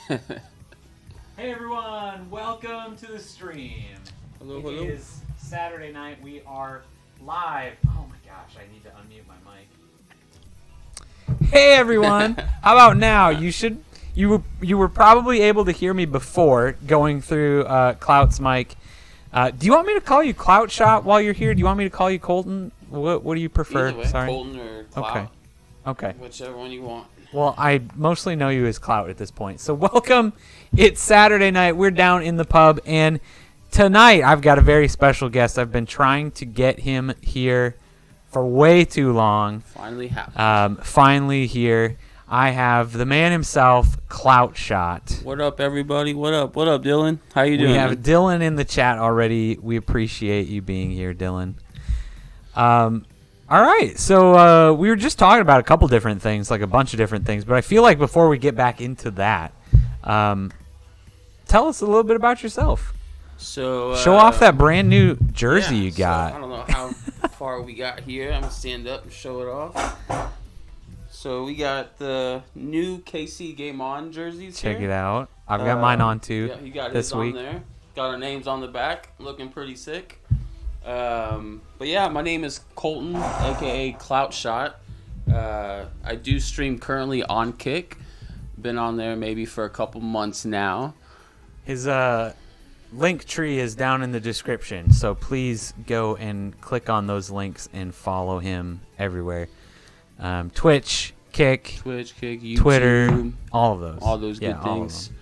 Hey everyone, welcome to the stream. Hello. It is Saturday night. We are live. Oh my gosh, I need to unmute my mic. Hey everyone! How about now? You were probably able to hear me before going through Clout's mic. Do you want me to call you Cloutshot while you're here? Do you want me to call you Colton? What do you prefer? Either way, Sorry. Colton or Clout. Okay. Whichever one you want. Well, I mostly know you as Clout at this point. So welcome. It's Saturday night. We're down in the pub, and tonight I've got a very special guest. I've been trying to get him here for way too long. Finally happened. Finally here. I have the man himself, Cloutshot. What up, everybody? What up, Dylan? How you doing? We have man? Dylan in the chat already. We appreciate you being here, Dylan. All right, so we were just talking about a couple different things, like a bunch of different things, but I feel like before we get back into that, tell us a little bit about yourself. So Show off that brand new jersey you got. So I don't know how far we got here. I'm going to stand up and show it off. So we got the new KC Game On jerseys Check here. it out. I've got mine on too. Yeah, you got this his week. on there. Got our names on the back. Looking pretty sick. But yeah, my name is Colton, aka Cloutshot. I do stream currently on Kick. Been on there maybe for a couple months now. His link tree is down in the description, so please go and click on those links and follow him everywhere. Twitch, Kick, YouTube, Twitter, all of those. all those good all of things. them.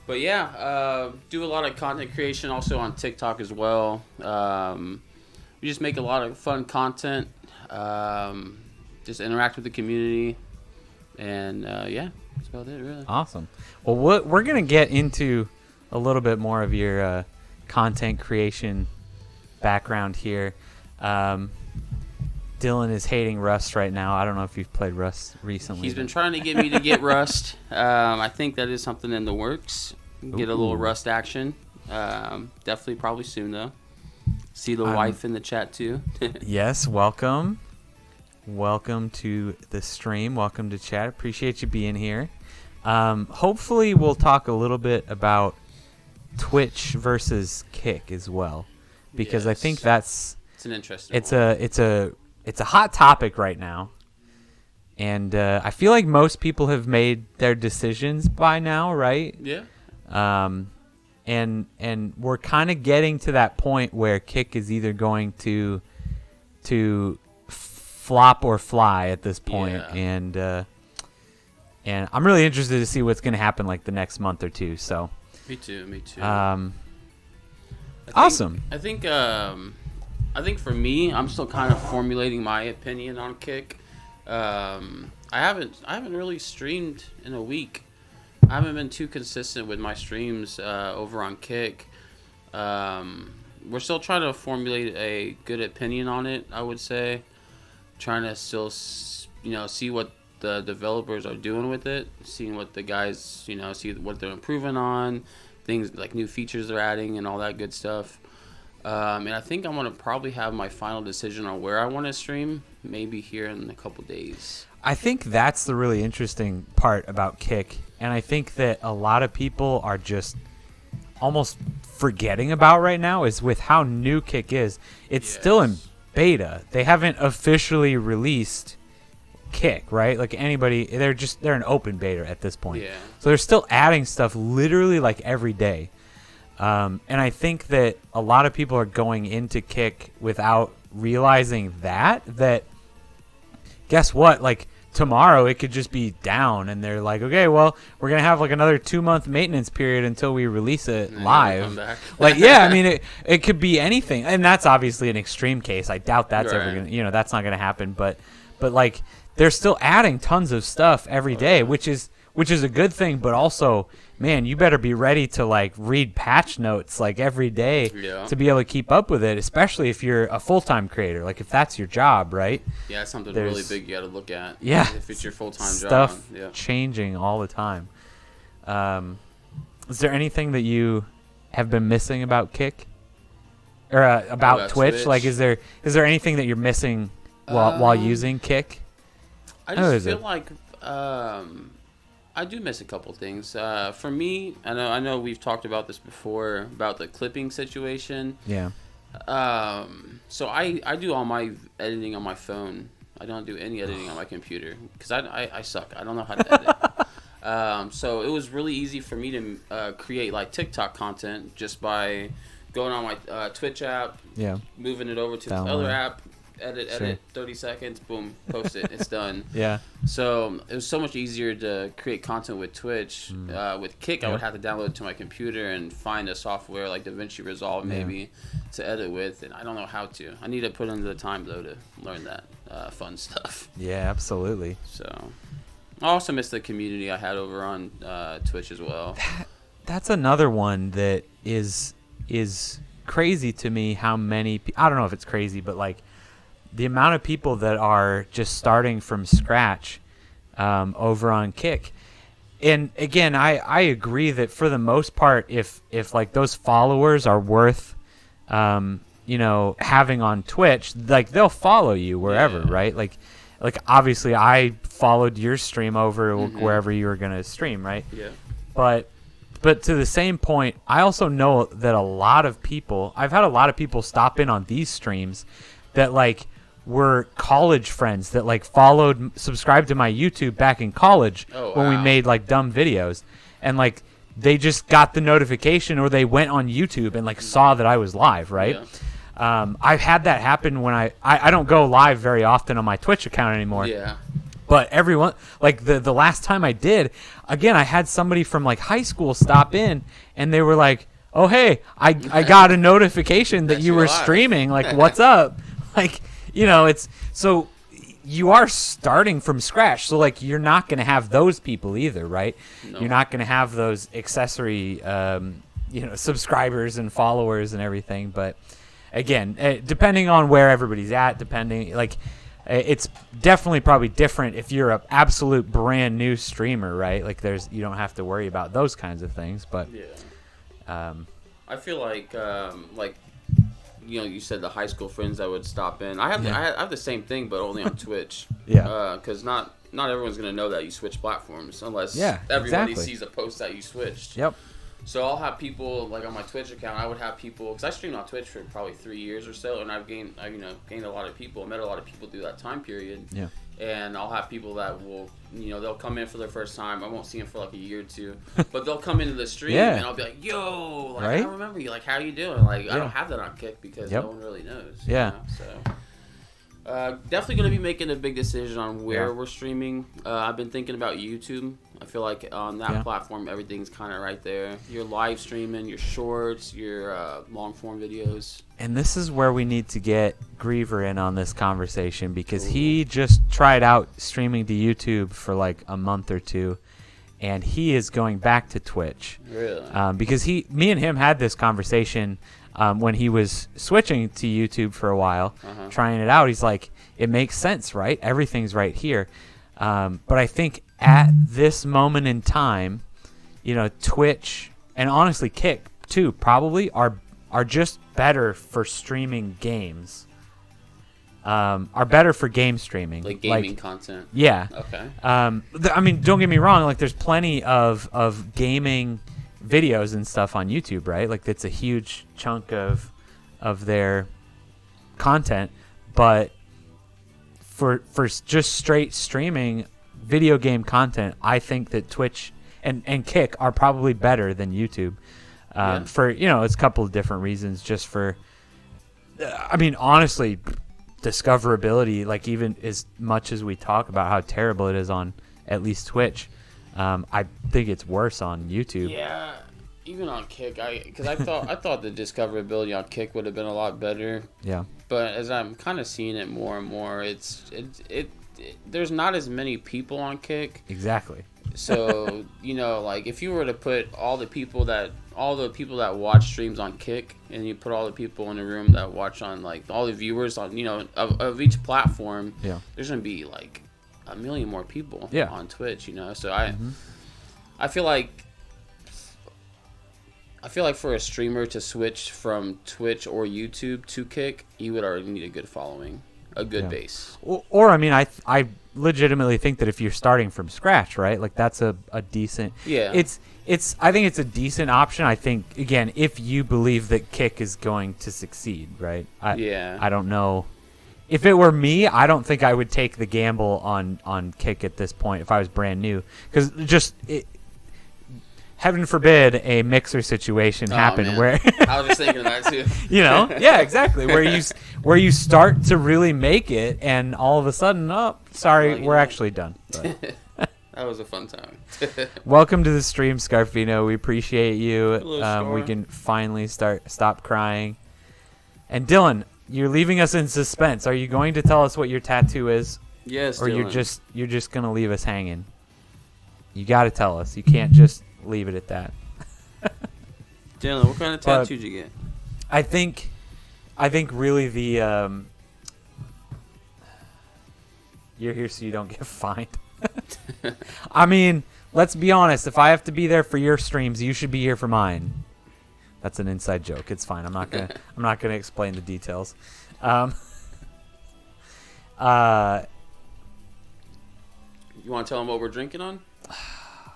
But yeah, do a lot of content creation also on TikTok as well. We just make a lot of fun content. Just interact with the community, and yeah, that's about it, really. Awesome. Well, we're going to get into a little bit more of your content creation background here. Dylan is hating Rust right now. I don't know if you've played Rust recently. He's been trying to get me to get Rust. I think that is something in the works. Get a little Ooh. Rust action. Definitely probably soon, though. See the wife in the chat, too. Yes, welcome. Welcome to the stream. Welcome to chat. Appreciate you being here. Hopefully we'll talk a little bit about Twitch versus Kick as well, because I think it's an interesting one. It's a hot topic right now, and I feel like most people have made their decisions by now, right? Yeah. And we're kind of getting to that point where Kick is either going to flop or fly at this point. Yeah. And I'm really interested to see what's going to happen like the next month or two. So Me too. Awesome. I think for me, I'm still kind of formulating my opinion on Kick. I haven't really streamed in a week. I haven't been too consistent with my streams over on Kick. We're still trying to formulate a good opinion on it, I would say. Trying to still, see what the developers are doing with it, seeing what the guys, see what they're improving on, things like new features they're adding and all that good stuff. And I think I'm going to probably have my final decision on where I want to stream, maybe here in a couple days. I think that's the really interesting part about Kick, and I think that a lot of people are just almost forgetting about right now is with how new Kick is. It's still in beta. They haven't officially released Kick, right? Like they're an open beta at this point. Yeah. So they're still adding stuff literally like every day. And I think that a lot of people are going into Kick without realizing that guess what? Like tomorrow it could just be down and they're like, okay, well, we're going to have like another 2-month maintenance period until we release it live. Like, yeah, I mean, it could be anything. And that's obviously an extreme case. I doubt that's ever going to, that's not going to happen. But like they're still adding tons of stuff every day, which is a good thing, but also, man, you better be ready to like read patch notes like every day to be able to keep up with it, especially if you're a full-time creator, like if that's your job, right? Yeah, it's something really big you got to look at. Yeah. If it's your full-time stuff job. Yeah. changing all the time. Is there anything that you have been missing about Kick? Or about Twitch? Like, is there anything that you're missing while using Kick? I just feel like I do miss a couple things. For me, I know we've talked about this before about the clipping situation. Yeah. So I do all my editing on my phone. I don't do any editing on my computer because I suck. I don't know how to edit. So it was really easy for me to create like TikTok content just by going on my Twitch app, moving it over to the other app, edit 30 seconds, boom, post it, it's done. Yeah. So it was so much easier to create content with Twitch. With Kick, I would have to download it to my computer and find a software like DaVinci Resolve maybe to edit with, and I don't know how to. I need to put in the time though to learn that fun stuff. Yeah, absolutely. So I also miss the community I had over on Twitch as well. That's another one that is crazy to me. How many? I don't know if it's crazy, but like the amount of people that are just starting from scratch over on Kick. And again, I agree that for the most part, if like those followers are worth, having on Twitch, like they'll follow you wherever, right? Like obviously I followed your stream over wherever you were gonna stream, right? Yeah. But to the same point, I also know that I've had a lot of people stop in on these streams that like were college friends that like subscribed to my YouTube back in college when we made like dumb videos, and like they just got the notification or they went on YouTube and like saw that I was live, right? Yeah. I've had that happen when I don't go live very often on my Twitch account anymore. Yeah. But everyone, like the last time I did, again, I had somebody from like high school stop in and they were like, "Oh hey, I got a notification that you were streaming. Like, what's up?" Like, it's so you are starting from scratch. So like you're not going to have those people either, right? No. You're not going to have those accessory, subscribers and followers and everything. But again, depending on where everybody's at, it's definitely probably different if you're an absolute brand new streamer, right? Like you don't have to worry about those kinds of things. But I feel like you said the high school friends that would stop in. I have the same thing, but only on Twitch. Because not everyone's gonna know that you switch platforms unless everybody sees a post that you switched. Yep. So I'll have people like on my Twitch account. I would have people because I streamed on Twitch for probably 3 years or so, and I've gained a lot of people. Met a lot of people through that time period. Yeah. And I'll have people that will, they'll come in for their first time. I won't see them for like a year or two, but they'll come into the stream and I'll be like, "Yo, like I remember you. Like, how you doing?" Like, I don't have that on Kick because no one really knows. Yeah. So definitely gonna be making a big decision on where we're streaming. I've been thinking about YouTube. I feel like on that platform, everything's kind of right there. You're live streaming, your shorts, your long form videos. And this is where we need to get Griever in on this conversation because he just tried out streaming to YouTube for like a month or two, and he is going back to Twitch. Really? Because me and him had this conversation when he was switching to YouTube for a while, trying it out. He's like, it makes sense, right? Everything's right here. But I think at this moment in time, Twitch and honestly Kick too probably are just better for streaming games. Are better for game streaming, like gaming content. Yeah. Okay. Don't get me wrong. Like, there's plenty of gaming videos and stuff on YouTube, right? Like, that's a huge chunk of their content. But for just straight streaming video game content, I think that Twitch and Kick are probably better than YouTube. For it's a couple of different reasons. Just for, honestly, discoverability. Like, even as much as we talk about how terrible it is on at least Twitch, I think it's worse on YouTube. Yeah, even on Kick, because I thought the discoverability on Kick would have been a lot better. Yeah. But as I'm kind of seeing it more and more, there's not as many people on Kick. Exactly. So like if you were to put all the people that watch streams on Kick, and you put all the people in a room that watch on, like, all the viewers on of each platform, there's gonna be like a million more people on Twitch. So I feel like for a streamer to switch from Twitch or YouTube to Kick, you would already need a good following, a good base. Or I legitimately think that if you're starting from scratch, right, like that's a decent. Yeah. I think it's a decent option. I think again, if you believe that Kick is going to succeed, right? I don't know. If it were me, I don't think I would take the gamble on Kick at this point if I was brand new, because heaven forbid a mixer situation happen where I was just thinking of that too. Yeah, exactly. Where you start to really make it, and all of a sudden, we're actually done. But. That was a fun time. Welcome to the stream, Scarfino. We appreciate you. Hello, we can finally stop crying. And Dylan, you're leaving us in suspense. Are you going to tell us what your tattoo is? Yes, or Dylan. you're just gonna leave us hanging? You got to tell us. You can't just leave it at that. Dylan, what kind of tattoo did you get? I think really the you're here so you don't get fined. I mean, let's be honest. If I have to be there for your streams, you should be here for mine. That's an inside joke. It's fine. I'm not gonna explain the details. You want to tell them what we're drinking on?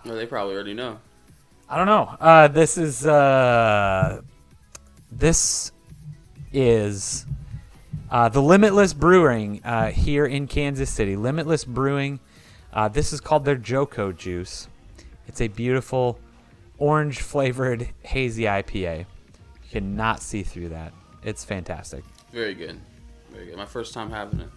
Or they probably already know. I don't know. This is the Limitless Brewing here in Kansas City. Limitless Brewing. This is called their Joko Juice. It's a beautiful orange-flavored hazy IPA. You cannot see through that. It's fantastic. Very good. Very good. My first time having it.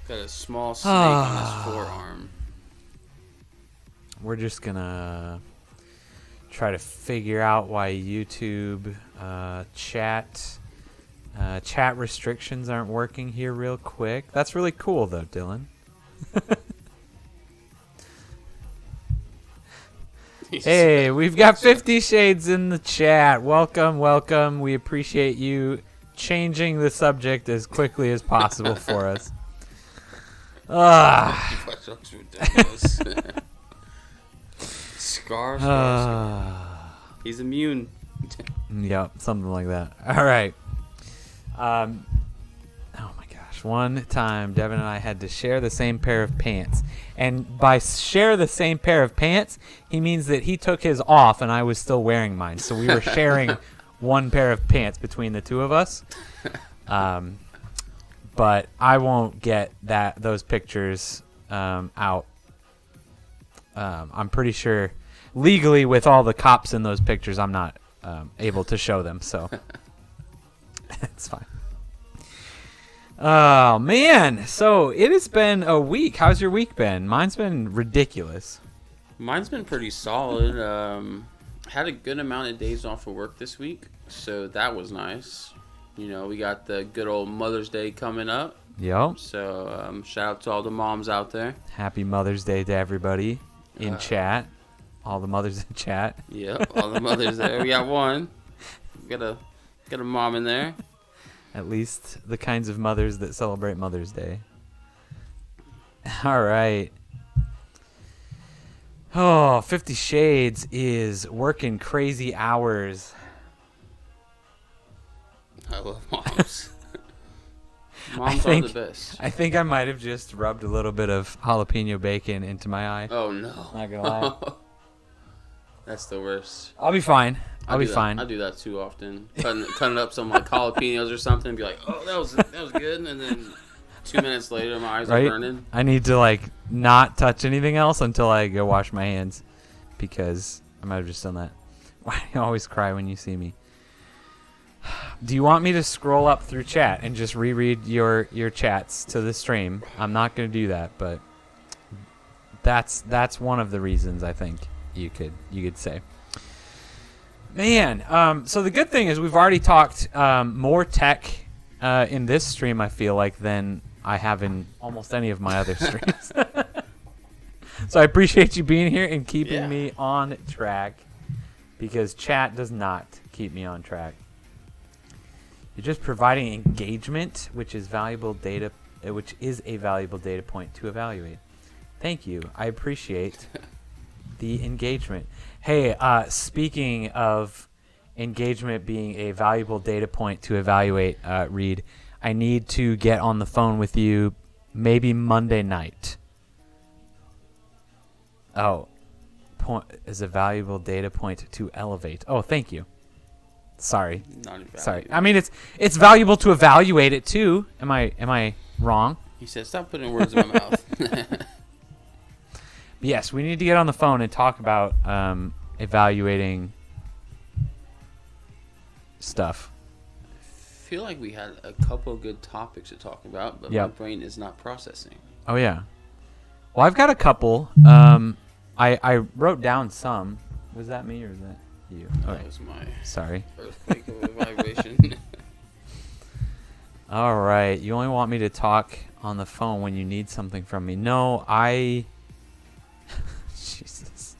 Got a small snake on his forearm. We're just gonna try to figure out why YouTube chat restrictions aren't working here real quick. That's really cool though, Dylan. Hey, we've got 50 Shades in the chat. Welcome. We appreciate you changing the subject as quickly as possible for us. Scar. He's immune. Yep, something like that. All right. Oh my gosh. One time, Devin and I had to share the same pair of pants. And by share the same pair of pants, he means that he took his off and I was still wearing mine. So we were sharing one pair of pants between the two of us. But I won't get those pictures out. I'm pretty sure legally with all the cops in those pictures, I'm not able to show them. So it's fine. Oh, man. So it has been a week. How's your week been? Mine's been ridiculous. Mine's been pretty solid. Had a good amount of days off of work this week, so that was nice. You know, we got the good old Mother's Day coming up. Yep. So shout out to all the moms out there. Happy Mother's Day to everybody in chat. All the mothers in chat. Yep, all the mothers there. We got one. We got a mom in there. At least the kinds of mothers that celebrate Mother's Day. All right. Oh, 50 Shades is working crazy hours. I love moms. Moms are the best. I think I might have just rubbed a little bit of jalapeno bacon into my eye. Oh, no. Not gonna lie. That's the worst. I'll be fine. I'll be fine. I do that too often. Cutting up some like jalapenos or something and be like, oh, that was good. And then 2 minutes later, my eyes are burning. I need to like not touch anything else until I go wash my hands, because I might have just done that. Why do you always cry when you see me? Do you want me to scroll up through chat and just reread your chats to the stream? I'm not going to do that, but that's one of the reasons I think you could say. Man, so the good thing is we've already talked more tech in this stream, I feel like, than I have in almost any of my other streams. So I appreciate you being here and keeping me on track, because chat does not keep me on track. You're just providing engagement, which is a valuable data point to evaluate. Thank you. I appreciate the engagement. Hey, speaking of engagement being a valuable data point to evaluate, Reed, I need to get on the phone with you maybe Monday night. Oh, point is a valuable data point to elevate. Oh, thank you. Sorry. Sorry. I mean, it's valuable to evaluate it too. Am I wrong? He said, "Stop putting words in my mouth." Yes, we need to get on the phone and talk about evaluating stuff. I feel like we had a couple good topics to talk about, but my brain is not processing. Oh yeah. Well, I've got a couple. I wrote down some. Was that me or was that you? That was my earthquake of a vibration. All right. You only want me to talk on the phone when you need something from me. No, Jesus.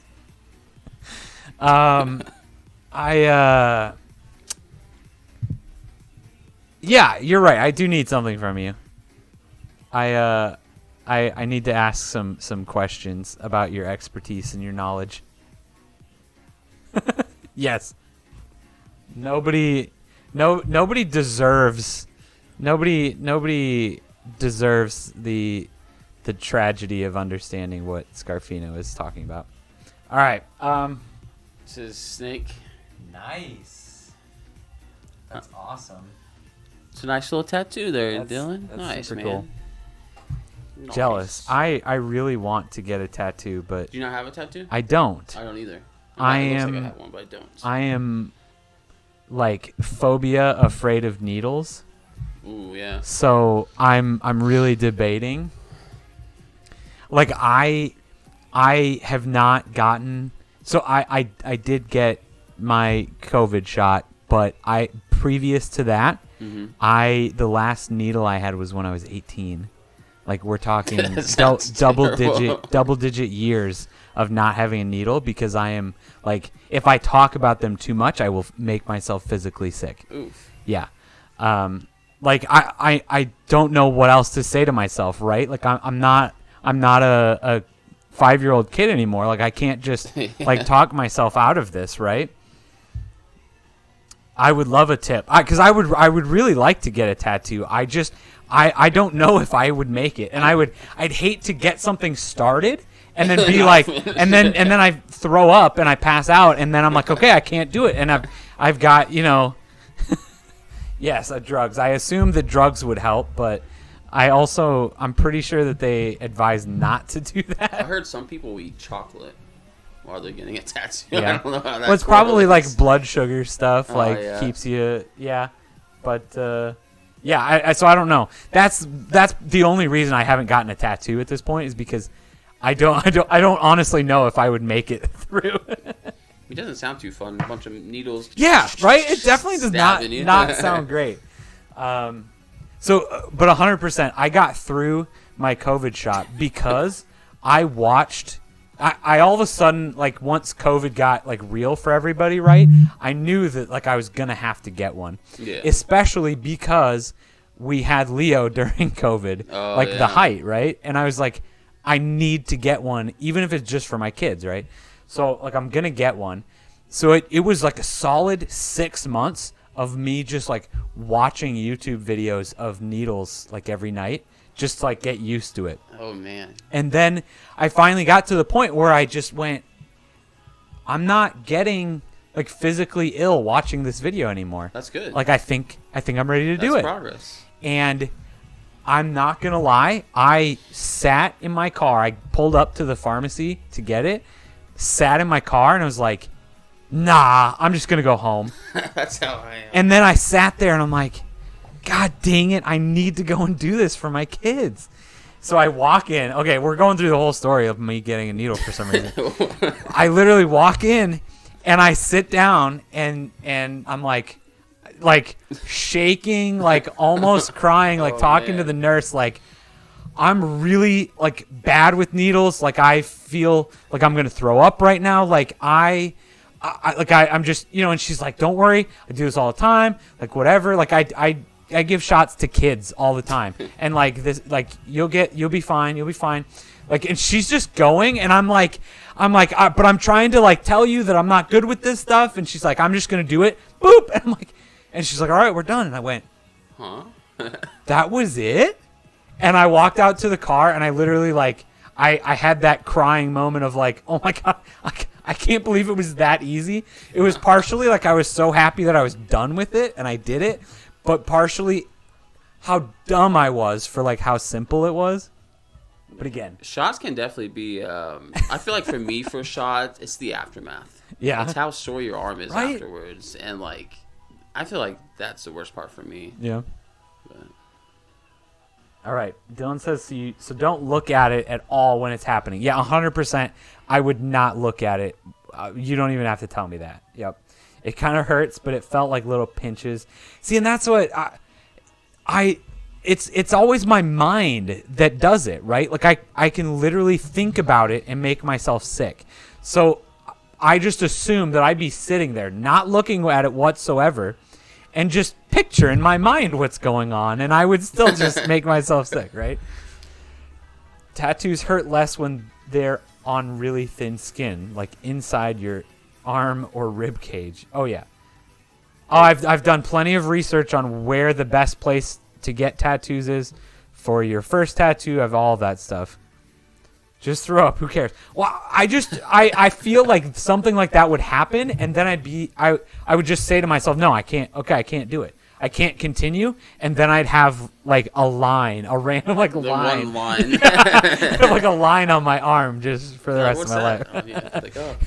Yeah, you're right. I do need something from you. I need to ask some questions about your expertise and your knowledge. Yes. Nobody deserves the tragedy of understanding what Scarfino is talking about. All right. This is Snake. Nice. That's awesome. It's a nice little tattoo there, Dylan. That's nice, super man. cool. Nice. Jealous. I really want to get a tattoo, but Do you not have a tattoo? I don't. I don't either. I Looks am. like I have one, but I don't. I am like phobia afraid of needles. Ooh, yeah. So I'm really debating. Like I have not gotten. So I did get my COVID shot, but previous to that, the last needle I had was when I was 18. Like we're talking double digit years of not having a needle because I am like if I talk about them too much, I will make myself physically sick. Oof. Yeah. Like I don't know what else to say to myself, right? Like I'm not a 5-year-old kid anymore. Like I can't just like talk myself out of this, right? I would love a tip because I would really like to get a tattoo. I don't know if I would make it, and I'd hate to get something started and then be like, and then I throw up and I pass out, and then I'm like, okay, I can't do it, and I've got yes, drugs. I assume that drugs would help, but I'm pretty sure that they advise not to do that. I heard some people eat chocolate while they're getting a tattoo. Yeah. I don't know how that Well, it's probably like correlates. blood sugar stuff, keeps you, but so I don't know. That's the only reason I haven't gotten a tattoo at this point is because I don't honestly know if I would make it through. It doesn't sound too fun. A bunch of needles. Yeah, right. It definitely does stabbing not sound great. But 100%, I got through my COVID shot because I watched. I all of a sudden, like once COVID got like real for everybody, right? I knew that like I was gonna have to get one, especially because we had Leo during COVID, the height, right? And I was like, I need to get one, even if it's just for my kids, right? So like I'm gonna get one. So it was like a solid 6 months of me just like watching YouTube videos of needles like every night. Just to, like, get used to it. Oh, man. And then I finally got to the point where I just went, I'm not getting, like, physically ill watching this video anymore. That's good. Like, I think I'm ready to do it. That's progress. And I'm not going to lie. I sat in my car. I pulled up to the pharmacy to get it, sat in my car, and I was like, nah, I'm just going to go home. That's how I am. And then I sat there, and I'm like, God dang it, I need to go and do this for my kids. So I walk in. Okay, we're going through the whole story of me getting a needle for some reason. I literally walk in, and I sit down, and I'm like shaking, like almost crying, like talking to the nurse, like I'm really like bad with needles. Like I feel like I'm going to throw up right now. Like I'm just, and she's like, don't worry. I do this all the time. Like whatever. Like I give shots to kids all the time, and like this, like you'll be fine. You'll be fine. Like, and she's just going, and I'm like, but I'm trying to like tell you that I'm not good with this stuff, and she's like, I'm just gonna do it. Boop, and I'm like, and she's like, all right, we're done. And I went, huh? That was it? And I walked out to the car, and I literally, like, I had that crying moment of, like, oh, my God, I can't believe it was that easy. It was partially, like, I was so happy that I was done with it, and I did it, but partially how dumb I was for, like, how simple it was. But again, shots can definitely be. I feel like for me, for shots, it's the aftermath. Yeah, it's how sore your arm is right? afterwards, and like, I feel like that's the worst part for me. Yeah. But. All right, Dylan says so don't look at it at all when it's happening. Yeah, 100%. I would not look at it. You don't even have to tell me that. Yep. It kind of hurts, but it felt like little pinches. See, and that's what It's always my mind that does it, right? Like I can literally think about it and make myself sick. So I just assume that I'd be sitting there not looking at it whatsoever and just picture in my mind what's going on, and I would still just make myself sick, right? Tattoos hurt less when they're on really thin skin, like inside your arm or rib cage. Oh yeah. Oh, I've done plenty of research on where the best place to get tattoos is for your first tattoo. Of all that stuff. Just throw up. Who cares? Well, I feel like something like that would happen, and then I would just say to myself, no, I can't. Okay, I can't do it. I can't continue, and then I'd have like a line, a random like line, one line, like a line on my arm just for the rest of my life. Oh, yeah. Like, oh.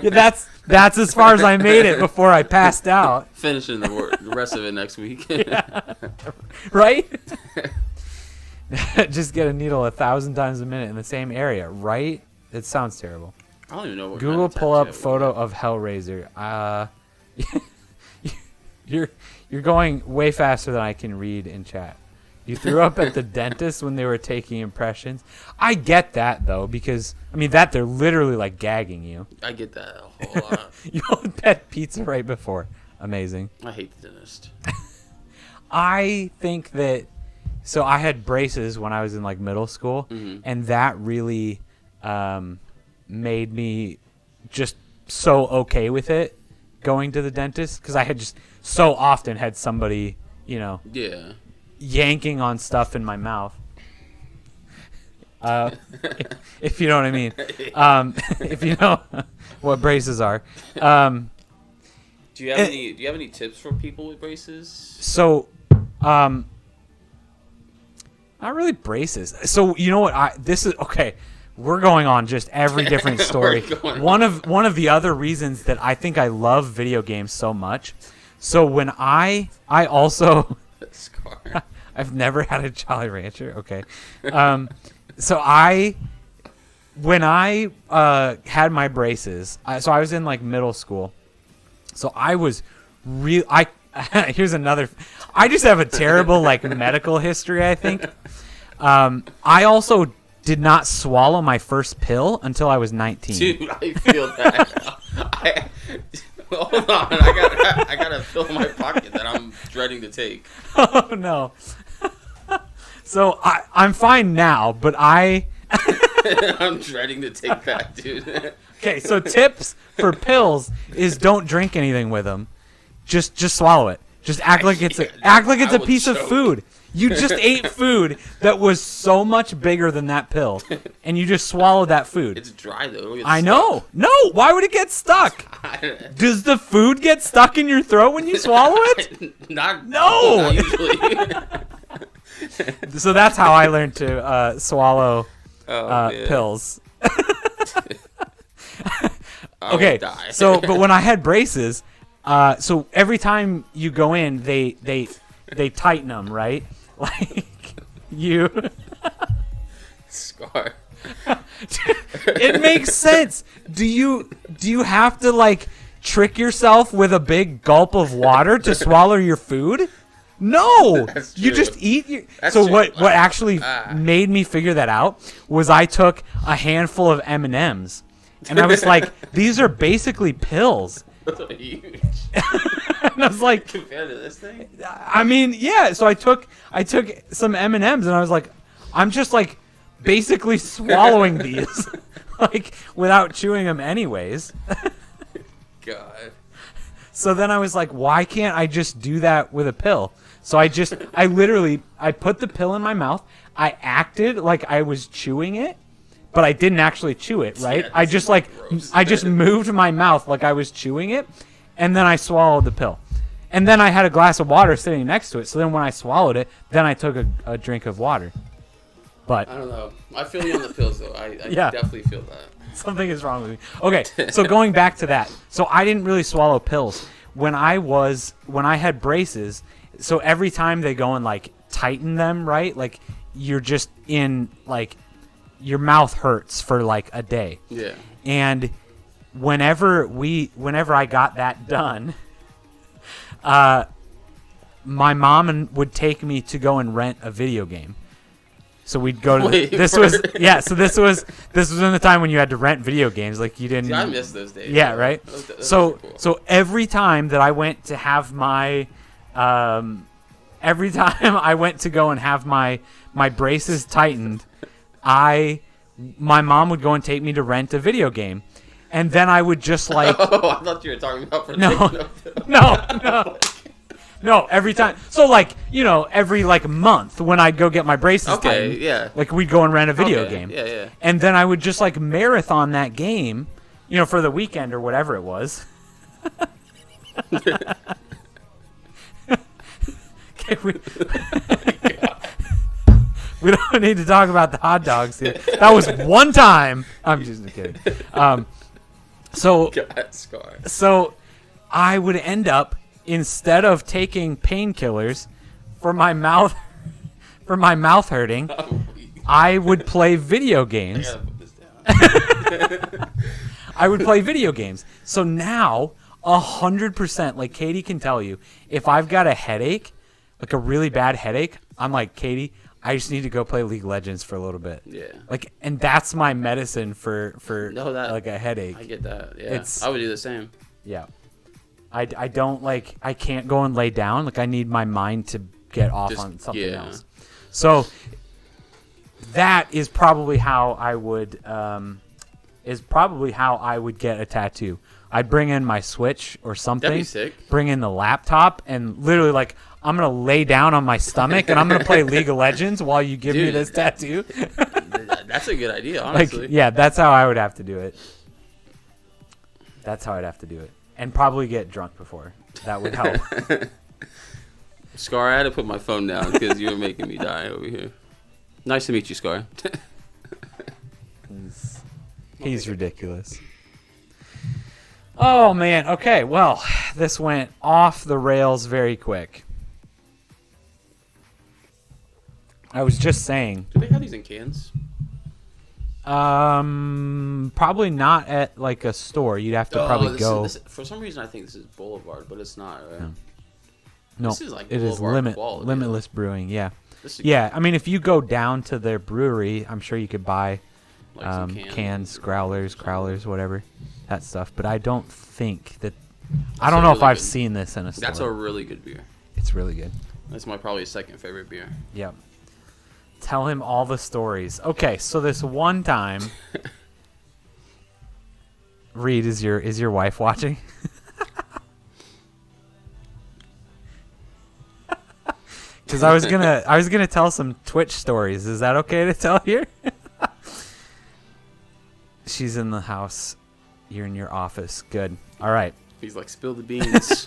Yeah, that's as far as I made it before I passed out. Finishing the rest of it next week. Yeah. Right? Just get a needle 1,000 times a minute in the same area, right? It sounds terrible. I don't even know what Google pull up photo of Hellraiser. You're going way faster than I can read in chat. You threw up at the dentist when they were taking impressions. I get that though, because I mean that they're literally like gagging you. I get that a whole lot. You ordered that pizza right before. Amazing. I hate the dentist. I think that. So I had braces when I was in like middle school, and that really made me just so okay with it going to the dentist, because I had just so often had somebody, yanking on stuff in my mouth. If you know what I mean. If you know what braces are. Do you have any tips for people with braces? So, not really braces. So you know what? This is okay. We're going on just every different story. One of the other reasons that I think I love video games so much. So when I also I've never had a Jolly Rancher. Okay. So when I had my braces, so I was in like middle school. So I was here's another. I just have a terrible like medical history, I think. I also did not swallow my first pill until I was 19. Dude, I feel that. Hold on, I got a pill in my pocket that I'm dreading to take. Oh no. So I'm fine now, but I'm dreading to take that, dude. Okay, so tips for pills is don't drink anything with them. Just swallow it. Just act like it's a piece of food. You just ate food that was so much bigger than that pill, and you just swallowed that food. It's dry though. I know. No, why would it get stuck? Does the food get stuck in your throat when you swallow it? Not usually. So that's how I learned to swallow pills. Okay, but when I had braces, so every time you go in, they tighten them, right? Like you. Scar. It makes sense. Do you have to like trick yourself with a big gulp of water to swallow your food? No, you just eat your. So what actually made me figure that out was I took a handful of M&Ms, and I was like, these are basically pills. Those are huge. And I was like, compared to this thing? I mean, yeah. So I took some M&Ms, and I was like, I'm just like basically swallowing these, like without chewing them, anyways. God. So then I was like, why can't I just do that with a pill? So I literally put the pill in my mouth. I acted like I was chewing it, but I didn't actually chew it, right? Yeah, I just moved my mouth like I was chewing it, and then I swallowed the pill. And then I had a glass of water sitting next to it. So then when I swallowed it, then I took a drink of water. But I don't know. I feel you on the pills, though. I Yeah. definitely feel that. something is wrong with me. Okay, so going back to that. So I didn't really swallow pills. When I had braces, so every time they go and like tighten them, right? Like you're just in like your mouth hurts for like a day. Yeah. And whenever I got that done, my mom would take me to go and rent a video game. So we'd go to Wait, this was in the time when you had to rent video games, like you didn't. See, I miss those days. Yeah, right. Those So were cool. so every time that I went to have my every time I went to go and have my braces tightened, my mom would go and take me to rent a video game. And then I would just like Oh, I thought you were talking about for No, every time. So like, every like month when I'd go get my braces Okay, tightened, yeah. like we'd go and rent a video Okay, game. yeah, yeah. And then I would just like marathon that game, for the weekend or whatever it was. Okay, we don't need to talk about the hot dogs here. That was one time. I'm just kidding. So God, Scar. So I would end up, instead of taking painkillers for my mouth hurting, I would play video I games. gotta put this down. I would play video games. So now 100%, like Katie can tell you, if I've got a headache, like a really bad headache, I'm like, Katie, I just need to go play League of Legends for a little bit. Yeah. Like, and that's my medicine for that, a headache. I get that. Yeah. It's- I would do the same. Yeah. I don't like, I can't go and lay down. Like I need my mind to get off on something else. So that is probably how I would get a tattoo. I'd bring in my Switch or something. That'd be sick. Bring in the laptop and literally like I'm gonna lay down on my stomach and I'm gonna play League of Legends while you give me Dude. this tattoo. That's a good idea, Like, honestly. yeah, that's how I would have to do it. That's how I'd have to do it. And probably get drunk before. That would help. Scar, I had to put my phone down because you were making me die over here. Nice to meet you, Scar. He's ridiculous. Oh, man. Okay, well, this went off the rails very quick. I was just saying. Do they have these in cans? Probably not at like a store. You'd have to probably go. For some reason, I think this is Boulevard, but it's not, right? No, This is like it is Boulevard quality. Limitless Brewing. Yeah, This is yeah. I mean, if you go down to their brewery, I'm sure you could buy like some cans, growlers, whatever, that stuff. But I don't think that. I That's don't a know if really I've good- seen this in a store. That's a really good beer. It's really good. That's my probably second favorite beer. Yep. Tell him all the stories. Okay, so this one time, Reed, is your wife watching? Because I was gonna tell some Twitch stories. Is that okay to tell here? She's in the house. You're in your office. Good. All right. He's like, spill the beans.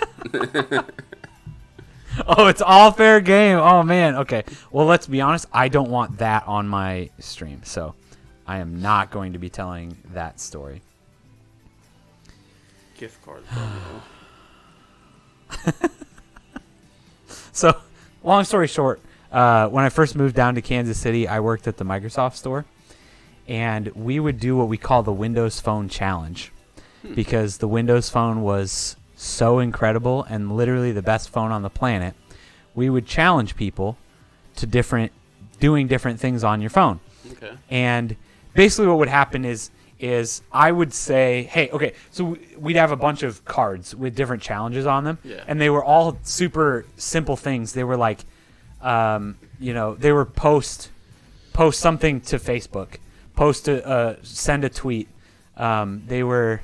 Oh, it's all fair game. Oh man. Okay. Well, let's be honest. I don't want that on my stream, so I am not going to be telling that story. Gift card. So, long story short, when I first moved down to Kansas City, I worked at the Microsoft store, and we would do what we call the Windows Phone Challenge, because the Windows Phone was so incredible and literally the best phone on the planet. We would challenge people to doing different things on your phone. Okay. And basically what would happen is I would say, hey, okay, so we'd have a bunch of cards with different challenges on them. Yeah. And they were all super simple things. They were like, they were post something to Facebook, send a tweet. They were,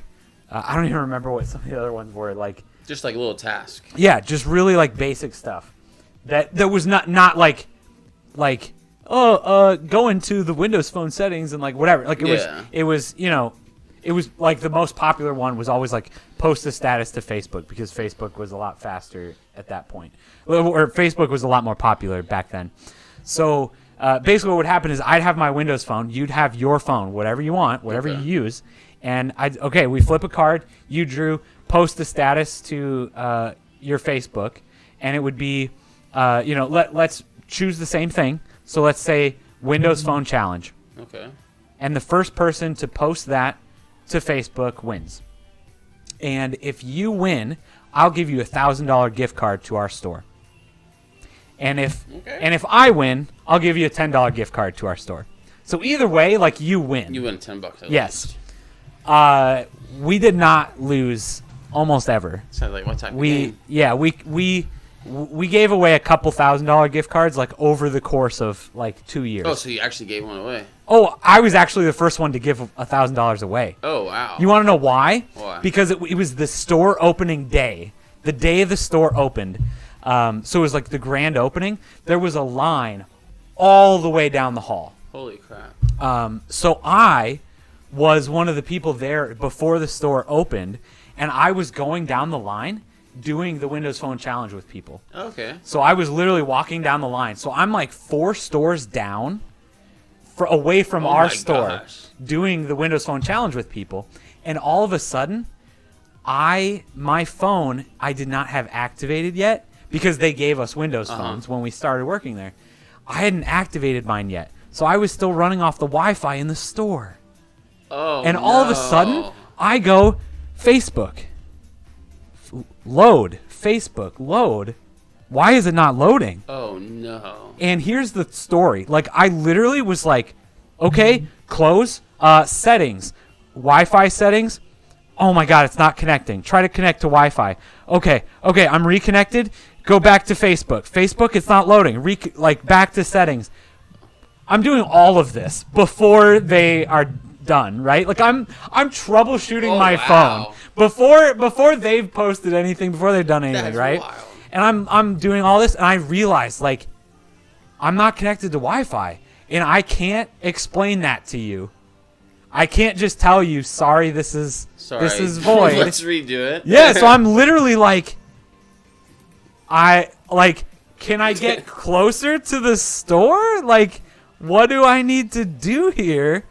I don't even remember what some of the other ones were. Like, Just like a little task. yeah, just really like basic stuff. That was not like go into the Windows Phone settings and like whatever. Like it was it was like the most popular one was always like post a status to Facebook because Facebook was a lot faster at that point, or Facebook was a lot more popular back then. So basically what would happen is I'd have my Windows Phone, you'd have your phone, whatever you want, whatever you use, and we flip a card, you drew, post a status to your Facebook, and it would be let's choose the same thing. So let's say Windows Phone Challenge. Okay. And the first person to post that to Facebook wins. And if you win, I'll give you $1,000 gift card to our store. And if I win, I'll give you a $10 gift card to our store. So either way, like you win. You win $10. Yes. We did not lose almost ever. Sounds like what type of game? Yeah, we gave away a couple $1,000 gift cards like over the course of like 2 years. Oh, so you actually gave one away? Oh, I was actually the first one to give $1,000 away. Oh, wow. You want to know why? Why? Because it was the store opening day. The day the store opened. So it was like the grand opening. There was a line all the way down the hall. Holy crap. So I was one of the people there before the store opened, and I was going down the line doing the Windows Phone Challenge with people. Okay. So I was literally walking down the line. So I'm like 4 stores down away from our store doing the Windows Phone Challenge with people. And all of a sudden, my phone, I did not have activated yet because they gave us Windows phones when we started working there. I hadn't activated mine yet. So I was still running off the Wi-Fi in the store. Oh, and all of a sudden, I go, Facebook. Load. Facebook. Load. Why is it not loading? Oh, no. And here's the story. Like, I literally was like, okay, close, settings, Wi-Fi settings. Oh my God, it's not connecting. Try to connect to Wi-Fi. Okay, I'm reconnected. Go back to Facebook. Facebook, it's not loading. Back to settings. I'm doing all of this before they are done, right? Like I'm troubleshooting my phone before they've posted anything, before they've done anything, That's right? Wild. And I'm doing all this, and I realized like I'm not connected to Wi-Fi, and I can't explain that to you. I can't just tell you, sorry, this is void. Let's redo it. Yeah, so I'm literally like, can I get closer to the store? Like, what do I need to do here?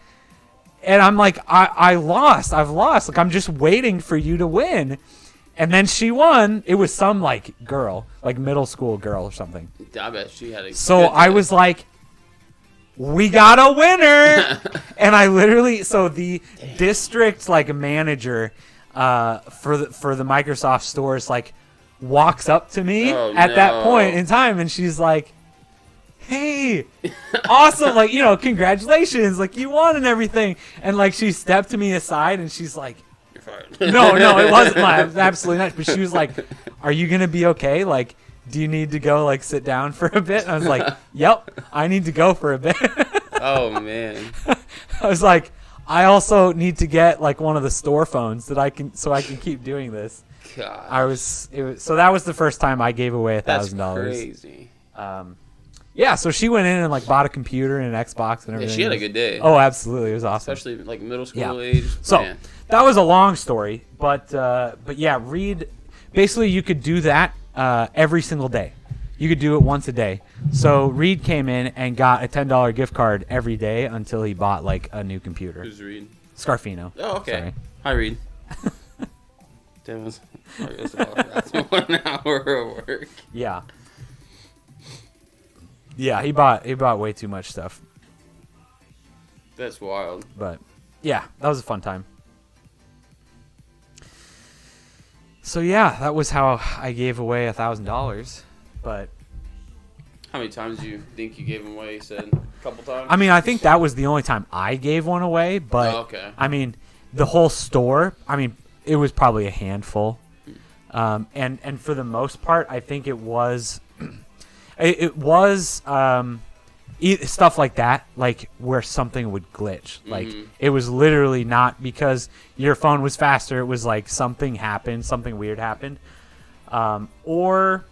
And I'm like, I've lost. Like, I'm just waiting for you to win. And then she won. It was some, like, girl, like middle school girl or something. I bet she had a So I was like, we got a winner. And I literally, so the district, like, manager for the Microsoft stores, like, walks up to me at that point in time. And she's like, hey, awesome, like, congratulations, like, you won and everything. And, like, she stepped to me aside and she's like, you're fired. no, it wasn't absolutely not. But she was like, are you going to be okay? Like, do you need to go, like, sit down for a bit? And I was like, yep, I need to go for a bit. Oh, man. I was like, I also need to get, like, one of the store phones so I can keep doing this. God. So that was the first time I gave away $1,000. That's crazy. Yeah, so she went in and like bought a computer and an Xbox and everything. Yeah, she had a good day. Oh, absolutely, it was awesome. Especially like middle school age. So man. that was a long story, but yeah, Reed. Basically, you could do that every single day. You could do it once a day. So Reed came in and got a $10 gift card every day until he bought like a new computer. Who's Reed? Scarfino. Oh, okay. Sorry. Hi, Reed. Devon's 1 hour of work. Yeah. Yeah, he bought way too much stuff. That's wild. But yeah, that was a fun time. So yeah, that was how I gave away $1,000. But how many times do you think you gave them away? You said a couple times. I mean, I think that was the only time I gave one away. But I mean, the whole store. I mean, it was probably a handful. And for the most part, I think it was. It was stuff like that, like where something would glitch. Like it was literally not because your phone was faster. It was like something happened, something weird happened, or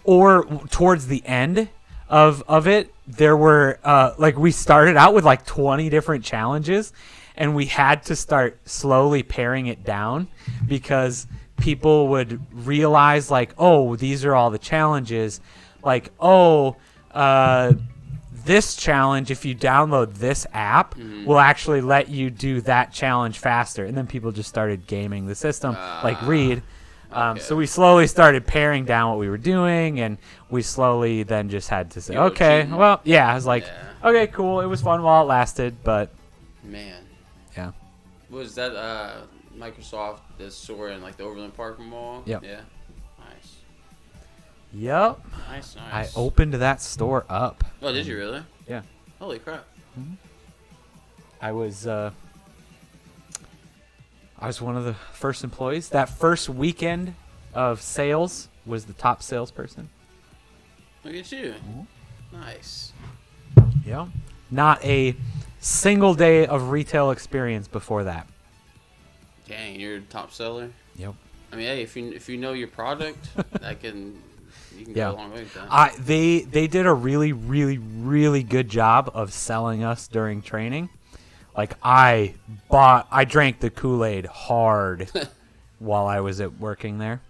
or towards the end of it, there were like we started out with like 20 different challenges, and we had to start slowly paring it down because people would realize like, oh, these are all the challenges. Like, oh, this challenge, if you download this app, will actually let you do that challenge faster. And then people just started gaming the system, like Reed. Okay. So we slowly started paring down what we were doing, and we slowly then just had to say, okay, well, yeah. I was like, okay, cool. It was fun while it lasted, but man, yeah. Was that Microsoft the store in like the Overland Park Mall? Yep. Yeah. Nice. Yep. Nice. I opened that store up. Oh, did you really? Yeah. Holy crap. I was one of the first employees. That first weekend of sales was the top salesperson. Look at you. Nice. Yeah. Not a single day of retail experience before that. Dang, you're a top seller. Yep. I mean, hey, if you know your product, you can go a long way with that. They did a really, really, really good job of selling us during training. Like I drank the Kool-Aid hard while I was working there.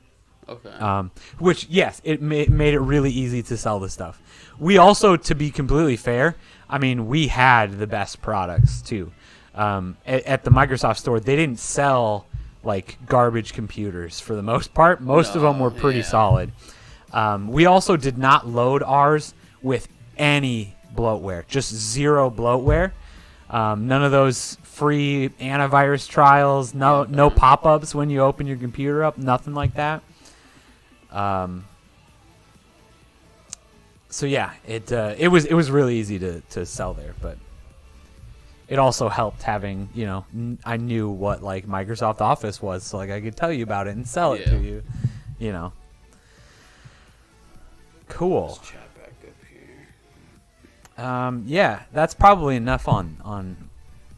Okay. Which, yes, it made it really easy to sell the stuff. We also, to be completely fair, I mean, we had the best products too. At the Microsoft store, they didn't sell like garbage computers for the most part. Most of them were pretty solid. We also did not load ours with any bloatware, just zero bloatware. None of those free antivirus trials, no pop-ups when you open your computer up, nothing like that. So yeah, it was really easy to sell there, but it also helped having, I knew what like Microsoft Office was, so like I could tell you about it and sell it to you, Cool. Let's chat back up here. Yeah, that's probably enough on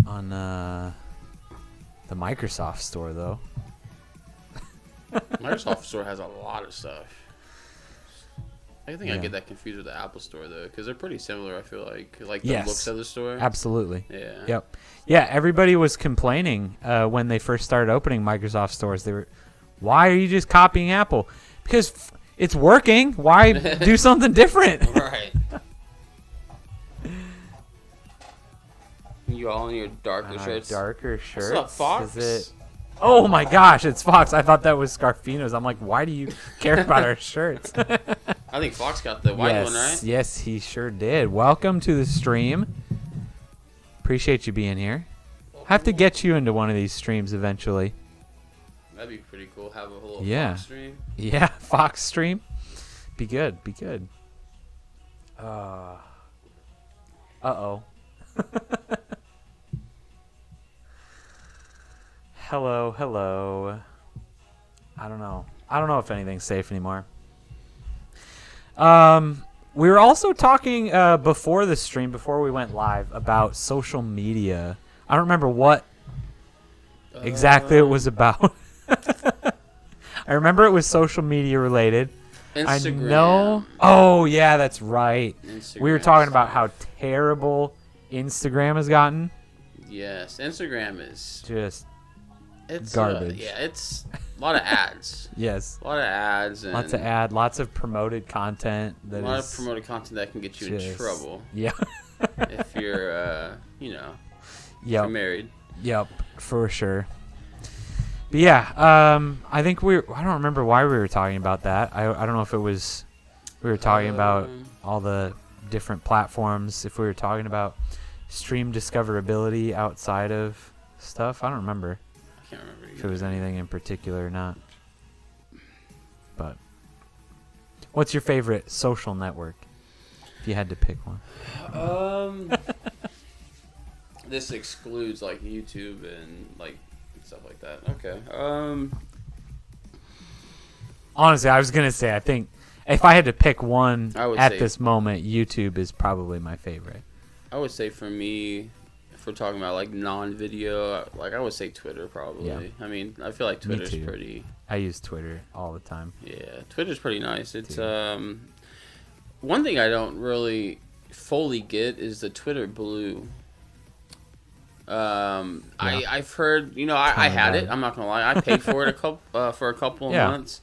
the Microsoft store though. Microsoft store has a lot of stuff. I think I Yeah. get that confused with the Apple store though, because they're pretty similar. I feel like the Yes. looks of the store. Absolutely. Yeah. Yep. Yeah, everybody was complaining when they first started opening Microsoft stores. They were, why are you just copying Apple? Because it's working. Why do something different? Right. You all in your darker shirts. Darker shirts. What's up, Fox? Is it? Oh my gosh, it's Fox. I thought that was Scarfino's. I'm like, why do you care about our shirts? I think Fox got the white one, right? Yes, he sure did. Welcome to the stream. Appreciate you being here. Have to get you into one of these streams eventually. That'd be pretty cool. Have a little Yeah. Fox stream. Yeah, Fox stream. Be good. Be good. Uh-oh. Hello. I don't know if anything's safe anymore. We were also talking before the stream, before we went live, about social media. I don't remember what exactly it was about. I remember it was social media related. Instagram. I know. Oh, yeah, that's right. We were Instagram talking about stuff. how terrible Instagram has gotten. Yes, Instagram is It's garbage. it's a lot of ads. Yes. A lot of ads. And Lots of lots of promoted content. a lot of promoted content that can get you in trouble. Yeah. If you're, if Yep. you're married. Yep, for sure. But yeah, I think I don't remember why we were talking about that. I don't know if it was we were talking about all the different platforms, if we were talking about stream discoverability outside of stuff. I don't remember I can't remember if it was anything in particular or not. But what's your favorite social network if you had to pick one? This excludes like YouTube and like stuff like that. Okay. Honestly, I was gonna say I think if I had to pick one I would at say- this moment, YouTube is probably my favorite. I would say for me, we're talking about like non-video, like I would say Twitter probably. Yeah. I mean, I feel like Twitter's too. pretty. I use Twitter all the time. Yeah, Twitter's pretty nice. It's one thing I don't really fully get is the Twitter Blue. I've heard, I had it. I'm not gonna lie, I paid for it for a couple of months.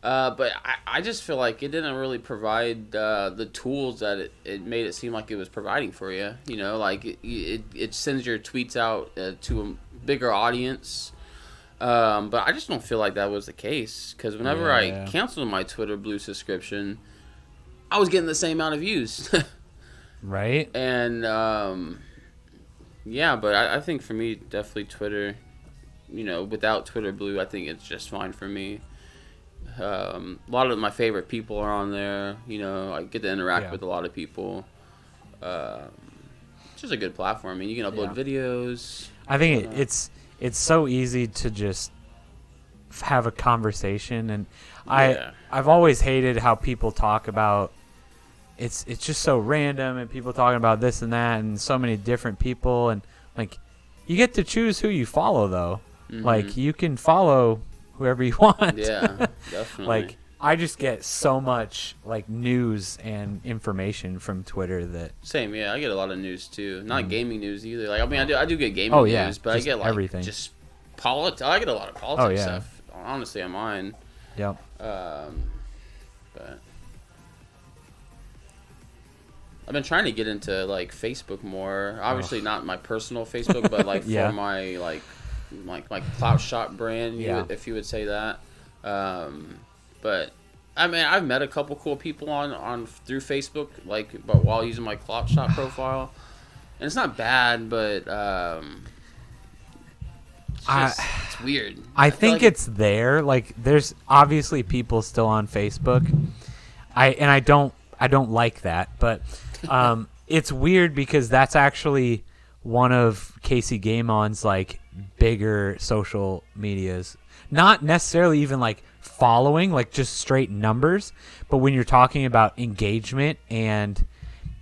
But I just feel like it didn't really provide the tools that it made it seem like it was providing for you. Like it sends your tweets out to a bigger audience. But I just don't feel like that was the case, because whenever I canceled my Twitter Blue subscription, I was getting the same amount of views. Right. And yeah, but I think for me, definitely Twitter. Without Twitter Blue, I think it's just fine for me. A lot of my favorite people are on there. I get to interact with a lot of people. It's just a good platform. I mean, you can upload videos. I think it's so easy to just have a conversation, and I've always hated how people talk about it's just so random, and people talking about this and that, and so many different people, and like you get to choose who you follow though. Mm-hmm. Like you can follow whoever you want. Yeah, definitely. Like I just get so much like news and information from Twitter that same. Yeah, I get a lot of news too. Not gaming news either. Like I mean, I do get gaming news, but I get like everything. Just politics. I get a lot of politics stuff. Honestly, on mine. Yep. But I've been trying to get into like Facebook more. Obviously, not my personal Facebook, but like for my like my Cloutshot brand, if you would say that. But I mean, I've met a couple cool people on through Facebook, but while using my Cloutshot profile, and it's not bad, but it's weird. I think like it's there. Like, there's obviously people still on Facebook. I don't like that, but it's weird because that's actually one of Casey Game On's like bigger social medias. Not necessarily even like following, like just straight numbers, but when you're talking about engagement and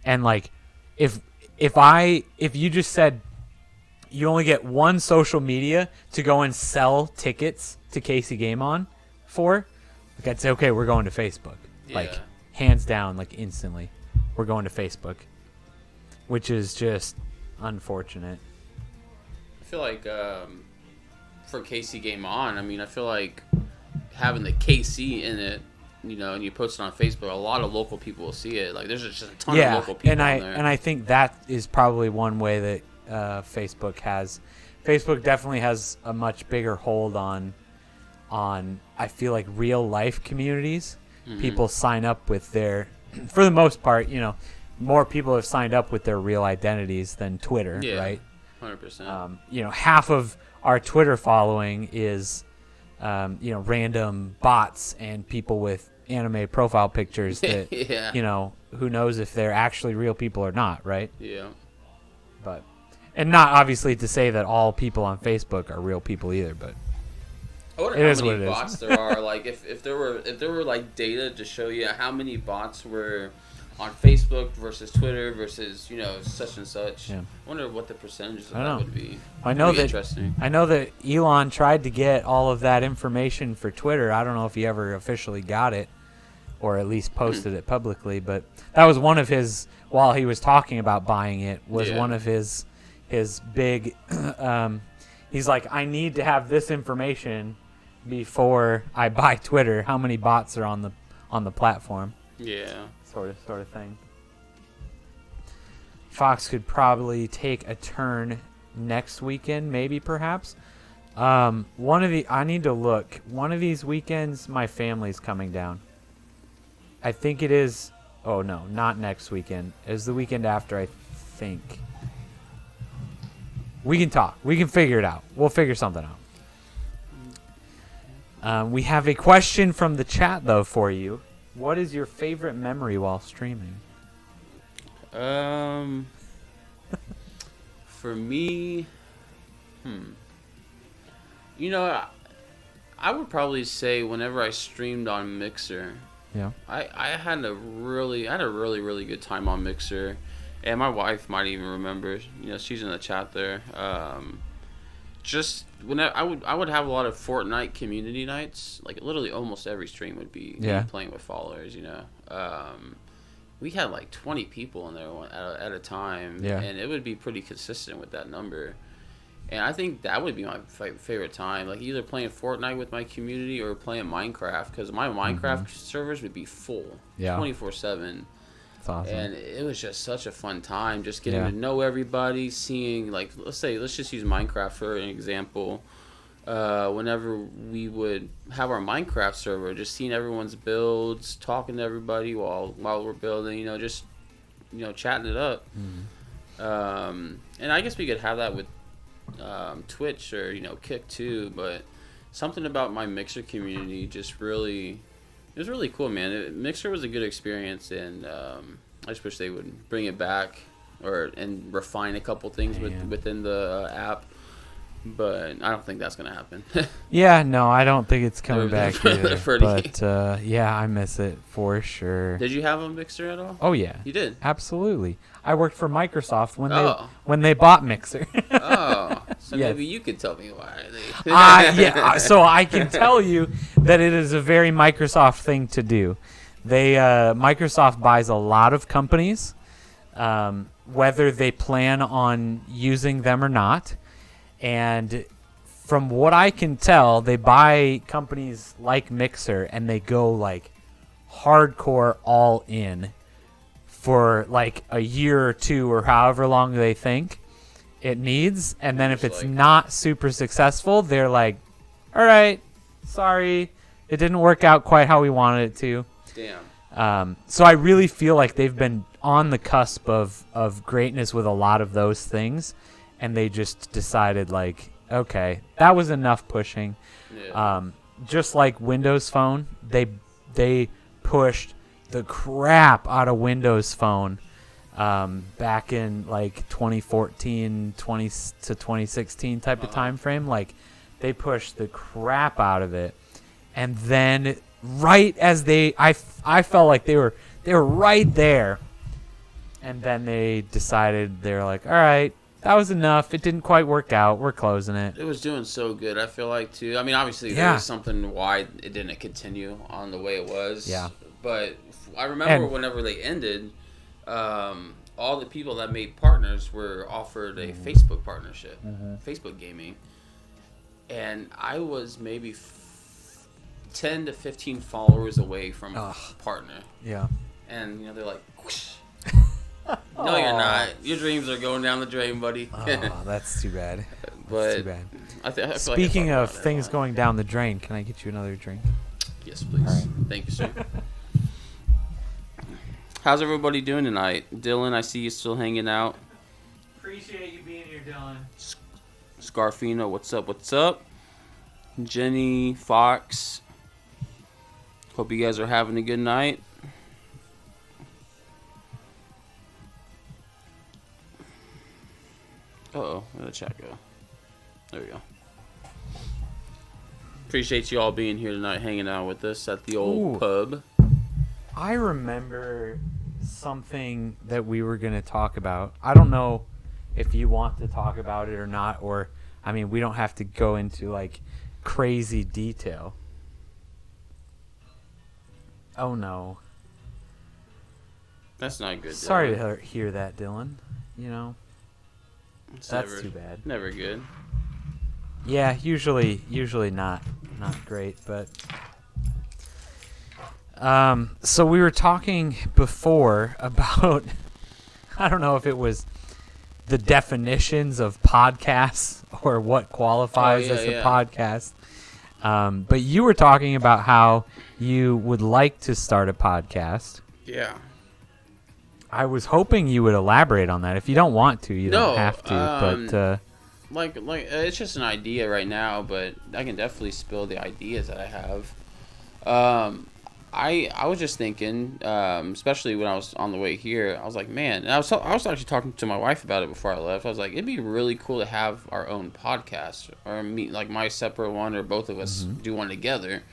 like if you just said you only get one social media to go and sell tickets to Casey Game On for, like I'd say, okay, we're going to Facebook. Like hands down, like instantly, we're going to Facebook, which is just unfortunate. I feel like for KC Game On, I mean, I feel like having the KC in it, and you post it on Facebook, a lot of local people will see it. Like, there's just a ton of local people on there. And I think that is probably one way that Facebook definitely has a much bigger hold on I feel like real life communities. Mm-hmm. People sign up with their, for the most part, more people have signed up with their real identities than Twitter, right? 100%. Half of our Twitter following is, random bots and people with anime profile pictures that, who knows if they're actually real people or not, right? Yeah. But, and not obviously to say that all people on Facebook are real people either, but I wonder how many bots there are. Like, if there were like data to show you how many bots were on Facebook versus Twitter versus such and such. Yeah. I wonder what the percentages of that would be. I know that Elon tried to get all of that information for Twitter. I don't know if he ever officially got it, or at least posted it publicly. But that was one of his, while he was talking about buying it, was one of his big. He's like, I need to have this information before I buy Twitter. How many bots are on the platform? Yeah. Sort of thing. Fox could probably take a turn next weekend, maybe, perhaps. I need to look. One of these weekends, my family's coming down. I think it is. Oh no, not next weekend. It's the weekend after, I think. We can talk. We can figure it out. We'll figure something out. We have a question from the chat though for you. What is your favorite memory while streaming? For me, I would probably say whenever I streamed on Mixer. Yeah. I had a really, really good time on Mixer. And my wife might even remember. She's in the chat there. Just when I would have a lot of Fortnite community nights. Like literally almost every stream would be me playing with followers. We had like 20 people in there at a time, and it would be pretty consistent with that number. And I think that would be my favorite time, like either playing Fortnite with my community or playing Minecraft, because my Minecraft servers would be full 24/7. That's awesome. And it was just such a fun time, just getting to know everybody, seeing, like, let's just use Minecraft for an example. Whenever we would have our Minecraft server, just seeing everyone's builds, talking to everybody while we're building, just chatting it up. And I guess we could have that with Twitch or Kick too, but something about my Mixer community just really, it was really cool, man. Mixer was a good experience, and I just wish they would bring it back and refine a couple things within the app. But I don't think that's going to happen. Yeah, no, I don't think it's coming back either. Pretty. But, I miss it for sure. Did you have a Mixer at all? Oh, yeah. You did? Absolutely. I worked for Microsoft when they bought Mixer. So maybe you could tell me why. So I can tell you that it is a very Microsoft thing to do. Microsoft buys a lot of companies, whether they plan on using them or not. And from what I can tell, they buy companies like Mixer and they go like hardcore all in for like a year or two or however long they think it needs. And then if it's not super successful, they're like, all right, sorry, it didn't work out quite how we wanted it to. Damn. So I really feel like they've been on the cusp of greatness with a lot of those things. And they just decided, like, okay, that was enough pushing. Yeah. Just like Windows Phone, they pushed the crap out of Windows Phone back in, like, 2014 to 2016 type of time frame. Like, they pushed the crap out of it. And then right as I felt like they were right there. And then they decided, they're like, all right, that was enough. It didn't quite work out. We're closing it. It was doing so good, I feel like, too. I mean, obviously, there was something why it didn't continue on the way it was. Yeah. But I remember whenever they ended, all the people that made partners were offered a Facebook partnership, Facebook gaming. And I was maybe 10 to 15 followers away from a partner. Yeah. And, they're like, whoosh. No, you're not. Your dreams are going down the drain, buddy. Oh, that's too bad. But too bad. I feel Speaking like of things going down the drain, can I get you another drink? Yes, please. Right. Thank you, sir. How's everybody doing tonight? Dylan, I see you still hanging out. Appreciate you being here, Dylan. Scarfino, what's up? What's up? Jenny, Fox. Hope you guys are having a good night. Uh-oh, where'd the chat go? There we go. Appreciate you all being here tonight, hanging out with us at the old pub. I remember something that we were going to talk about. I don't know if you want to talk about it or not, or, I mean, we don't have to go into, like, crazy detail. Oh, no. That's not good, Dylan. Sorry to hear that, Dylan. That's too bad. Never good. Yeah, usually not great, but so we were talking before about I don't know if it was the definitions of podcasts or what qualifies as a podcast. But you were talking about how you would like to start a podcast. Yeah. I was hoping you would elaborate on that. If you don't want to, you don't have to. But it's just an idea right now, but I can definitely spill the ideas that I have. I was just thinking, especially when I was on the way here, I was like, man, and I was actually talking to my wife about it before I left. I was like, it'd be really cool to have our own podcast, or meet like my separate one, or both of us do one together.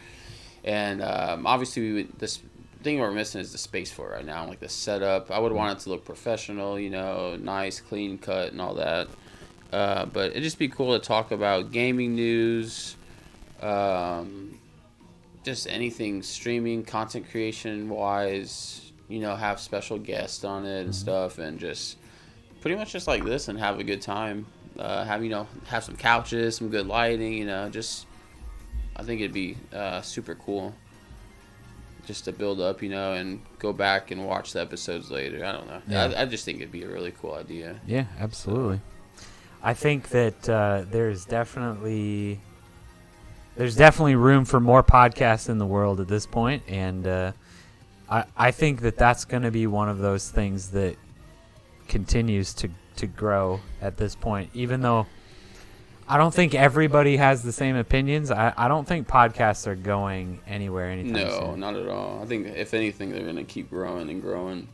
And obviously, thing we're missing is the space for it right now. Like the setup, I would want it to look professional, nice, clean cut, and all that. But it'd just be cool to talk about gaming news, just anything streaming, content creation wise. Have special guests on it and stuff, and just pretty much just like this and have a good time. Have some couches, some good lighting. Just I think it'd be super cool. Just to build up, and go back and watch the episodes later. I don't know. Yeah. I just think it'd be a really cool idea. Yeah, absolutely. I think that there's definitely room for more podcasts in the world at this point, and I think that that's going to be one of those things that continues to grow at this point, even though I don't think everybody has the same opinions. I don't think podcasts are going anywhere anytime soon. No, not at all. I think, if anything, they're going to keep growing and growing.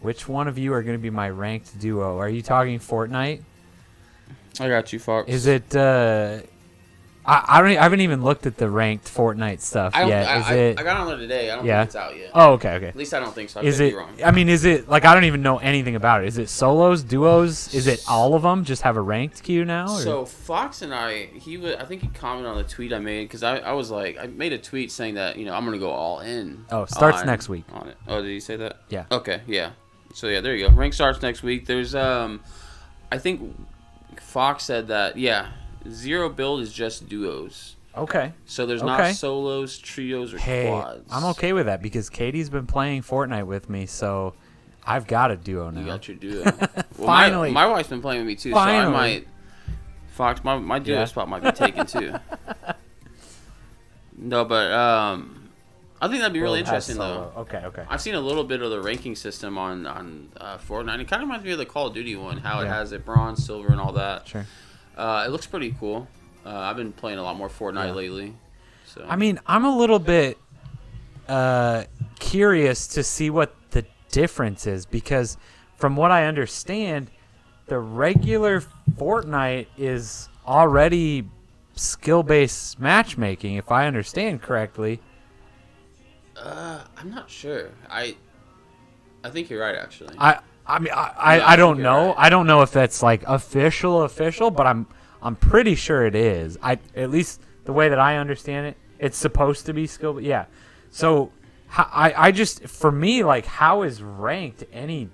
Which one of you are going to be my ranked duo? Are you talking Fortnite? I got you, Fox. Is it... I haven't even looked at the ranked Fortnite stuff yet. I got on there today. I don't think it's out yet. Oh, okay. At least I don't think so. I could be wrong. I mean, is it like I don't even know anything about it? Is it solos, duos? Is it all of them? Just have a ranked queue now? Or? So Fox and I think he commented on the tweet I made because I was like, I made a tweet saying that I'm gonna go all in. Oh, starts next week. On it. Oh, did he say that? Yeah. Okay. Yeah. So yeah, there you go. Rank starts next week. There's I think Fox said that zero build is just duos. Okay. So there's not solos, trios, or quads. I'm okay with that because Katie's been playing Fortnite with me, so I've got a duo now. You got your duo. Finally. My wife's been playing with me too, Finally. so I might... Fox, my duo spot might be taken too. No, but I think that'd be really interesting though. Okay. I've seen a little bit of the ranking system on Fortnite. It kind of reminds me of the Call of Duty one, how it has it bronze, silver, and all that. Sure. It looks pretty cool. I've been playing a lot more Fortnite lately. So I mean, I'm a little bit curious to see what the difference is because from what I understand, the regular Fortnite is already skill-based matchmaking, if I understand correctly. I'm not sure. I think you're right, actually. I mean, I don't know. Right. I don't know if that's like official, but I'm pretty sure it is. At least the way that I understand it, it's supposed to be skill. Yeah. So I just for me like how is ranked any?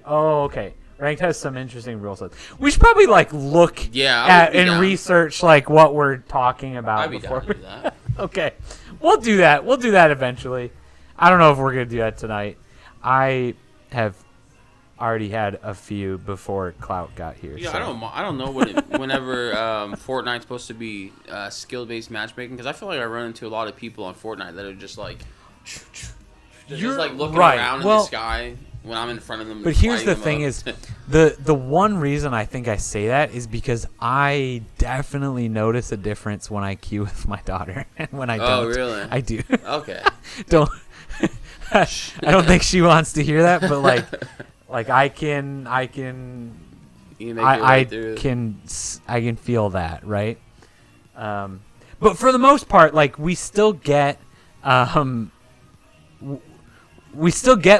Oh, okay. Ranked has some interesting rule sets. We should probably like look at and research like what we're talking about I'd be before. down to do that. Okay, we'll do that. We'll do that eventually. I don't know if we're gonna do that tonight. I have already had a few before Clout got here. Yeah, so. I don't know whenever Fortnite's supposed to be skill-based matchmaking because I feel like I run into a lot of people on Fortnite that are just like just like looking around in the sky when I'm in front of them. But here's the thing: is the one reason I think I say that is because I definitely notice a difference when I queue with my daughter and when I don't. Oh, really? I do. Okay. Don't. I don't think she wants to hear that, but like I can feel that, right? But for the most part, like we still get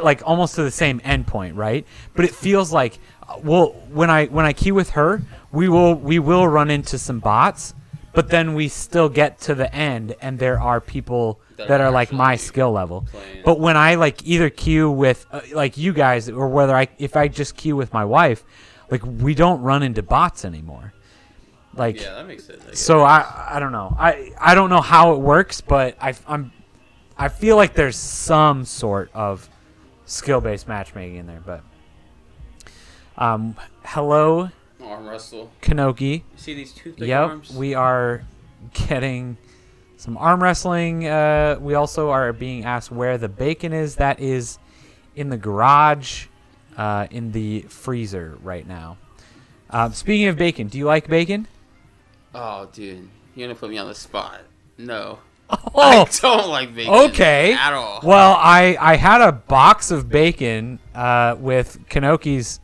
like almost to the same endpoint, right? But it feels like when I queue with her, we will run into some bots, but then we still get to the end and there are people that are like my skill level. Playing. But when I like either queue with like you guys or if I just queue with my wife, like we don't run into bots anymore. Like yeah, that makes sense. So I don't know. I don't know how it works, but I feel like there's some sort of skill-based matchmaking in there, but hello arm wrestle. Kanoki. You see these two thick arms? Yep, we are getting some arm wrestling. We also are being asked where the bacon is. That is in the garage, in the freezer right now. Speaking of bacon, do you like bacon? Oh, dude. You're going to put me on the spot. No. Oh, I don't like bacon at all. Well, I had a box of bacon with Kanoki's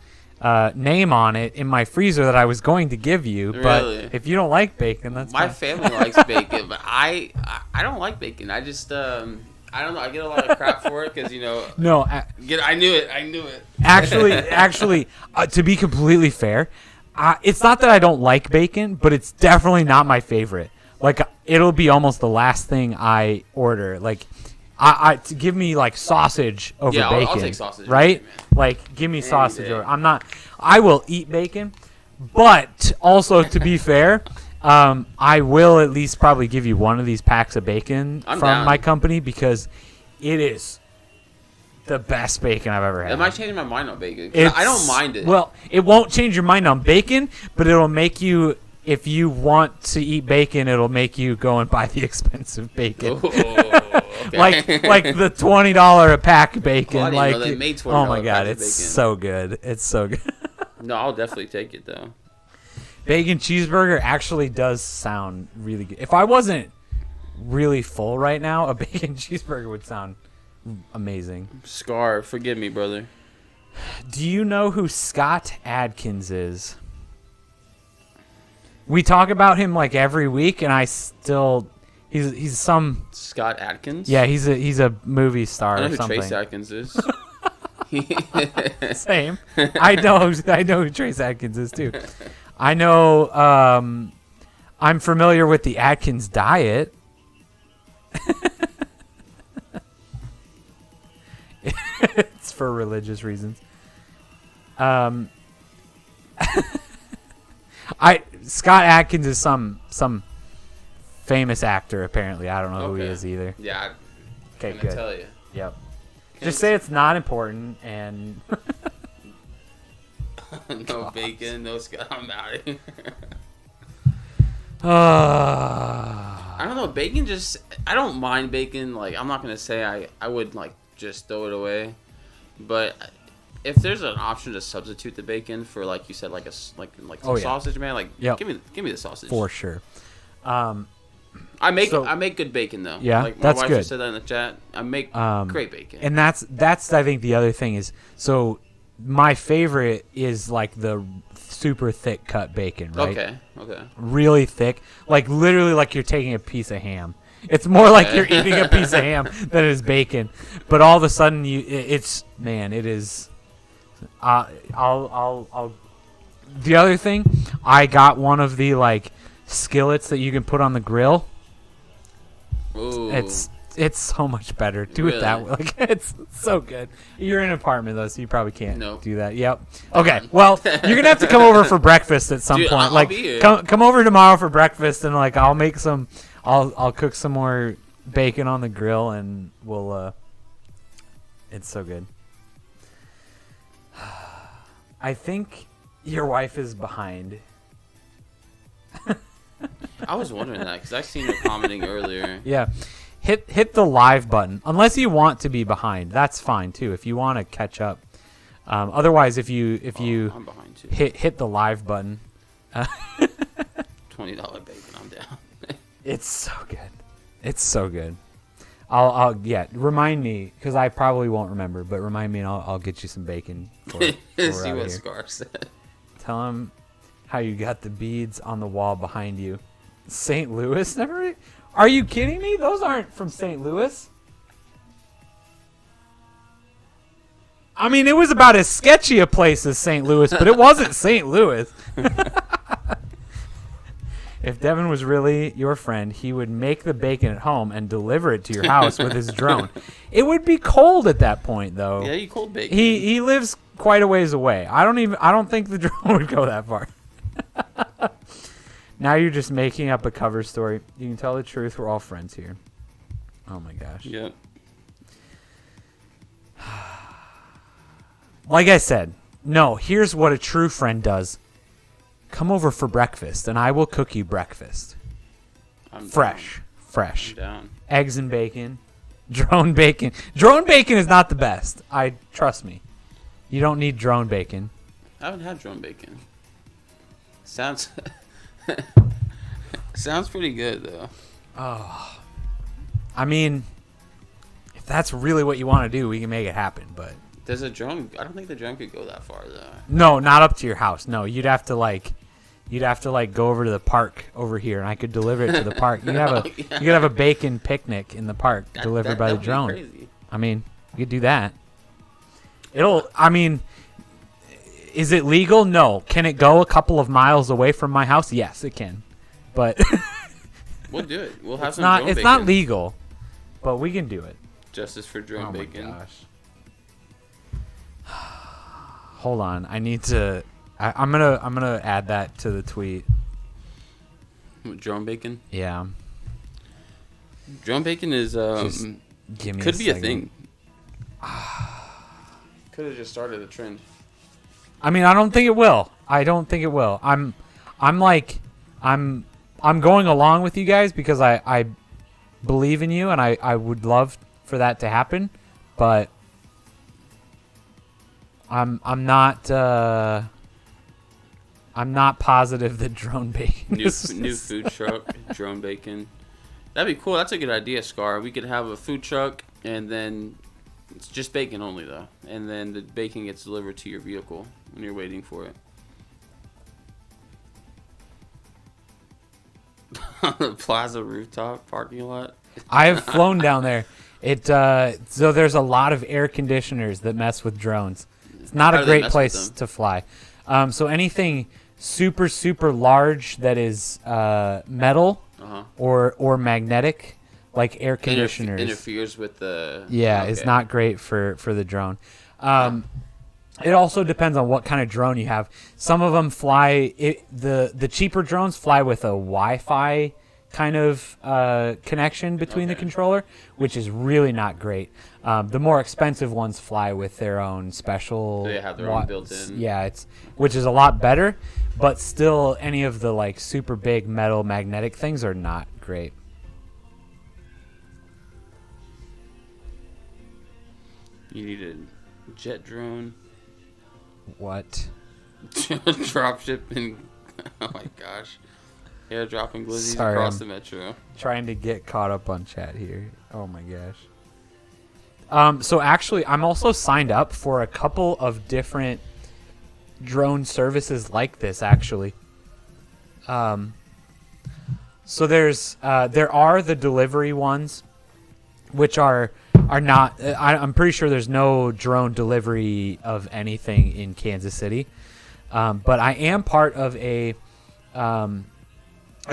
name on it in my freezer that I was going to give you. Really? But if you don't like bacon, that's my fine. family likes bacon, but I don't like bacon. I just I I don't know. I get a lot of crap for it because No, I knew it. actually, to be completely fair, it's not that I don't like bacon, but it's definitely not my favorite. Like, it'll be almost the last thing I order. Like, to give me like sausage over bacon. I'll take sausage, right? man. Like, give me sausage over. I will eat bacon, but also to be fair, I will at least probably give you one of these packs of bacon from down. my company because it is the best bacon I've ever had. It might change my mind on bacon. I don't mind it. Well, it won't change your mind on bacon, but it'll make you. If you want to eat bacon, it'll make you go and buy the expensive bacon. Okay. like the $20 a pack bacon. Oh, I didn't like, know they made $20 oh my god, packs of it's bacon. so good. It's so good. No, I'll definitely take it though. Bacon cheeseburger actually does sound really good. If I wasn't really full right now, a bacon cheeseburger would sound amazing. Scar, forgive me, brother. Do you know who Scott Adkins is? We talk about him like every week, and he's some Scott Adkins? yeah, he's a movie star I know or who something. Trace Adkins is. Same. I know who Trace Adkins is too. I know. I'm familiar with the Atkins diet. It's for religious reasons. Scott Adkins is some famous actor apparently. I don't know who he is either. Yeah. Okay, I'm good. tell you. Yep. Just say it's not important and. No bacon, no Scott. I'm out of here. I don't know. Bacon just. I don't mind bacon. Like, I'm not going to say I would, like, just throw it away. But if there's an option to substitute the bacon for, like you said, like some sausage, man, like, give me the sausage. For sure. I make good bacon though. Yeah, like my that's wife good. just said that in the chat. I make great bacon. And that's I think the other thing is, so my favorite is like the super thick cut bacon, right? Okay. Really thick, like literally like you're taking a piece of ham. It's more like you're eating a piece of ham than it is bacon. But all of a sudden it is. I'll. The other thing, I got one of the like skillets that you can put on the grill. Ooh. It's so much better. Do it that way. Like, it's so good. You're in an apartment though, so you probably can't do that. Yep. Okay. Well, you're gonna have to come over for breakfast at some point. I'll be here. Come over tomorrow for breakfast, and like I'll make some. I'll cook some more bacon on the grill, and we'll. It's so good. I think your wife is behind. I was wondering that because I seen her commenting earlier. Yeah. Hit the live button. Unless you want to be behind, that's fine too. If you want to catch up. Otherwise, if you I'm behind too. hit the live button. $20 bacon, I'm down. It's so good. It's so good. I'll remind me because I probably won't remember, but remind me and I'll get you some bacon. See what Scar said. Tell him how you got the beads on the wall behind you. St. Louis? Never. Are you kidding me? Those aren't from St. Louis. I mean, it was about as sketchy a place as St. Louis, but it wasn't St. Louis. If Devon was really your friend, he would make the bacon at home and deliver it to your house with his drone. It would be cold at that point, though. Yeah, you cold bacon. He lives quite a ways away. I don't think the drone would go that far. Now you're just making up a cover story. You can tell the truth. We're all friends here. Oh my gosh. Yep. Like I said, no, here's what a true friend does. Come over for breakfast, and I will cook you breakfast. Fresh. I'm down. Eggs and bacon. Drone bacon. Drone bacon is not the best. Trust me. You don't need drone bacon. I haven't had drone bacon. Sounds pretty good though. Oh. I mean, if that's really what you want to do, we can make it happen, but There's a drone. I don't think the drone could go that far though. no, not up to your house. No, you'd have to like You'd have to like go over to the park over here, and I could deliver it to the park. You could have a bacon picnic in the park delivered by the drone. Crazy. I mean, you could do that. Is it legal? No. Can it go a couple of miles away from my house? Yes, it can. But we'll do it. We'll have it's not legal, but we can do it. Justice for drone bacon. Oh my gosh. Hold on. I need to. I'm gonna add that to the tweet. Drone bacon. Yeah. Drone bacon is Give me could a be second. a thing. Could have just started a trend. I mean, I don't think it will. I'm going along with you guys because I believe in you and I would love for that to happen, but I'm not positive that drone bacon New food truck, drone bacon. That'd be cool. That's a good idea, Scar. We could have a food truck, and then it's just bacon only, though. And then the bacon gets delivered to your vehicle when you're waiting for it. The Plaza rooftop parking lot. I have flown down there. So there's a lot of air conditioners that mess with drones. It's not a great place to fly. So anything super, super large that is metal or magnetic, like air conditioners, interferes with the... Yeah, is not great for the drone. It also depends on what kind of drone you have. Some of them fly... The cheaper drones fly with a Wi-Fi kind of connection between the controller, which is really not great. The more expensive ones fly with their own special... They have their own built-in. Yeah, which is a lot better, but still any of the like super big metal magnetic things are not great. You need a jet drone. What? Drop shipping. Oh my gosh. Airdropping glizzies Sorry, across the metro. Trying to get caught up on chat here. Oh my gosh. So actually, I'm also signed up for a couple of different drone services like this. Actually, so there are the delivery ones, which are not. I'm pretty sure there's no drone delivery of anything in Kansas City, but I am part of a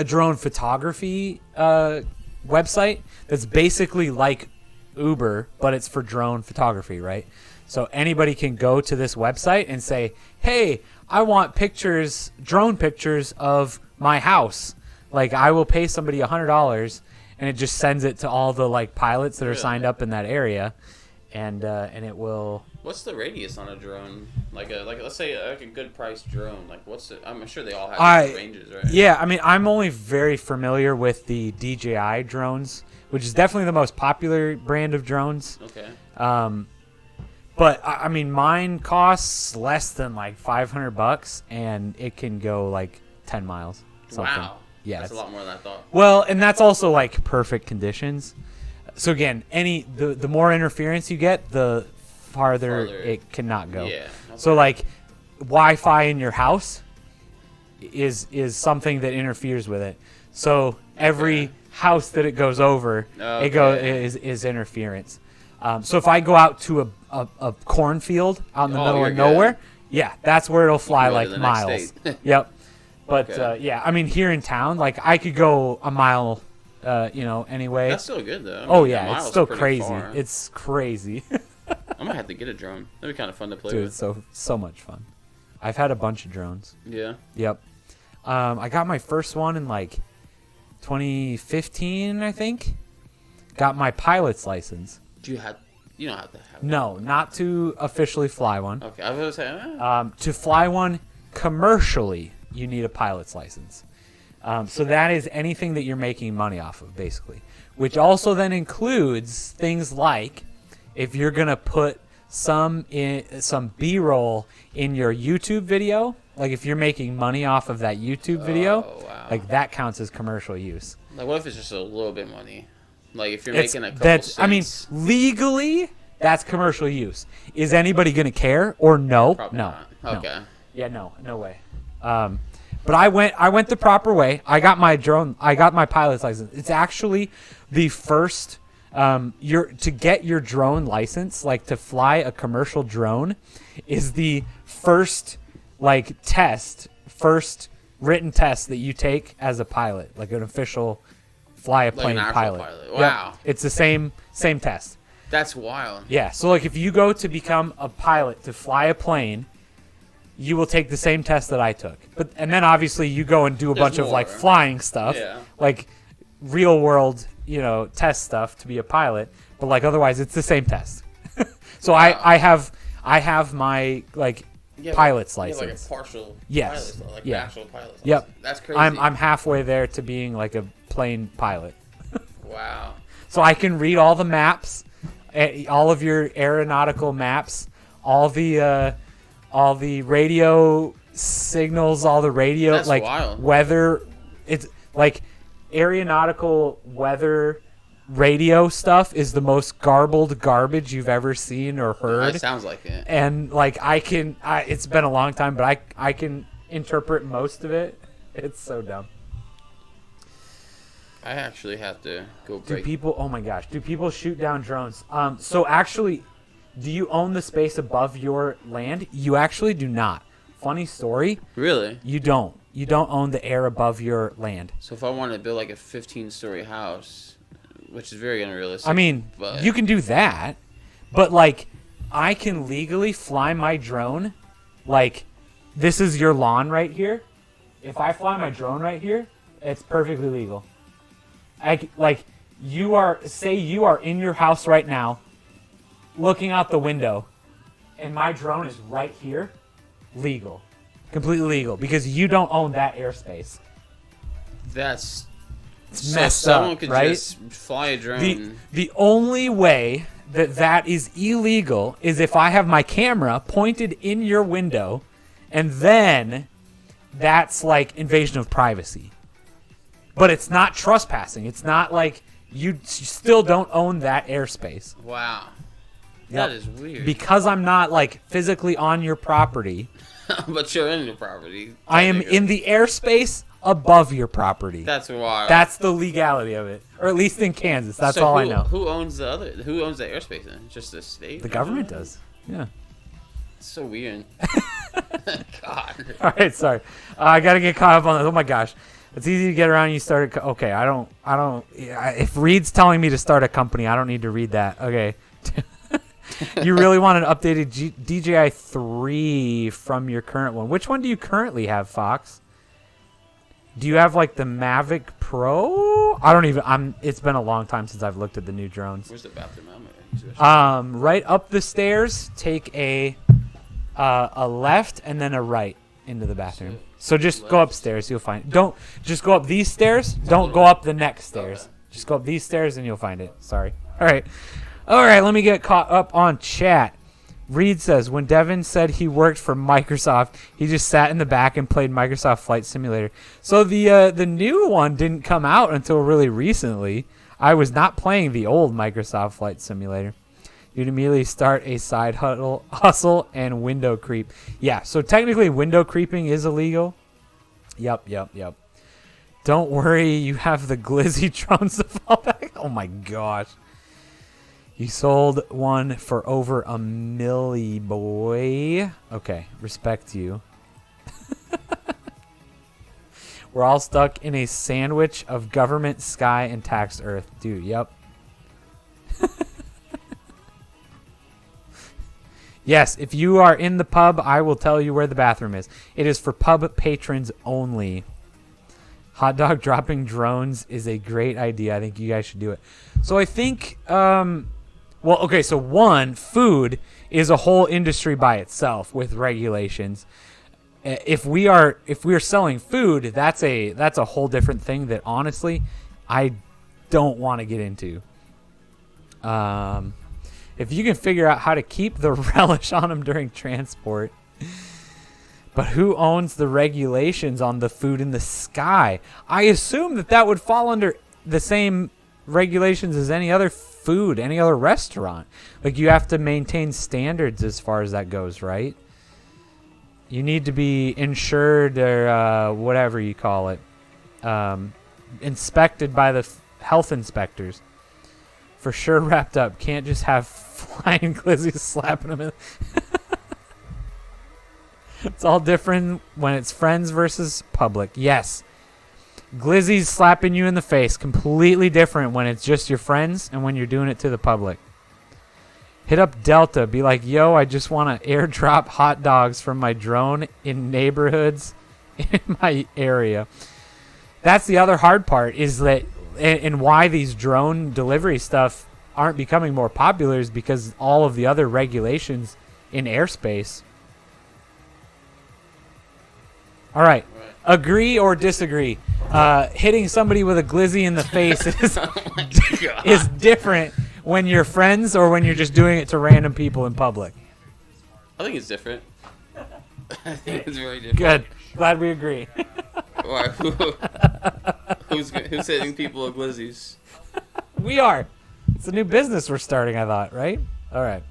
drone photography website that's basically like Uber, but it's for drone photography, right? So anybody can go to this website and say, hey, I want drone pictures of my house. Like, I will pay somebody $100, and it just sends it to all the like pilots that are signed up in that area, and it will... What's the radius on a drone? Like let's say a good price drone. Like I'm sure they all have different ranges, right? Yeah, I mean, I'm only very familiar with the DJI drones, which is definitely the most popular brand of drones. Okay. But I mean, mine costs less than like $500, and it can go like 10 miles. Something. Wow. Yeah, that's a lot more than I thought. Well, and that's also like perfect conditions. So again, the more interference you get, the farther it cannot go. Yeah. Okay. So like Wi-Fi in your house is something that interferes with it. So every house that it goes over, is interference. So if I go out to a cornfield out in the middle of nowhere, that's where it'll fly like miles. Yep. But I mean, here in town, like I could go a mile, anyway. That's still good though. I mean, it's still crazy. Far. It's crazy. I might have to get a drone. That'd be kind of fun to play Dude, with. so much fun. I've had a bunch of drones. Yeah. Yep. I got my first one in like 2015, I think. Got my pilot's license. You don't have to have No, not to officially fly one. Okay, I was saying. To fly one commercially, you need a pilot's license. So that is anything that you're making money off of, basically. Which also then includes things like if you're gonna put some B-roll in your YouTube video, like if you're making money off of that YouTube video, like that counts as commercial use. Like, what if it's just a little bit of money? Like, if you're making a couple cents. I mean, legally, that's commercial use. Is anybody gonna care or no? Probably no. not. Okay. No. Yeah, no way. But But I went the proper way. I got my pilot's license. It's actually the first to get your drone license, like to fly a commercial drone, is the first written test that you take as a pilot, like an official fly a plane pilot. Wow. Yep. It's the same test. That's wild. Yeah. So like if you go to become a pilot to fly a plane, you will take the same test that I took. And then obviously you go and do a bunch of like flying stuff, like real world, test stuff to be a pilot. But like otherwise, it's the same test. So wow. I have my like pilot's license. Like a partial. Yes. Pilot, like actual pilot's Yep. license. That's crazy. I'm halfway there to being like a plane pilot. Wow. So I can read all the maps, all of your aeronautical maps, all the radio signals, all the radio. That's like wild. Weather. It's like aeronautical weather radio stuff is the most garbled garbage you've ever seen or heard. That sounds like it. And like it's been a long time, but I can interpret most of it. It's so dumb. I actually have to go break. Oh my gosh, do people shoot down drones? So actually, do you own the space above your land? You actually do not. Funny story. Really? You don't. You don't own the air above your land. So if I wanted to build like a 15-story house, which is very unrealistic. I mean, you can do that, but like, I can legally fly my drone. Like, this is your lawn right here. If I fly my drone right here, it's perfectly legal. You are in your house right now, looking out the window, and my drone is right here, legal, completely legal, because you don't own that airspace. That's it's messed someone up, could right? just fly a drone. The only way that is illegal is if I have my camera pointed in your window, and then that's like invasion of privacy. But it's not trespassing. It's not like you still don't own that airspace. Wow. Yep. That is weird. Because I'm not like physically on your property. But you're in your property. I am in the airspace above your property. That's wild. That's the legality of it. Or at least in Kansas. That's all I know. Who owns the airspace then? Just the state? The government does. Yeah. It's so weird. God. All right, sorry. I got to get caught up on this. Oh my gosh. It's easy to get around. You started. Okay, I don't. If Reed's telling me to start a company, I don't need to read that. Okay. You really want an updated DJI 3 from your current one. Which one do you currently have, Fox? Do you have like the Mavic Pro? I don't even. It's been a long time since I've looked at the new drones. Where's the bathroom? Right up the stairs. Take a left and then a right into the bathroom. So just go upstairs, you'll find it. Don't just go up these stairs. Don't go up the next stairs. Okay. Just go up these stairs and you'll find it. Sorry. All right. Let me get caught up on chat. Reed says, when Devon said he worked for Microsoft, he just sat in the back and played Microsoft Flight Simulator. So the new one didn't come out until really recently. I was not playing the old Microsoft Flight Simulator. You'd immediately start a side hustle and window creep. Yeah, so technically window creeping is illegal. Yep. Don't worry, you have the glizzy drones to fall back. Oh my gosh. You sold one for over $1 million, boy. Okay, respect you. We're all stuck in a sandwich of government, sky, and taxed earth. Dude, yep. Yes, if you are in the pub, I will tell you where the bathroom is. It is for pub patrons only. Hot dog dropping drones is a great idea. I think you guys should do it. So I think, so food is a whole industry by itself with regulations. If we are selling food, that's a whole different thing that honestly I don't want to get into. If you can figure out how to keep the relish on them during transport. But who owns the regulations on the food in the sky? I assume that would fall under the same regulations as any other food, any other restaurant. Like, you have to maintain standards as far as that goes, right? You need to be insured or whatever you call it. Inspected by the health inspectors. For sure wrapped up. Can't just have flying glizzies slapping them in. It's all different when it's friends versus public. Yes. Glizzies slapping you in the face. Completely different when it's just your friends and when you're doing it to the public. Hit up Delta. Be like, yo, I just want to airdrop hot dogs from my drone in neighborhoods in my area. That's the other hard part is that, and why these drone delivery stuff aren't becoming more popular is because all of the other regulations in airspace. All right. Agree or disagree? Hitting somebody with a glizzy in the face is different when you're friends or when you're just doing it to random people in public. I think it's different. I think it's very different. Good. Glad we agree. Why? Who's hitting people with glizzies? We are. It's a new business we're starting, I thought, right? All right.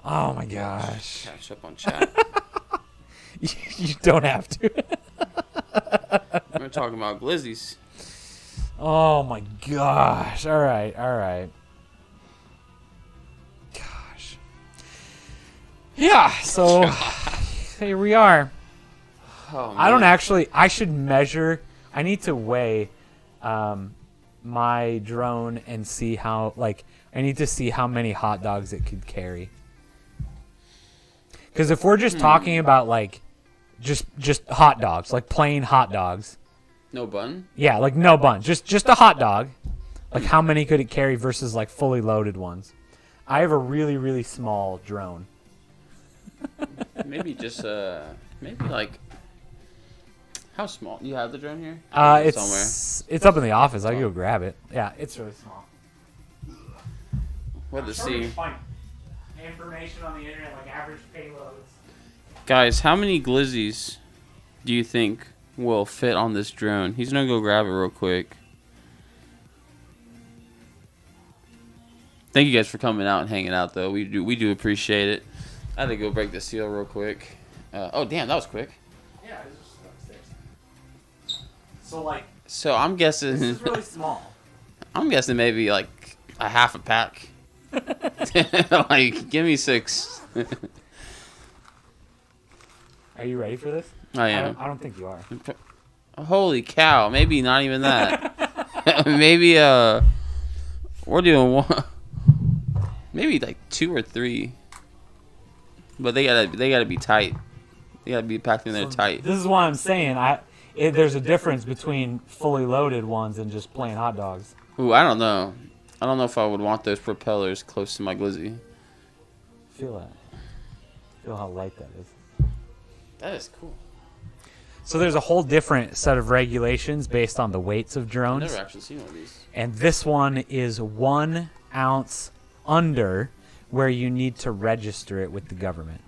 Oh, my gosh. Catch up on chat. You don't have to. We're talking about glizzies. Oh, my gosh. All right. Gosh. Yeah, so here we are. Oh, I don't actually. I should measure. I need to weigh my drone and see how. Like, I need to see how many hot dogs it could carry. Because if we're just talking about like, just hot dogs, like plain hot dogs. No bun? Yeah, like no bun, just a hot dog. Like how many could it carry versus like fully loaded ones? I have a really really small drone. Maybe just maybe like. How small? You have the drone here? It's up in the office. I can go grab it. Yeah, it's really small. What to see? Find information on the internet, like average payloads. Guys, how many glizzies do you think will fit on this drone? He's gonna go grab it real quick. Thank you guys for coming out and hanging out, though. We do appreciate it. I had to go break the seal real quick. Oh damn, that was quick. Yeah, it was just upstairs. So like. So I'm guessing. This is really small. I'm guessing maybe like a half a pack. Like, give me 6. Are you ready for this? I am. I don't think you are. Holy cow! Maybe not even that. Maybe we're doing one. Maybe like 2 or 3. But they gotta be tight. They gotta be packed in there tight. This is why I'm saying there's a difference between fully loaded ones and just plain hot dogs. Ooh, I don't know. I don't know if I would want those propellers close to my glizzy. Feel that. Feel how light that is. That is cool. So there's a whole different set of regulations based on the weights of drones. I've never actually seen one of these. And this one is 1 ounce under where you need to register it with the government.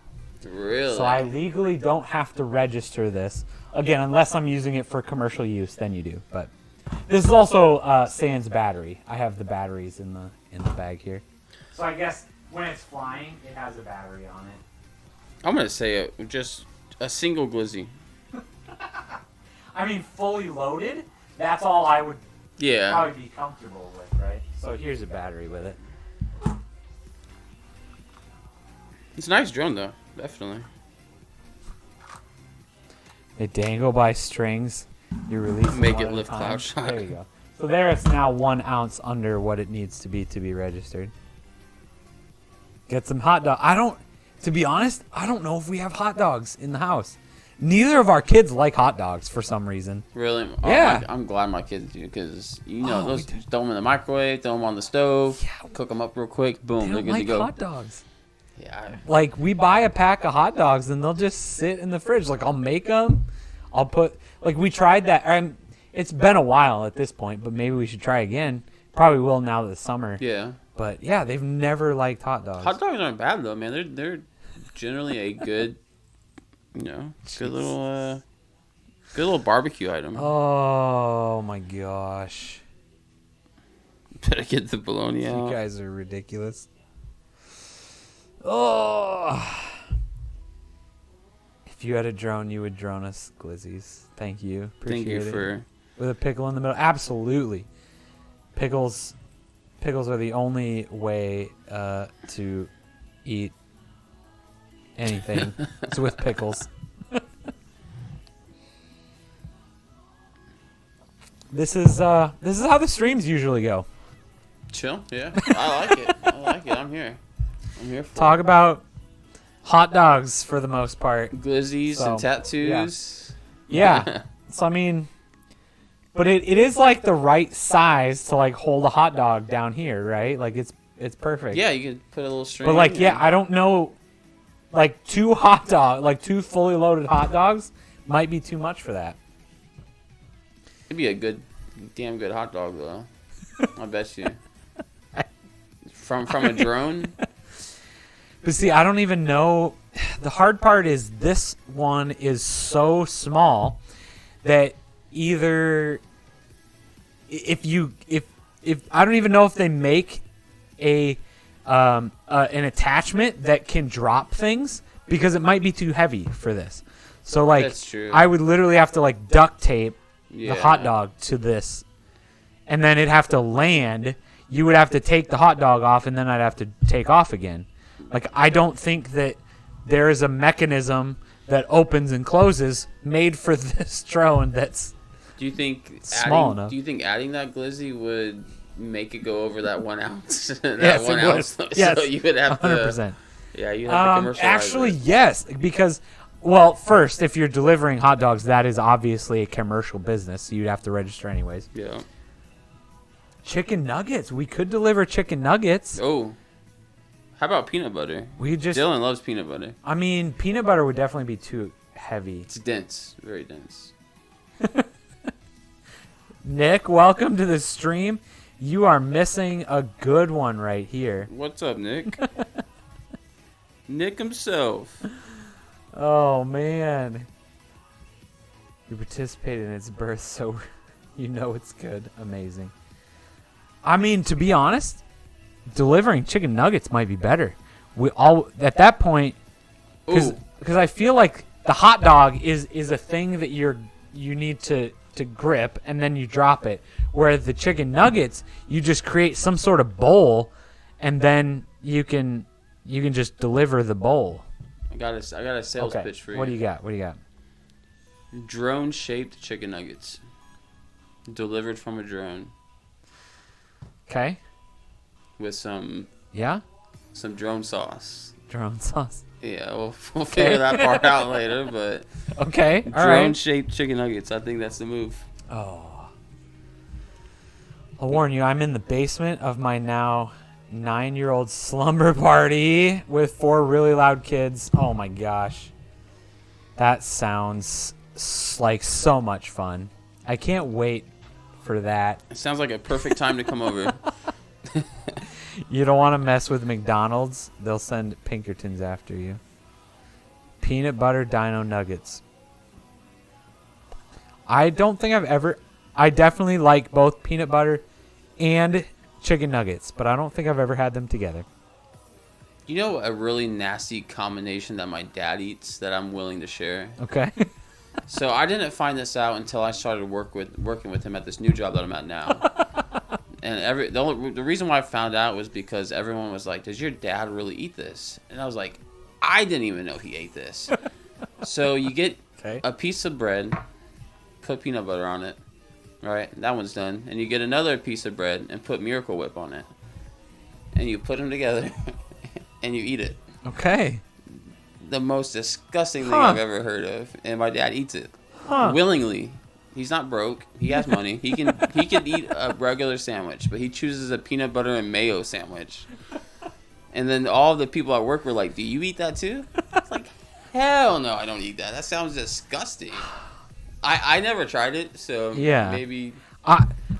Really? So I legally don't have to register this. Again, unless I'm using it for commercial use, then you do. But this is also sans battery. I have the batteries in the bag here. So I guess when it's flying, it has a battery on it. I'm gonna say just a single glizzy. I mean, fully loaded. That's all I would Yeah. probably be comfortable with, right? So here's a battery with it. It's a nice drone though, definitely. They dangle by strings. You release Make one it at a lift time. Cloutshot. There you go. So there it's now 1 ounce under what it needs to be registered. Get some hot dog. To be honest, I don't know if we have hot dogs in the house. Neither of our kids like hot dogs for some reason. Really? Yeah. I'm glad my kids do because Oh, we do. throw them in the microwave, throw them on the stove, Yeah. cook them up real quick, boom, They they're don't good like to go. hot dogs. Yeah. Like, we buy a pack of hot dogs and they'll just sit in the fridge. Like, I'll make them. I'll put, like, we tried that. It's been a while at this point, but maybe we should try again. Probably will now this summer. Yeah. But yeah, they've never liked hot dogs. Hot dogs aren't bad though, man. They're generally a good, good little barbecue item. Oh my gosh. Better get the bologna You out. guys are ridiculous. Oh. If you had a drone, you would drone us, Glizzies. Thank you. Appreciate Thank you it. for. With a pickle in the middle. Absolutely. Pickles are the only way to eat anything. It's with pickles. This is how the streams usually go. Chill. Yeah. I like it. I'm here. I'm here for Talk about hot dogs for the most part. glizzies So, and tattoos. Yeah. So I mean, but it is like the right size to like hold a hot dog down here, right? Like it's perfect. Yeah, you could put a little string. But like, yeah, I don't know. Like two fully loaded hot dogs might be too much for that. It'd be a damn good hot dog though. I bet you. From a drone. But see, I don't even know. The hard part is this one is so small that either if I don't even know if they make an attachment that can drop things because it might be too heavy for this. So like, That's true. I would literally have to like duct tape Yeah. the hot dog to this, and then it'd have to land. You would have to take the hot dog off, and then I'd have to take off again. Like, I don't think that there is a mechanism that opens and closes made for this drone that's Do you think small enough. Do you think adding that glizzy would make it go over that 1 ounce? that Yes, one it would. ounce. Yes, So you would have 100%. Yeah, you have to commercialize Actually, it. yes, because, well, first, if you're delivering hot dogs, that is obviously a commercial business, so you'd have to register anyways. Yeah. Chicken nuggets. We could deliver chicken nuggets. Oh. How about peanut butter? Dylan loves peanut butter. I mean, peanut butter would definitely be too heavy. It's dense, very dense. Nick, welcome to the stream. You are missing a good one right here. What's up, Nick? Nick himself. Oh, man. You participated in its birth, so you know it's good. Amazing. I mean, to be honest, delivering chicken nuggets might be better. We all at that point, because I feel like the hot dog is a thing that you need to grip and then you drop it. Where the chicken nuggets, you just create some sort of bowl, and then you can just deliver the bowl. I got a sales pitch for you. What do you got? Drone-shaped chicken nuggets. Delivered from a drone. Okay. With some drone sauce. Drone sauce. Yeah, we'll figure that part out later, but okay. Drone-shaped chicken nuggets. I think that's the move. Oh. I'll warn you, I'm in the basement of my now 9-year-old slumber party with 4 really loud kids. Oh my gosh. That sounds like so much fun. I can't wait for that. It sounds like a perfect time to come over. You don't want to mess with McDonald's? They'll send Pinkertons after you. Peanut butter dino nuggets. I don't think I definitely like both peanut butter and chicken nuggets, but I don't think I've ever had them together. You know a really nasty combination that my dad eats that I'm willing to share? Okay. So I didn't find this out until I started working with him at this new job that I'm at now. And the reason why I found out was because everyone was like, "Does your dad really eat this?" And I was like, "I didn't even know he ate this." So you get a piece of bread, put peanut butter on it, right? That one's done. And you get another piece of bread and put Miracle Whip on it. And you put them together and you eat it. Okay. The most disgusting thing I've ever heard of. And my dad eats it willingly. He's not broke. He has money. He can eat a regular sandwich, but he chooses a peanut butter and mayo sandwich. And then all the people at work were like, "Do you eat that too?" It's like, hell no, I don't eat that. That sounds disgusting. I never tried it, so maybe.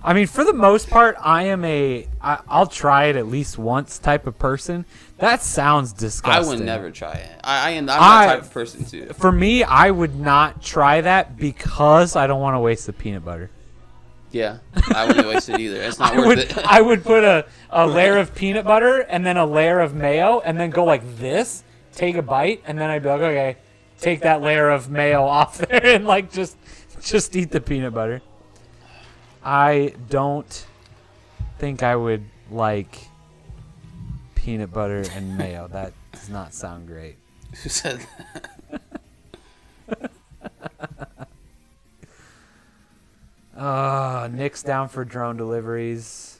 I mean, for the most part, I'll try it at least once type of person. That sounds disgusting. I would never try it. I'm that type of person too. For me, I would not try that because I don't want to waste the peanut butter. Yeah, I wouldn't waste it either. It's not worth it. I would put a layer of peanut butter and then a layer of mayo and then go like this, take a bite, and then I'd be like, okay, take that layer of mayo off there and like just eat the peanut butter. I don't think I would like peanut butter and mayo. That does not sound great. Who said that? Nick's down for drone deliveries.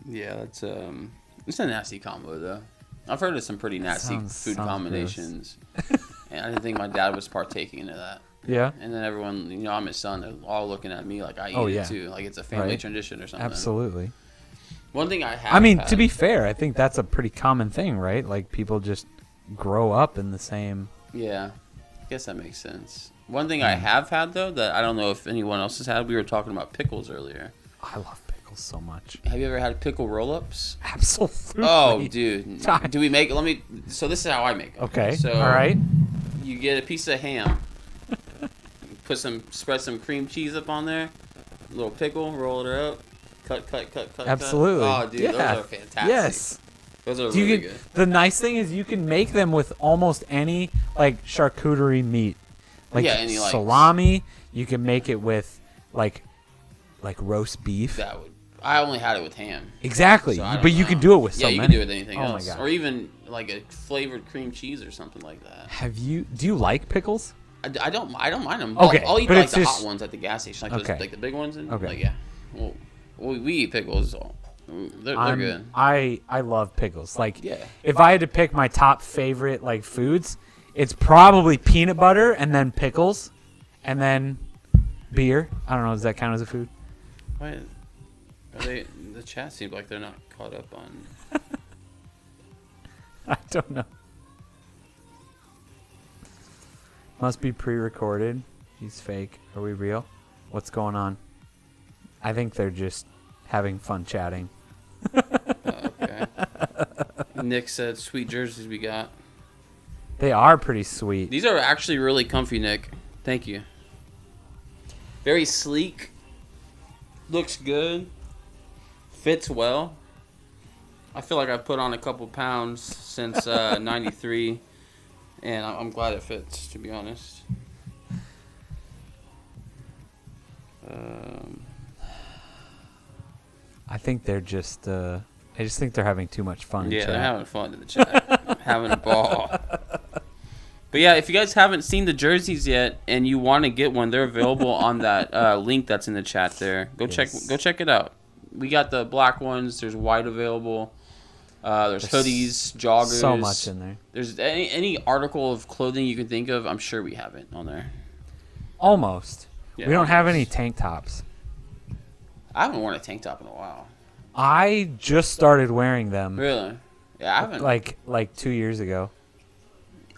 Yeah, that's it's a nasty combo though. I've heard of some pretty nasty food combinations, and I didn't think my dad was partaking into that. Yeah. And then everyone, I'm his son, they're all looking at me like I eat it too, like it's a family tradition or something. Absolutely. One thing I have. I mean, to be fair, I think that's a pretty common thing, right? Like people just grow up in the same. Yeah, I guess that makes sense. One thing I have had though that I don't know if anyone else has had. We were talking about pickles earlier. I love pickles so much. Have you ever had pickle roll-ups? Absolutely. Oh, dude. Do we make? So this is how I make them. Okay. So all right. You get a piece of ham. Spread some cream cheese up on there. A little pickle, roll it up. Cut. Absolutely. Oh, dude, those are fantastic. Yes. Those are really good. The nice thing is you can make them with almost any like charcuterie meat. Like any like salami. You can make it with like roast beef. I only had it with ham. Exactly. So but you can do it with so many. Yeah, you can do it with anything else. My God. Or even like a flavored cream cheese or something like that. Do you like pickles? I don't mind them. Okay, I'll eat but like the hot ones at the gas station, like those, like the big ones. Like, yeah. Well, we eat pickles. They're good. I love pickles. Like, if I had to pick my top favorite like foods, it's probably peanut butter and then pickles, and then beer. I don't know. Does that count as a food? Wait, the chat seems like they're not caught up on. I don't know. Must be pre-recorded. He's fake. Are we real? What's going on? I think they're just having fun chatting. Okay. Nick said, "Sweet jerseys we got." They are pretty sweet. These are actually really comfy, Nick. Thank you. Very sleek. Looks good. Fits well. I feel like I've put on a couple pounds since '93. And I'm glad it fits, to be honest. I think they're just. I just think they're having too much fun. Yeah, they're having fun in the chat, having a ball. But yeah, if you guys haven't seen the jerseys yet and you want to get one, they're available on that link that's in the chat there. Go check it out. We got the black ones. There's white available. There's hoodies, joggers. So much in there. There's any article of clothing you can think of. I'm sure we have it on there. Almost. Yeah, we don't have any tank tops. I haven't worn a tank top in a while. I just started wearing them. Really? Yeah, I haven't. Like 2 years ago.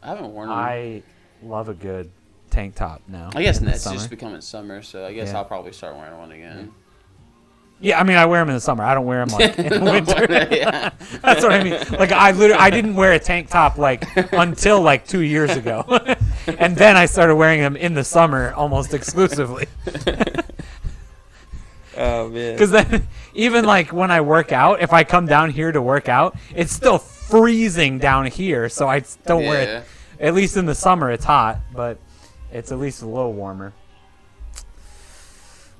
I haven't worn them. I love a good tank top now. I guess it's just becoming summer, so I guess I'll probably start wearing one again. Yeah, I mean, I wear them in the summer. I don't wear them like in the winter. Yeah. That's what I mean. Like I didn't wear a tank top like until like 2 years ago, and then I started wearing them in the summer almost exclusively. Oh man! Because then, even like when I work out, if I come down here to work out, it's still freezing down here, so I don't wear it. At least in the summer, it's hot, but it's at least a little warmer.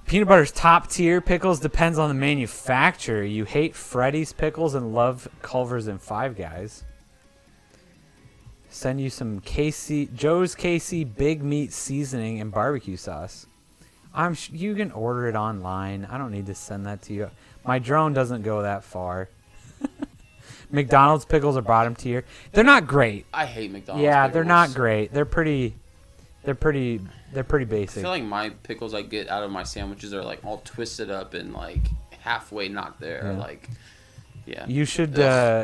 Peanut butter's top tier. Pickles depends on the manufacturer. You hate Freddy's pickles and love Culver's and Five Guys. Send you some Joe's KC Big Meat seasoning and barbecue sauce. You can order it online. I don't need to send that to you. My drone doesn't go that far. McDonald's pickles are bottom tier. They're not great. I hate McDonald's. Yeah, pickles. they're not great. They're pretty basic. I feel like my pickles I get out of my sandwiches are like all twisted up and like halfway not there. Yeah. You should tell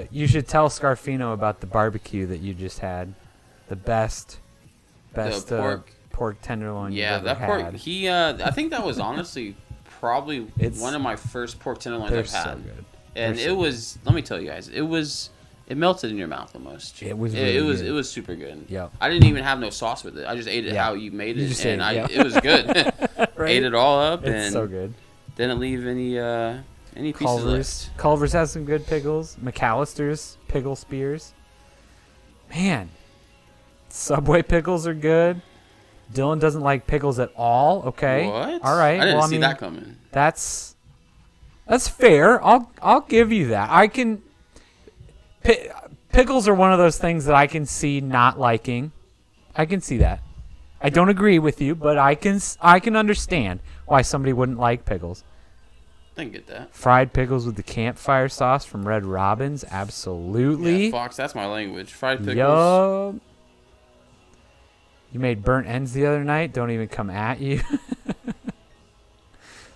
Scarfino about the barbecue that you just had. The best pork tenderloin you've ever that pork. had. I think that was honestly probably one of my first pork tenderloins I've had. So good. And it was. Let me tell you guys, it melted in your mouth almost. It was. Really it was super good. Yeah. I didn't even have no sauce with it. I just ate it how you made it, it was good. Right? Ate it all up, it's and so good. Didn't leave any Any pieces left? Culver's has some good pickles. McAllister's pickle spears. Man, Subway pickles are good. Dylan doesn't like pickles at all. Okay. What? All right. I didn't well, see that coming. That's fair. I'll give you that. I can. Pickles are one of those things that I can see not liking. I can see that. I don't agree with you, but I can understand why somebody wouldn't like pickles. I can get that. Fried pickles with the campfire sauce from Red Robin's, absolutely. Yeah, Fox, that's my language. Fried pickles. Yup. You made burnt ends the other night. Don't even come at you.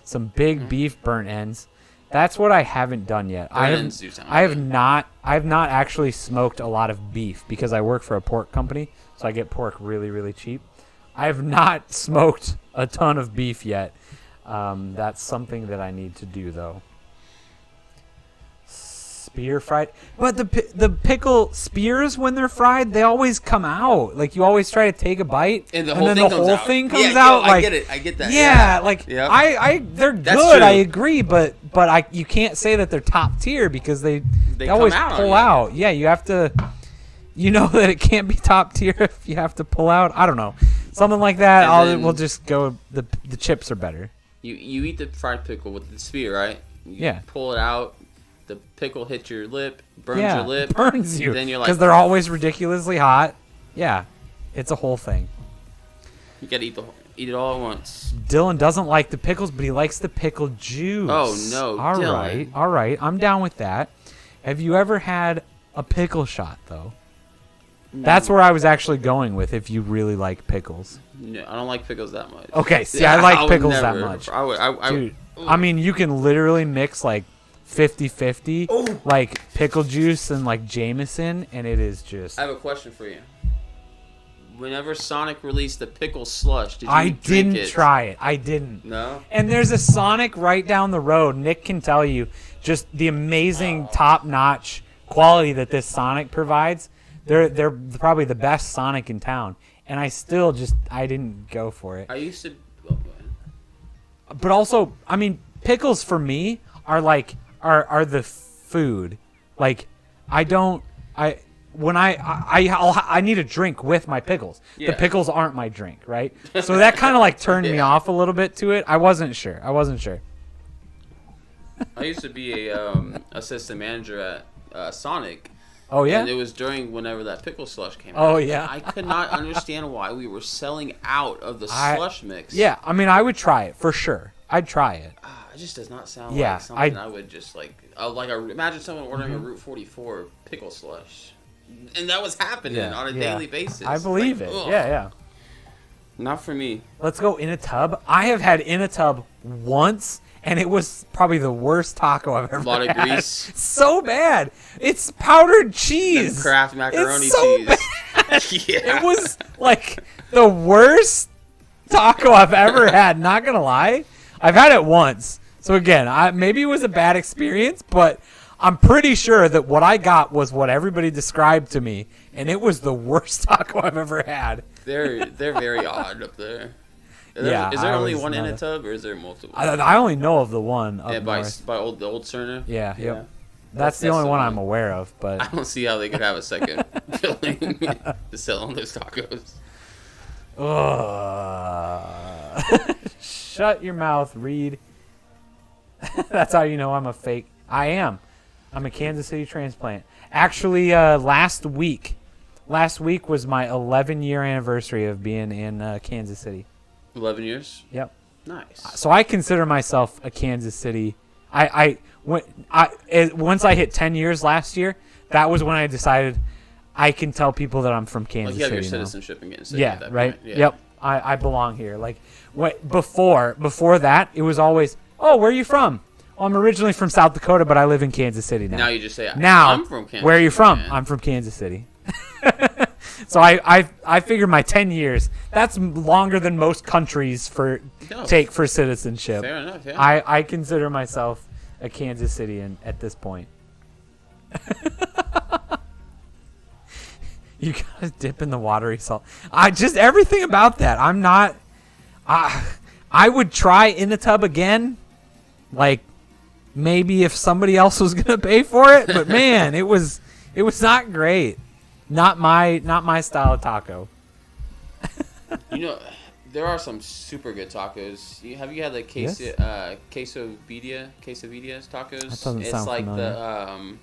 Some big beef burnt ends. That's what I haven't done yet. I have not actually smoked a lot of beef because I work for a pork company, so I get pork really, really cheap. I have not smoked a ton of beef yet. That's something that I need to do, though. Spear fried, but the pickle spears, when they're fried, they always come out. Like, you always try to take a bite, and then the whole thing comes out. Like, I get it. I get that. Yeah, like yep. They're That's good. true. I agree, but you can't say that they're top tier because they always pull out. Yeah, you have to. You know that it can't be top tier if you have to pull out. I don't know, something like that. We'll just go. The chips are better. You eat the fried pickle with the spear, right? You pull it out. The pickle hits your lip, burns your lip, burns you. Then you're like, because they're always ridiculously hot. Yeah, it's a whole thing. You gotta eat it all at once. Dylan doesn't like the pickles, but he likes the pickle juice. Oh no, Dylan. All right, I'm down with that. Have you ever had a pickle shot though? No. That's where I was actually going with. If you really like pickles. No, I don't like pickles that much. Okay, see, I like pickles that much. Dude, I mean, you can literally mix like 50-50, like pickle juice and like Jameson, and it is just. I have a question for you. Whenever Sonic released the pickle slush, did you drink it? I didn't try it. I didn't. No? And there's a Sonic right down the road. Nick can tell you just the amazing top-notch quality that this Sonic provides. They're probably the best Sonic in town. And I still I didn't go for it. I used to. But also, I mean, pickles for me are like are the food. Like, I need a drink with my pickles. Yeah. The pickles aren't my drink, right? So that kind of like turned me off a little bit to it. I wasn't sure. I used to be a assistant manager at Sonic. Oh yeah. And it was during whenever that pickle slush came out. Oh yeah. I could not understand why we were selling out of the slush mix. Yeah, I mean, I would try it for sure. I'd try it. It just does not sound like something I would just like. Imagine someone ordering a Route 44 pickle slush, and that was happening on a daily basis. I believe it. Ugh. Yeah. Not for me. Let's go in a tub. I have had in a tub once, and it was probably the worst taco I've ever had. A lot of grease. So bad. It's powdered cheese. And Kraft macaroni cheese. Yeah. It was like the worst taco I've ever had. Not gonna lie, I've had it once. So again, maybe it was a bad experience, but I'm pretty sure that what I got was what everybody described to me, and it was the worst taco I've ever had. They're very odd up there. Is there only one in a tub, or is there multiple? I only know of the one up north. By the old Cerner? Yeah. Yep. That's the only one I'm aware of. But I don't see how they could have a second filling to sell on those tacos. Shut your mouth, Reed. That's how you know I'm a fake. I am. I'm a Kansas City transplant. Actually, last week was my 11-year anniversary of being in Kansas City. 11 years? Yep. Nice. So I consider myself a Kansas City. Once I hit 10 years last year, that was when I decided I can tell people that I'm from Kansas City. You have your now. citizenship in Kansas City. Yeah, at that right. Point. Yeah. Yep. I belong here. Like before that, it was always, oh, where are you from? Well, I'm originally from South Dakota, but I live in Kansas City now. Now you just say, I'm from Kansas where are you from? Man. I'm from Kansas City. So I figured my 10 years, that's longer than most countries take for citizenship. Fair enough, yeah. I consider myself a Kansas Cityan at this point. You gotta dip in the watery salt. Everything about that. I'm not. I would try in the tub again, like maybe if somebody else was gonna pay for it, but man, it was not great. Not my style of taco. You know, there are some super good tacos. Have you had the quesadillas tacos? That doesn't It's sound like familiar.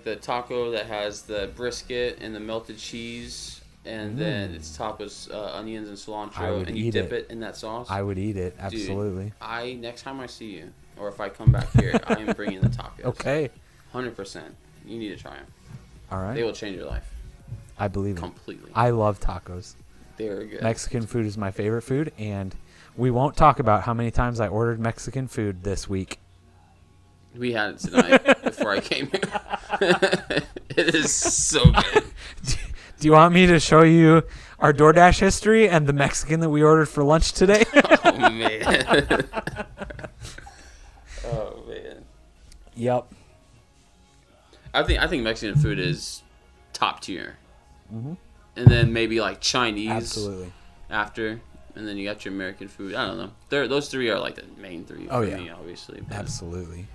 the taco that has the brisket and the melted cheese, and then it's topped with onions and cilantro, and you dip it in that sauce. I would eat it, absolutely. Dude, next time I see you, or if I come back here, I am bringing the tacos. Okay. 100%. You need to try them. All right. They will change your life. I believe it. Completely. I love tacos. They're good. Mexican food is my favorite food, and we won't talk about how many times I ordered Mexican food this week. We had it tonight before I came here. It is so good. Do you want me to show you our DoorDash history and the Mexican that we ordered for lunch today? Oh, man. Oh, man. Yep. I think Mexican food is top tier. Mm-hmm. And then maybe like Chinese. Absolutely. After. And then you got your American food. I don't know. Those three are like the main three for me, obviously. But. Absolutely.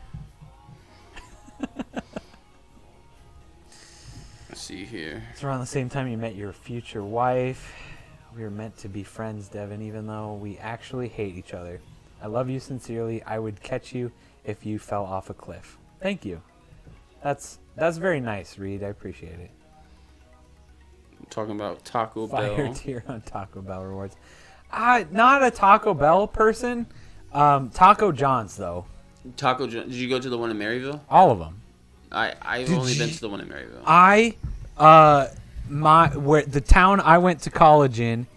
Let's see here. It's around the same time you met your future wife. We were meant to be friends, Devin, even though we actually hate each other. I love you sincerely. I would catch you if you fell off a cliff. Thank you. That's very nice, Reed. I appreciate it. I'm talking about Taco Fire Bell. tier on Taco Bell rewards. Not a Taco Bell person. Taco John's, though. Did you go to the one in Maryville? All of them. I've only been to the one in Maryville. Where the town I went to college in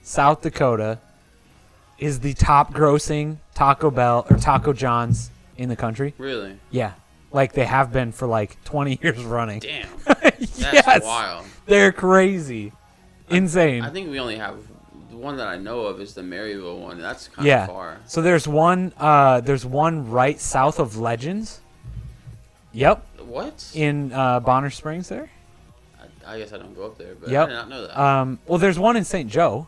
South Dakota, is the top grossing Taco Bell or Taco John's in the country. Really? Yeah, like they have been for like 20 years running. Damn. Yes. That's wild. They're crazy, insane. I think we only have the one that I know of is the Maryville one. That's kind of far. So there's one right south of Legends. Yep. What? In Bonner Springs there. I guess I don't go up there, but Yep. I did not know that. Well, there's one in St. Joe,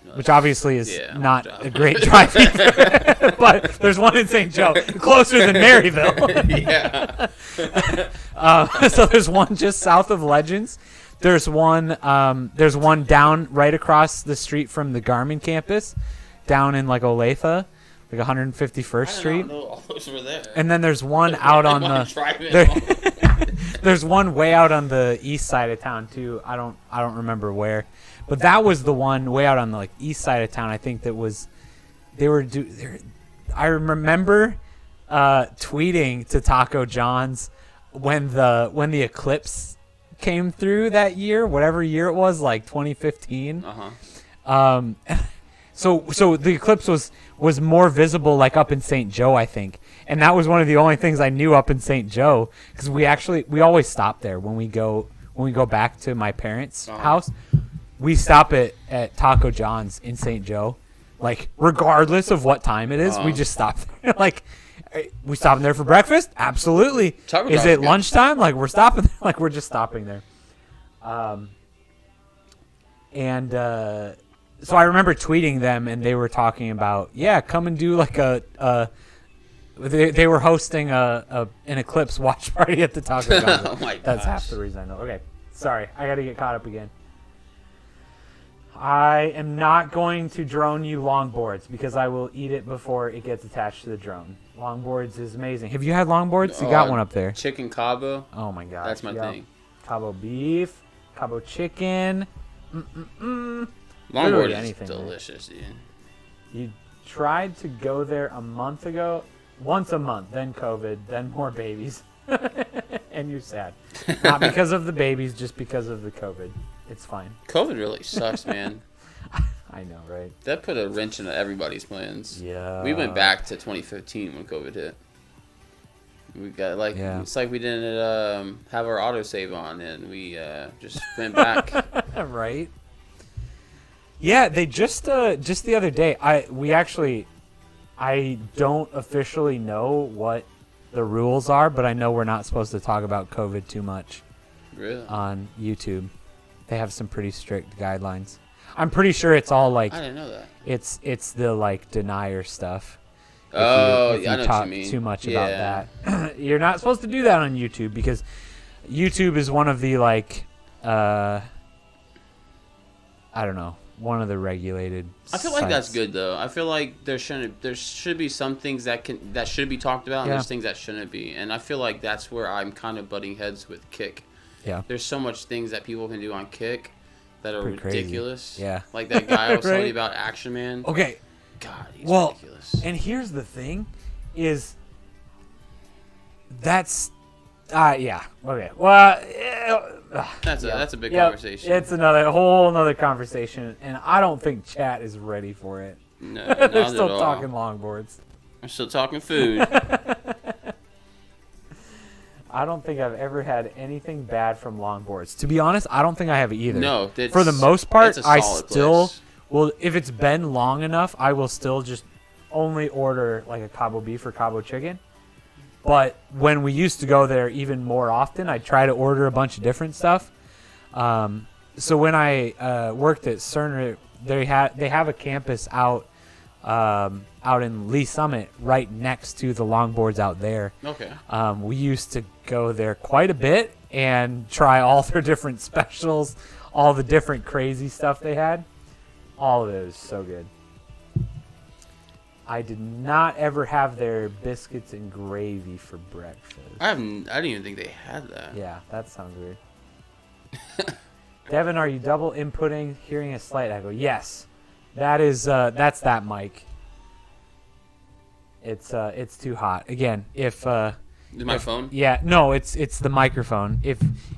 No, which obviously is not drive. a great drive either. But there's one in St. Joe, closer than Maryville. Yeah. So there's one just south of Legends. There's one down right across the street from the Garmin campus, down in like Olathe, like 151st Street. I did not know all those were there. And then there's one out on there's one way out on the east side of town too. I don't remember where, but that was the one way out on the like east side of town. I think that was I remember tweeting to Taco John's when the eclipse came through that year, whatever year it was, like 2015. So the eclipse was more visible like up in St. Joe, I think. And that was one of the only things I knew up in St. Joe, because we always stop there when we go back to my parents' house. We stop at Taco John's in St. Joe, like regardless of what time it is. We just stop there. Like, we stopping there for breakfast? Absolutely. Is it lunchtime? Like, we're stopping there. Like, we're just stopping there. So I remember tweeting them, and they were talking about, come and do like they were hosting an eclipse watch party at the Taco John's. Oh my gosh. That's half the reason I know. Okay, sorry, I got to get caught up again. I am not going to drone you longboards because I will eat it before it gets attached to the drone. Longboards is amazing. Have you had longboards? You got one up there. Chicken Cabo. Oh my gosh. That's my thing. Cabo beef, Cabo chicken. Longboard is delicious, dude. You tried to go there a month ago, once a month, then COVID, then more babies, and you're sad. Not because of the babies, just because of the COVID. It's fine. COVID really sucks, man. I know, right? That put a wrench into everybody's plans. Yeah. We went back to 2015 when COVID hit. We got it's like we didn't have our autosave on, and we just went back. Right. Yeah, they just the other day. I don't officially know what the rules are, but I know we're not supposed to talk about COVID too much. Really? On YouTube, they have some pretty strict guidelines. I'm pretty sure it's all like I didn't know that. It's the like denier stuff. If you I know talk what you mean. too much Yeah. about that. You're not supposed to do that on YouTube because YouTube is one of the like I don't know, one of the regulated I feel like that's sites. good though. I feel like there should be some things that should be talked about, and Yeah. there's things that shouldn't be. And I feel like that's where I'm kind of butting heads with Kick. Yeah. There's so much things that people can do on Kick that are Pretty crazy. ridiculous. Yeah. Like that guy I was telling Right. you about, Action Man. Okay. God, he's Well, ridiculous. and here's the thing is that's yeah. Okay. Well, That's a big Yep. conversation. It's another conversation, and I don't think chat is ready for it. No, They're not still at all. talking longboards. I'm still talking food. I don't think I've ever had anything bad from longboards. To be honest, I don't think I have either. No, for the most part, it's a I solid still place. will. If it's been long enough, I will still just only order like a Cabo beef or Cabo chicken. But when we used to go there even more often, I'd try to order a bunch of different stuff. So when I worked at Cerner, they have a campus out in Lee Summit, right next to the longboards out there. Okay. We used to go there quite a bit and try all their different specials, all the different crazy stuff they had. All of it was so good. I did not ever have their biscuits and gravy for breakfast. I didn't even think they had that. Yeah, that sounds weird. Devon, are you double inputting, hearing a slight echo? Yes. That's that mic. It's too hot. Again, if Is my phone? yeah, no, it's the microphone.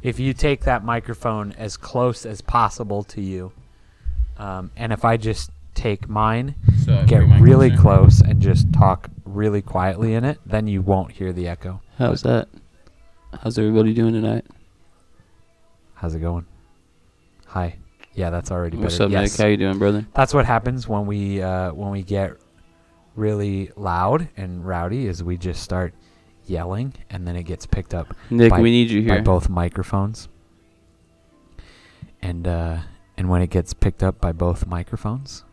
If you take that microphone as close as possible to you, and if I just take mine, So get bring mine really closer. close and just talk really quietly in it, then you won't hear the echo. How's that? How's everybody doing tonight? How's it going? Hi. Yeah, that's already What's better. up, Yes. Nick? How you doing, brother? That's what happens when we get really loud and rowdy is we just start yelling and then it gets picked up Nick, by- we need you by here. both microphones. And when it gets picked up by both microphones,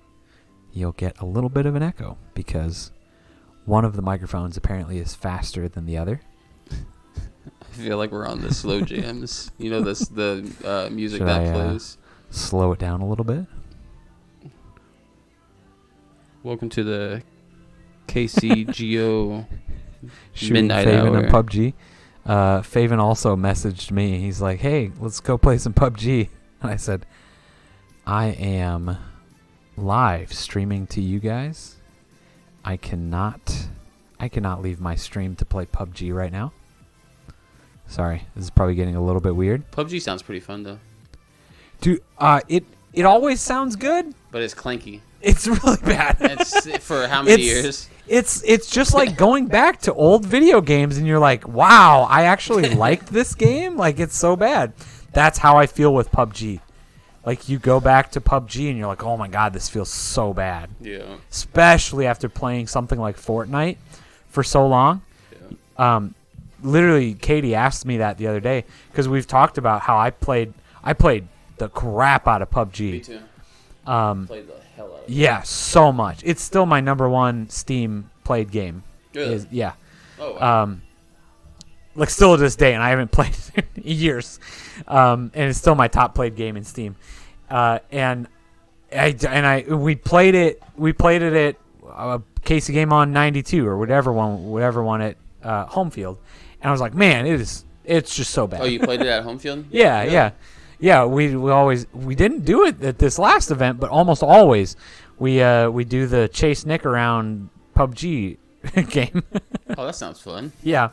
you'll get a little bit of an echo because one of the microphones apparently is faster than the other. I feel like we're on the slow jams. You know, the music Should that I, plays. Slow it down a little bit. Welcome to the KCGO Shooting midnight Faven hour. and PUBG. Faven also messaged me. He's like, "Hey, let's go play some PUBG." And I said, "I am live streaming to you guys. I cannot leave my stream to play PUBG right now. Sorry, this is probably getting a little bit weird." PUBG sounds pretty fun though, Dude, it always sounds good. but it's clanky. It's really bad. It's for how many It's- years? It's just like going back to old video games and you're like, wow, I actually liked this game? Like, it's so bad. That's how I feel with PUBG. Like, you go back to PUBG and you're like, oh my god, this feels so bad. Yeah. Especially after playing something like Fortnite for so long. Yeah. Literally, Katie asked me that the other day because we've talked about how I played the crap out of PUBG. Me too. Played the hell out of it. Yeah, so much. It's still my number one Steam played game. Really? Yeah. Oh, wow. Like still to this day, and I haven't played it in years. And it's still my top played game in Steam. And we played it at Casey Game On 92 or whatever one at home field. And I was like, man, it's just so bad. Oh, you played it at home field? Yeah, Really? yeah. We didn't do it at this last event, but almost always we do the chase Nick around PUBG game. Oh, that sounds fun. Yeah.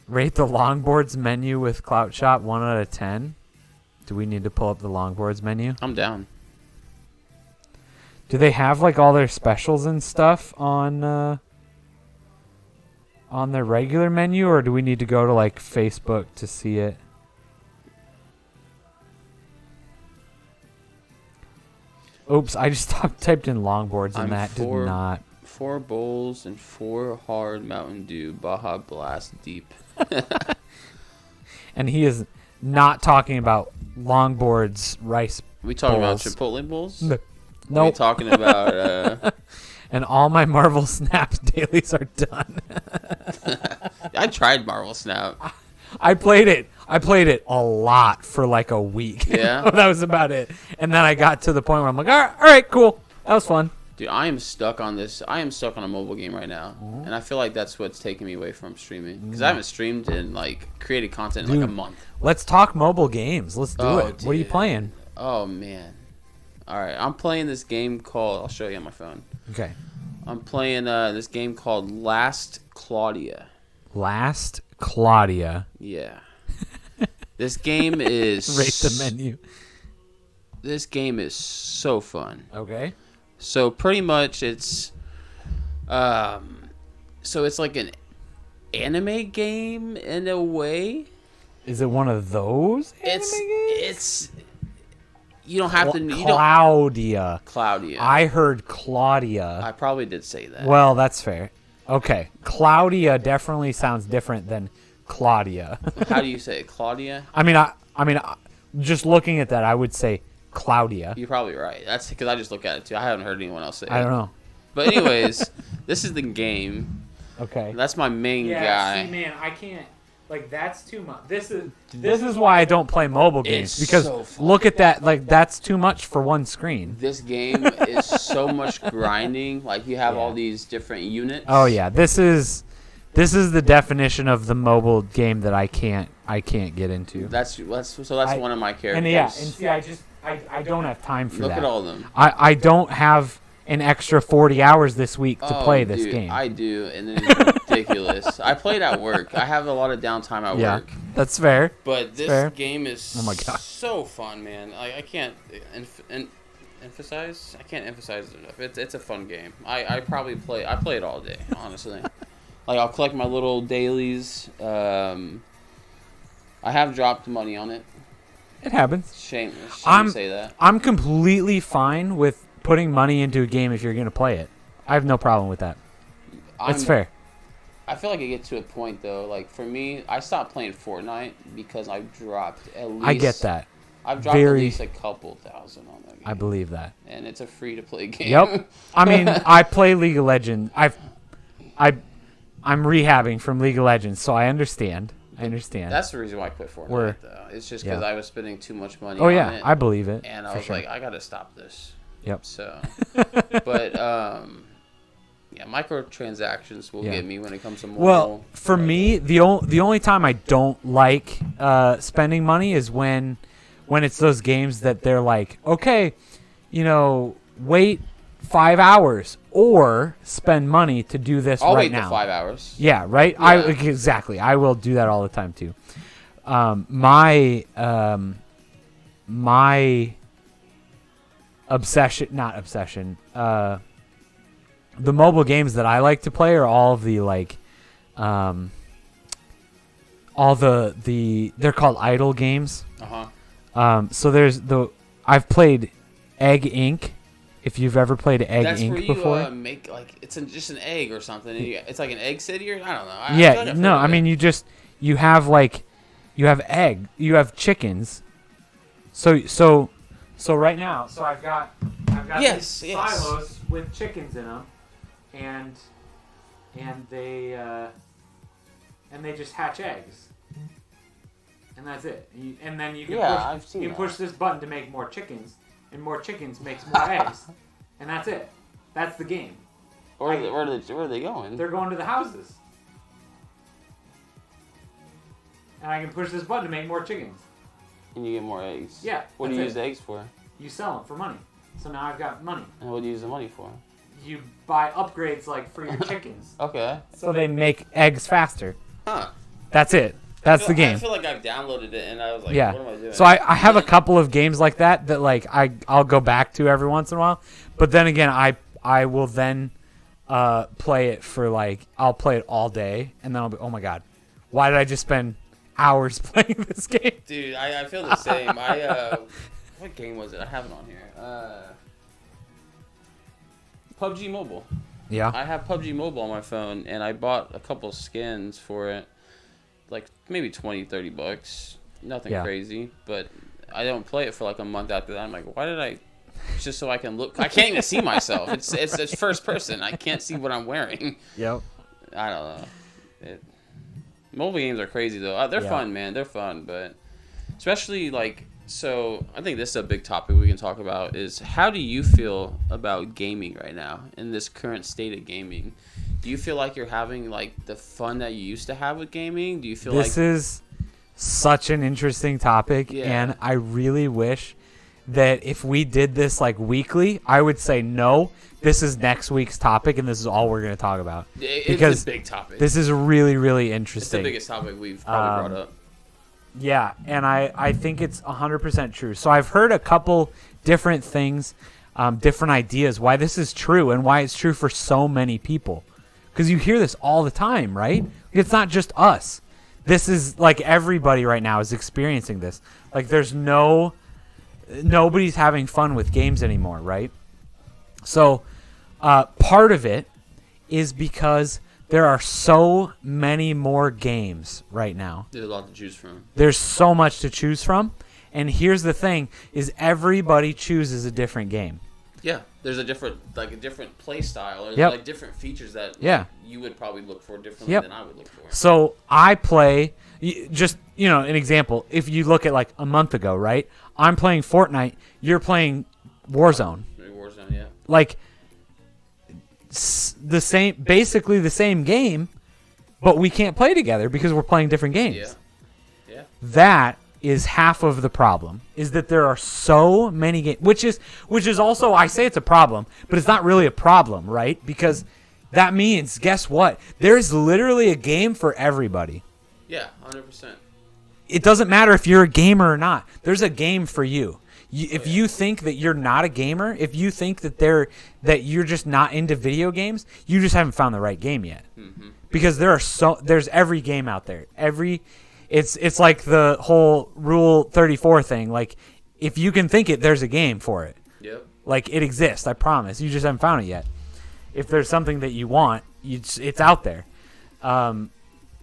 Rate the longboards menu with Cloutshot 1 out of 10. Do we need to pull up the longboards menu? I'm down. Do they have like all their specials and stuff on their regular menu, or do we need to go to like Facebook to see it? Oops, I just typed in longboards and I'm that did for- not. 4 bowls and 4 hard Mountain Dew Baja Blast Deep. And he is not talking about longboards rice. We talking about Bowls. Chipotle bowls? No. We Nope. talking about and all my Marvel Snap dailies are done. I tried Marvel Snap. I played it a lot for like a week. Yeah? That was about it. And then I got to the point where I'm like, all right, cool. That was fun. Dude, I am stuck on this. I am stuck on a mobile game right now. And I feel like that's what's taking me away from streaming. Because I haven't streamed and, like, created content in, like, a month. Let's talk mobile games. Let's do it. Dude. What are you playing? Oh, man. All right. I'm playing this game called... I'll show you on my phone. Okay. I'm playing this game called Last Claudia. Last Claudia. Yeah. This game is... Rate the menu. This game is so fun. Okay. So pretty much it's so it's like an anime game in a way. Is it one of those anime games? It's you don't have to Claudia. Claudia. I heard Claudia. I probably did say that. Well, that's fair. Okay. Claudia definitely sounds different than Claudia. How do you say it? Claudia? I mean, just looking at that, I would say Claudia. You're probably right. That's because I just look at it too. I haven't heard anyone else say it. I don't know. But anyways, this is the game. Okay. That's my main guy. See, man, I can't. Like, that's too much. This is why I don't play mobile games, It's because so fun. look at that. Like, that's too much for one screen. This game is so much grinding. Like you have all these different units. Oh yeah, this is the definition of the mobile game that I can't get into. That's one of my characters. And see, I don't have time for that. Look at all of them. I don't have an extra 40 hours this week to play this dude, game. I do, and it's ridiculous. I played at work. I have a lot of downtime at work. That's fair. But this fair. game is Oh my God. so fun, man. I can't emphasize. I can't emphasize it enough. It's a fun game. I play it all day, honestly. Like I'll collect my little dailies. I have dropped money on it. It happens. Shame to say that. I'm completely fine with putting money into a game if you're going to play it. I have no problem with that. It's fair. I feel like it gets to a point though. Like for me, I stopped playing Fortnite because I've dropped at least. I get that. I've dropped at least a couple thousand on that game. I believe that. And it's a free to play game. Yep. I mean, I play League of Legends. I'm rehabbing from League of Legends, so I understand. That's the reason why I quit Fortnite, though. It's just because I was spending too much money on it. I believe it. And I was like, I got to stop this. Yep. So, but, microtransactions will get me when it comes to mobile. Well, for me, the only time I don't like spending money is when it's those games that they're like, okay, wait 5 hours or spend money to do this I'll right wait now. the 5 hours. Yeah, right. Yeah. Exactly. I will do that all the time too. My not obsession. The mobile games that I like to play are all of the they're called idle games. So there's I've played Egg Inc. If you've ever played Egg Inc. before. That's where you make it's just an egg or something. And it's like an egg city or I don't know. I mean you have chickens. So right now, I've got these silos with chickens in them, and they just hatch eggs, and that's it. And then you can push this button to make more chickens, and more chickens makes more eggs, and that's it. That's the game. Where are they going? They're going to the houses, and I can push this button to make more chickens. And you get more eggs. Yeah. What do you use the eggs for? You sell them for money. So now I've got money. And what do you use the money for? You buy upgrades like for your chickens. Okay. So they make eggs faster. Huh. That's it. That's the game. I feel like I've downloaded it and I was like, yeah. what am I doing? So I have a couple of games like that like I'll go back to every once in a while. But then again, I will then play it for I'll play it all day and then I'll be, oh my God, why did I just spend hours playing this game? Dude, I feel the same. What game was it? I have it on here. PUBG Mobile. Yeah. I have PUBG Mobile on my phone, and I bought a couple skins for it. Like, maybe $20-$30. Nothing crazy, but I don't play it for like a month after that. I'm like, why did I It's just so I can look. I can't even see myself. It's first person. I can't see what I'm wearing. Yep. I don't know. Mobile games are crazy though. They're fun, man. They're fun, but especially like. So I think this is a big topic we can talk about is how do you feel about gaming right now in this current state of gaming? Do you feel like you're having like the fun that you used to have with gaming? Do you feel this is such an interesting topic, and I really wish that if we did this like weekly, I would say no. This is next week's topic, and this is all we're going to talk about. It's a big topic. This is really, really interesting. It's the biggest topic we've probably brought up. Yeah, and I think it's 100% true. So I've heard a couple different things, different ideas why this is true and why it's true for so many people. Because you hear this all the time, right? It's not just us. This is like everybody right now is experiencing this. Like there's nobody's having fun with games anymore, right? So part of it is because there are so many more games right now. There's a lot to choose from. There's so much to choose from. And here's the thing, is everybody chooses a different game. Yeah, there's a different play style. There's like different features that you would probably look for differently than I would look for. So I play, just, an example. If you look at like a month ago, right? I'm playing Fortnite. You're playing Warzone. Warzone, yeah. Like, basically the same game, but we can't play together because we're playing different games. Yeah. That is half of the problem, is that there are so many games, which is also, I say it's a problem, but it's not really a problem, right? Because that means, guess what? There's literally a game for everybody. Yeah, 100%. It doesn't matter if you're a gamer or not. There's a game for you. If you think that you're not a gamer, if you think that you're just not into video games, you just haven't found the right game yet. Mm-hmm. Because there's every game out there. It's like the whole Rule 34 thing. Like, if you can think it, there's a game for it. Yep. Like, it exists, I promise. You just haven't found it yet. If there's something that you want, it's out there.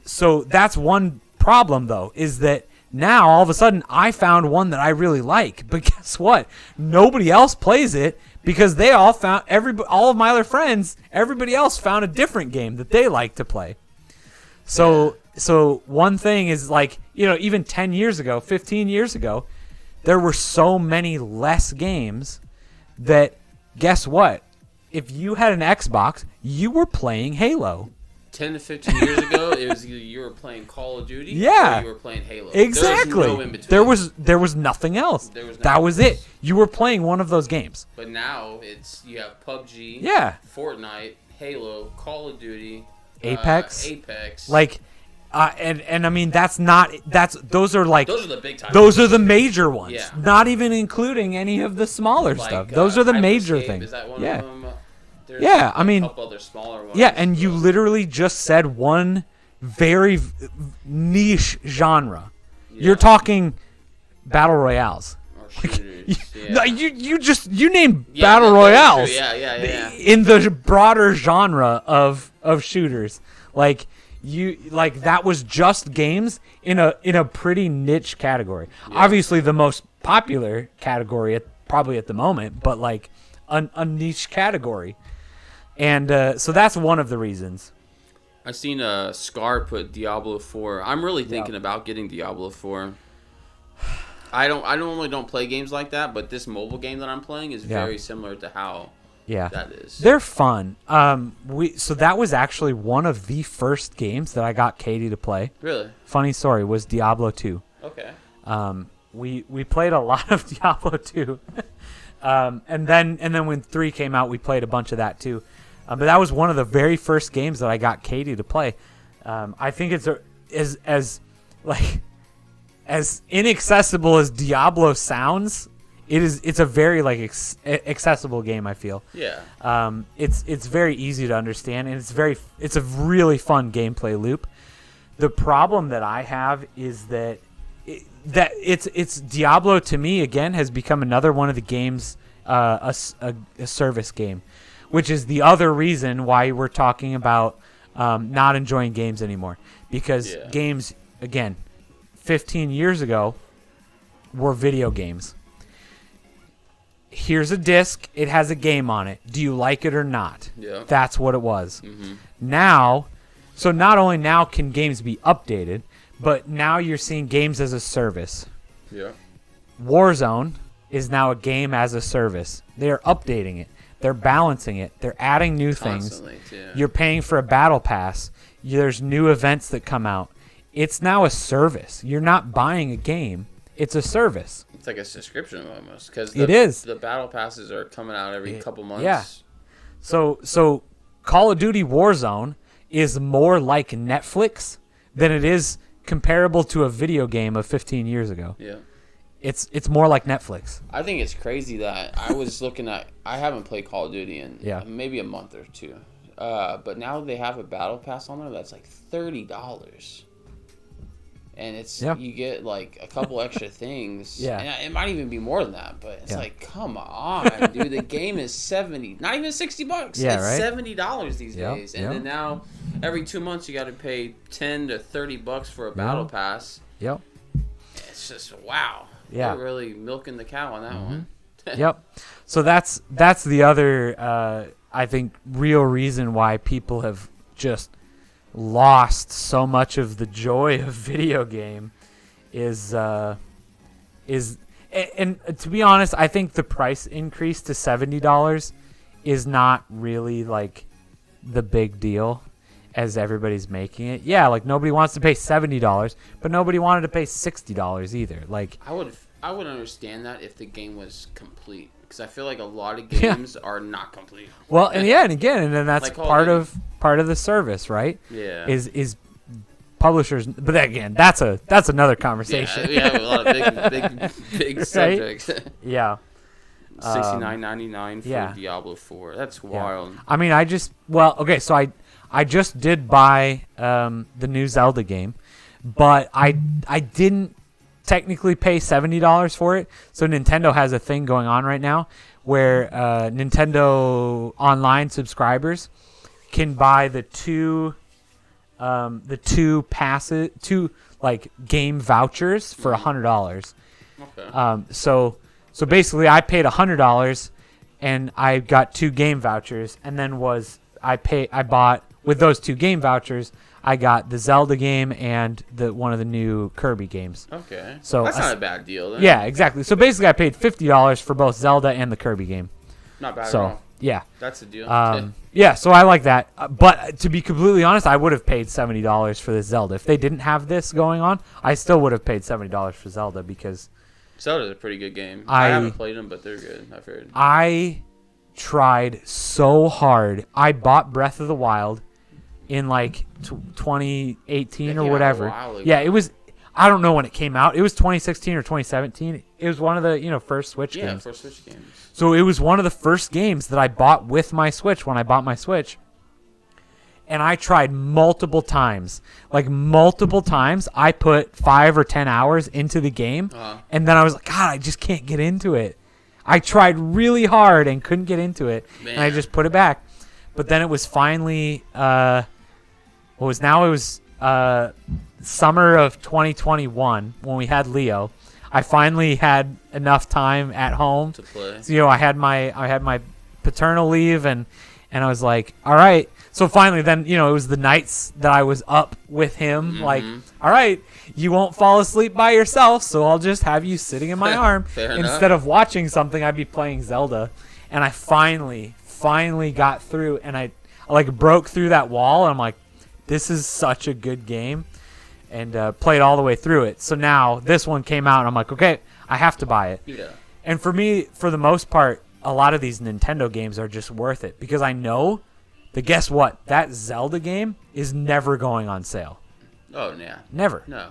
So that's one problem, though, is that now, all of a sudden, I found one that I really like. But guess what? Nobody else plays it because they all found all of my other friends, everybody else found a different game that they like to play. So one thing is like, even 10 years ago, 15 years ago, there were so many less games that, guess what? If you had an Xbox, you were playing Halo. 10 to 15 years ago, it was either you were playing Call of Duty or you were playing Halo. Exactly. There was no in between. There was nothing else. That was it. You were playing one of those games. But now you have PUBG, Fortnite, Halo, Call of Duty, Apex. Like, and I mean those are the big time. Those are the major ones. Yeah. Not even including any of the smaller stuff. Those are the major things. Is that one of them? There's I mean, a couple other smaller ones. Yeah, and you literally just said one very niche genre. Yeah. You're talking battle royales. Or shooters. You named battle royales. Yeah. In the broader genre of shooters, that was just games in a pretty niche category. Yeah. Obviously, the most popular category probably at the moment, but like a niche category. And so that's one of the reasons. I seen Scar put Diablo 4. I'm really thinking about getting Diablo 4. I normally don't play games like that, but this mobile game that I'm playing is very similar to how that is. They're fun. So that was actually one of the first games that I got Katie to play. Really? Funny story, was Diablo 2. Okay. We played a lot of Diablo 2. And then when 3 came out, we played a bunch of that too. But that was one of the very first games that I got Katie to play. I think it's as inaccessible as Diablo sounds. It's a very accessible game, I feel. Yeah. It's very easy to understand, and it's a really fun gameplay loop. The problem that I have is that it's Diablo to me again has become another one of the games, a service game, which is the other reason why we're talking about not enjoying games anymore, because games again 15 years ago were video games. here's a disc. It has a game on it. Do you like it or not? Yeah. That's what it was. Mm-hmm. Now, so not only now can games be updated, but now you're seeing games as a service. Yeah. Warzone is now a game as a service. They're updating it. They're balancing it. They're adding new Constantly, things. yeah. You're paying for a battle pass. There's new events that come out. It's now a service. You're not buying a game. It's a service. It's like a subscription almost, because It is. The battle passes are coming out every couple months. Yeah. So Call of Duty Warzone is more like Netflix than it is comparable to a video game of 15 years ago. Yeah. It's more like Netflix. I think it's crazy that I was looking at. I haven't played Call of Duty in maybe a month or two, but now they have a battle pass on there that's like $30. And you get like a couple extra things. Yeah. And it might even be more than that, but it's like, come on, dude. The game is $70, not even $60. Yeah, it's right? $70 these days. And then now every 2 months you got to pay $10 to $30 for a battle pass. Yep. It's just wow. Yeah. They're really milking the cow on that one. Yep. So that's the other I think real reason why people have just lost so much of the joy of video game is and to be honest, I think the price increase to $70 is not really like the big deal as everybody's making it. Yeah, like nobody wants to pay $70, but nobody wanted to pay $60 either. Like I would understand that if the game was complete, because I feel like a lot of games are not complete. Well, and then that's Like part of the service, right? Yeah. Is publishers, but again, that's another conversation. Yeah, we have a lot of big subjects. Yeah. $69.99 for yeah. Diablo 4. That's wild. I mean, so I just did buy the new Zelda game, but I didn't technically pay $70 for it. So Nintendo has a thing going on right now where Nintendo Online subscribers can buy the two game vouchers for $100. Okay. So basically, I paid $100, and I got 2 game vouchers, and then I bought with those 2 game vouchers, I got the Zelda game and one of the new Kirby games. Okay. So that's not a bad deal, then. Yeah, exactly. So basically, I paid $50 for both Zelda and the Kirby game. Not bad at So all. yeah, That's a deal. yeah. So I like that. But to be completely honest, I would have paid $70 for this Zelda if they didn't have this going on. I still would have paid $70 for Zelda because Zelda's a pretty good game. I haven't played them, but they're good. I've heard. I tried so hard. I bought Breath of the Wild in like 2018 or whatever. Yeah, it was. I don't know when it came out. It was 2016 or 2017. It was one of the first Switch games. Yeah, first Switch games. So it was one of the first games that I bought with my Switch when I bought my Switch. And I tried multiple times. Like multiple times, I put 5 or 10 hours into the game, and then I was like, God, I just can't get into it. I tried really hard and couldn't get into it, and I just put it back. But then it was finally, summer of 2021 when we had Leo. I finally had enough time at home to play. So, I had my paternal leave, and I was like, all right. So finally, then it was the nights that I was up with him. Mm-hmm. Like, all right, you won't fall asleep by yourself, so I'll just have you sitting in my arm instead of watching something. I'd be playing Zelda, and I finally got through, and I broke through that wall, and I'm like, this is such a good game, and played all the way through it. So now this one came out, and I'm like, okay, I have to buy it. Yeah. And for me, for the most part, a lot of these Nintendo games are just worth it because I know that guess what? That Zelda game is never going on sale. Oh yeah. Never. No.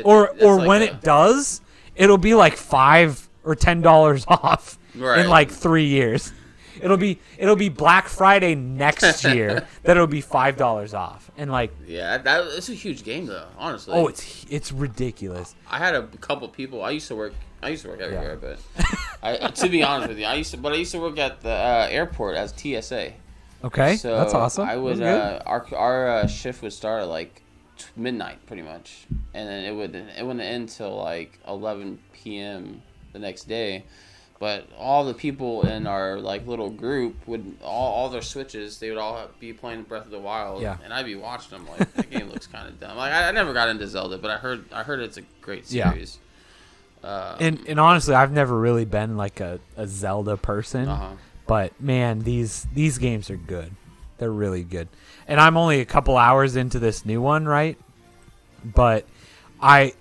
Or when it does, it'll be like $5 or $10 off in like 3 years. It'll be Black Friday next year that it'll be $5 off, and like it's a huge game though, honestly. Oh, it's ridiculous. I had a couple people. I used to work everywhere, but to be honest with you, I used to work at the airport as TSA. Okay, so that's awesome. I would our shift would start at like midnight pretty much, and then it wouldn't end till like 11 p.m. the next day. But all the people in our like little group would all their Switches, they would all be playing Breath of the Wild, Yeah. and I'd be watching them like the game looks kind of dumb. Like I never got into Zelda, but I heard it's a great series. And honestly, I've never really been like a Zelda person, but man, these games are good. They're really good. And I'm only a couple hours into this new one, right? But I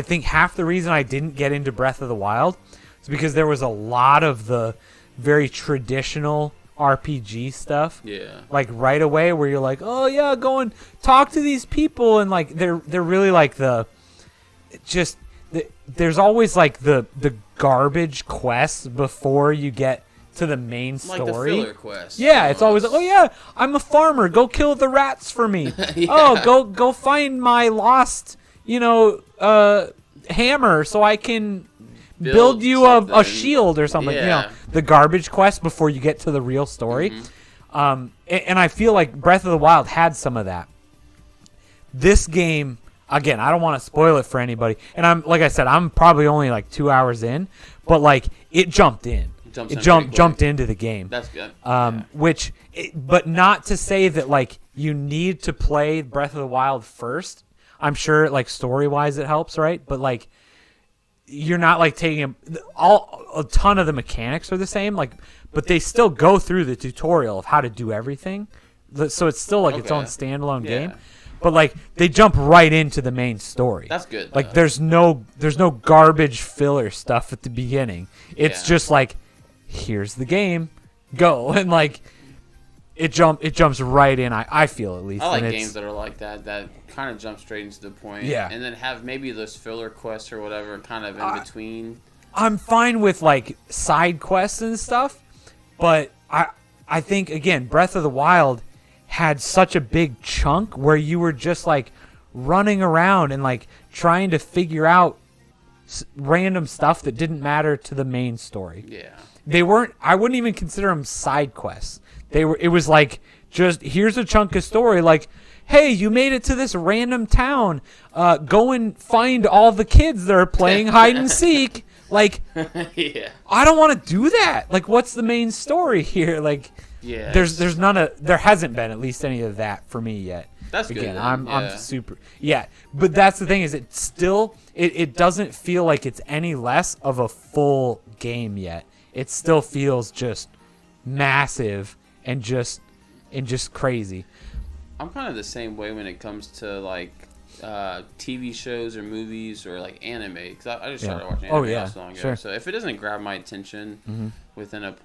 think half the reason I didn't get into Breath of the Wild is because there was a lot of the very traditional RPG stuff. Yeah. Like right away where you're like, "Oh yeah, go and talk to these people," and like they're really like there's always like the garbage quests before you get to the main story. Like the filler quest. Yeah, it's always like, "Oh yeah, I'm a farmer. Go kill the rats for me." Yeah. Oh, go find my lost, hammer so I can build you a shield or something. Yeah. The garbage quest before you get to the real story. Mm-hmm. And I feel like Breath of the Wild had some of that. This game, again, I don't want to spoil it for anybody. And I'm probably only like 2 hours in, but like it jumped in. It jumped into the game. That's good. But not to say that like you need to play Breath of the Wild first. I'm sure like story wise it helps, right? But like you're not like taking a ton of the mechanics are the same, like, but they still go through the tutorial of how to do everything. So it's still like its own standalone game. But like they jump right into the main story. That's good. Like there's no garbage filler stuff at the beginning. It's just like, here's the game, go, and like it jumps right in. I feel at least. I like games that are like that kind of jump straight into the point. Yeah. And then have maybe those filler quests or whatever kind of in between. I'm fine with like side quests and stuff, but I think again Breath of the Wild had such a big chunk where you were just like running around and like trying to figure out random stuff that didn't matter to the main story. Yeah. They weren't. I wouldn't even consider them side quests. They were. It was like just here's a chunk of story. Like, hey, you made it to this random town. Go and find all the kids that are playing hide and seek. Like, yeah. I don't want to do that. Like, what's the main story here? Like, yeah. There's none of. There hasn't been at least any of that for me yet. That's good. Again, I'm super. Yeah, but that's the thing is it still it doesn't feel like it's any less of a full game yet. It still feels just massive and just crazy. I'm kind of the same way when it comes to like TV shows or movies or like anime, because I just started watching anime not so long ago. Sure. So if it doesn't grab my attention within a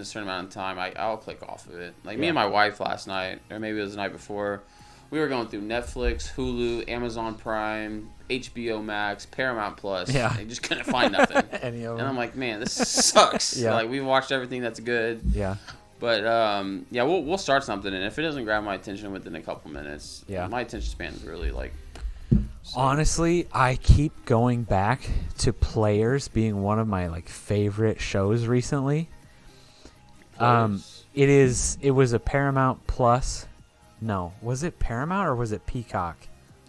certain amount of time, I'll click off of it. Like me and my wife last night, or maybe it was the night before, we were going through Netflix, Hulu, Amazon Prime, HBO Max, Paramount Plus. Yeah. And just couldn't find nothing. Any of And them. I'm like, man, this sucks. Yeah. Like, we've watched everything that's good. Yeah. But, we'll start something. And if it doesn't grab my attention within a couple minutes, my attention span is really, like... So. Honestly, I keep going back to Players being one of my, like, favorite shows recently. It was a Paramount Plus... No, was it Paramount or was it Peacock?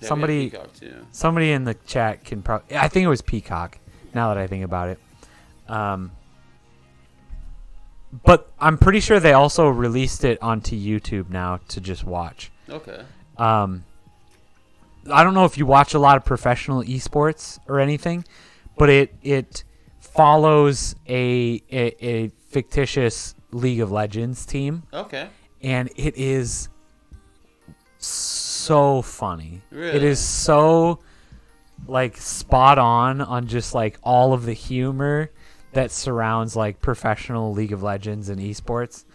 Yeah, Somebody Peacock too. Somebody in the chat can probably... I think it was Peacock, now that I think about it. But I'm pretty sure they also released it onto YouTube now to just watch. Okay. I don't know if you watch a lot of professional esports or anything, but it follows a fictitious League of Legends team. Okay. And it is so funny. Really? It is so like spot on just like all of the humor that surrounds like professional League of Legends and esports.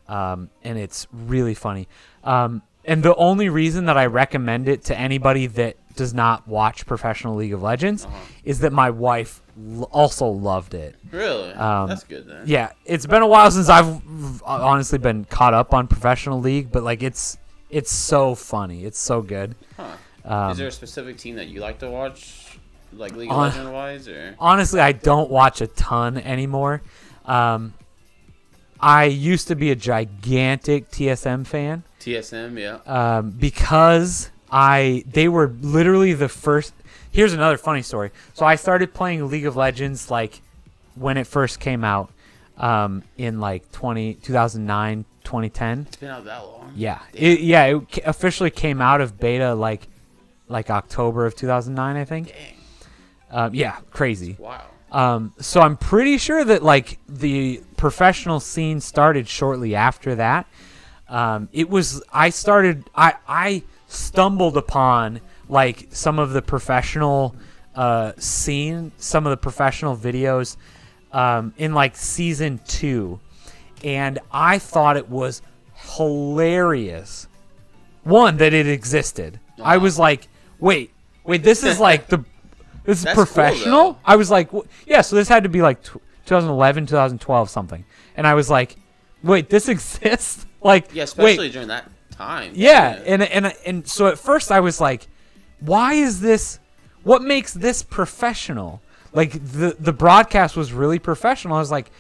And it's really funny. And the only reason that I recommend it to anybody that does not watch professional League of Legends is that my wife also loved it. Really? That's good then. Yeah, it's been a while since I've honestly been caught up on professional League, but like it's so funny. It's so good. Huh. Is there a specific team that you like to watch, like League of Legends wise, or? Honestly, I don't watch a ton anymore. I used to be a gigantic TSM fan. TSM, yeah. Because they were literally the first. Here's another funny story. So I started playing League of Legends like when it first came out in like 2009, 2010. It's been out that long. Yeah. It officially came out of beta like October of 2009, I think. Dang. Yeah, crazy. Wow. So I'm pretty sure that like the professional scene started shortly after that. I stumbled upon like some of the professional scene, some of the professional videos in like season 2, and I thought it was hilarious. One, that it existed. I was like, wait, this is like this is That's professional? cool, I was like, yeah, so this had to be like 2011, 2012 something. And I was like, wait, this exists? Like, Yeah, especially wait, during that time. yeah, and so at first I was like, why is this? What makes this professional? Like the broadcast was really professional. I was like,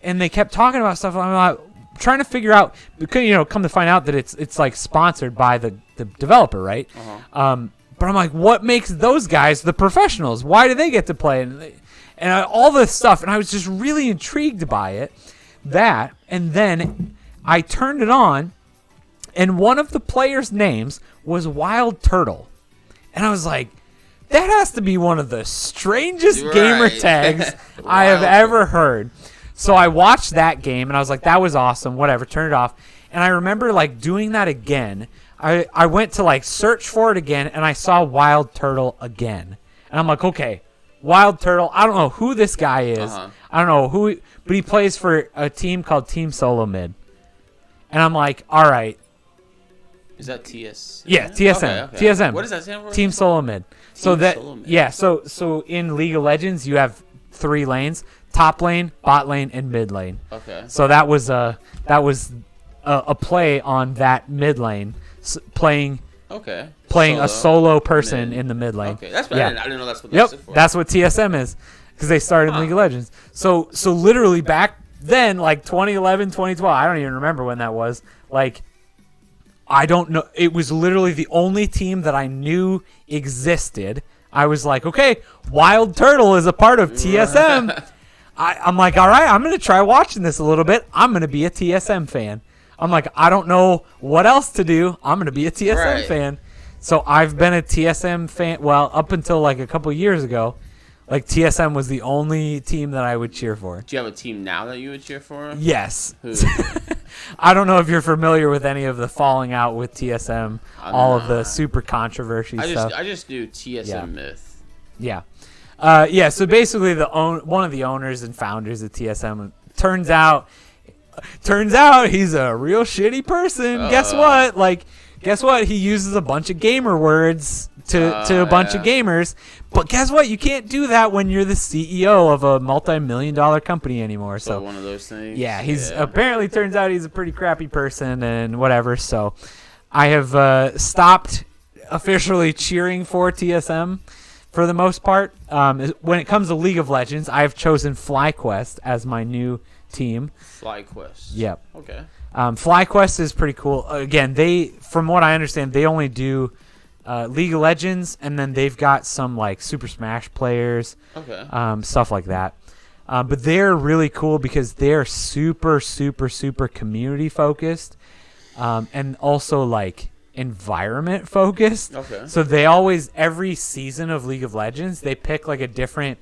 and they kept talking about stuff. I'm like, trying to figure out, because come to find out that it's like sponsored by the developer, right? Uh-huh. But I'm like, what makes those guys the professionals? Why do they get to play? And all this stuff, and I was just really intrigued by it. That, and then I turned it on, and one of the players' names was Wild Turtle. And I was like, that has to be one of the strangest gamer tags I have ever heard. So I watched that game, and I was like, that was awesome, whatever, turn it off. And I remember, like, doing that again. I went to, like, search for it again, and I saw Wild Turtle again. And I'm like, okay, Wild Turtle, I don't know who this guy is. Uh-huh. I don't know who, but he plays for a team called Team Solo Mid. And I'm like, all right. Is that TS? Yeah, TSM. Okay. TSM. What does that stand for? Team Solo Mid. So Solo Mid. yeah, so in League of Legends you have 3 lanes: top lane, bot lane, and mid lane. Okay. So that was a play on that mid lane, playing a solo person in the mid lane. Okay, that's yeah. I didn't know that's what that stood for. That's what TSM is, because they started in League of Legends. So literally back then, like 2011, 2012, I don't even remember when that was. Like, I don't know. It was literally the only team that I knew existed. I was like, okay, Wild Turtle is a part of TSM. I'm like, all right, I'm going to try watching this a little bit. I'm going to be a TSM fan. I'm like, I don't know what else to do. I'm going to be a TSM fan. So I've been a TSM fan, well, up until like a couple years ago. Like, TSM was the only team that I would cheer for. Do you have a team now that you would cheer for? Yes. Who? I don't know if you're familiar with any of the falling out with TSM, all of the super controversy stuff. I just do TSM Myth. Yeah. So basically one of the owners and founders of TSM turns out he's a real shitty person. Guess what? He uses a bunch of gamer words to a bunch of gamers. But guess what? You can't do that when you're the CEO of a multi-million-dollar company anymore. So one of those things. Yeah, apparently turns out he's a pretty crappy person and whatever. So I have stopped officially cheering for TSM for the most part. When it comes to League of Legends, I've chosen FlyQuest as my new team. FlyQuest. Yep. Okay. FlyQuest is pretty cool. Again, from what I understand, they only do League of Legends, and then they've got some like Super Smash players, stuff like that. But they're really cool because they're super, super, super community focused, and also like environment focused. Okay. So they always, every season of League of Legends, they pick like a different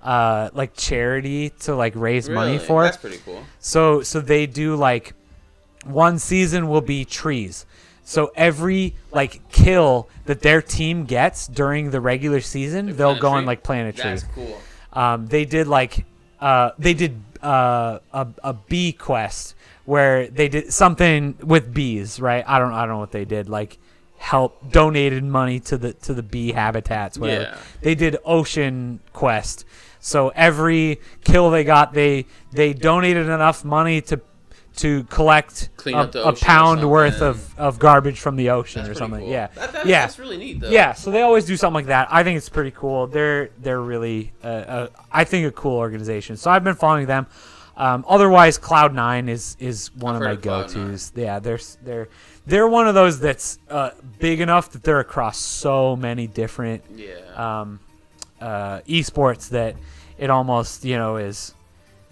like charity to like raise money for. That's pretty cool. So they do like, one season will be trees. So every like kill that their team gets during the regular season, they'll go and like plant a tree. That's cool. They did like a bee quest where they did something with bees, right? I don't know what they did. Like donated money to the bee habitats, whatever. Yeah. They did ocean quest. So every kill they got, they donated enough money to collect a pound worth of garbage from the ocean. That's or something. Cool. Yeah. That's really neat though. Yeah, so they always do something like that. I think it's pretty cool. They're really I think a cool organization. So I've been following them. Otherwise, Cloud9 is one of my go-tos. Yeah, they're one of those that's big enough that they're across so many different esports that it almost is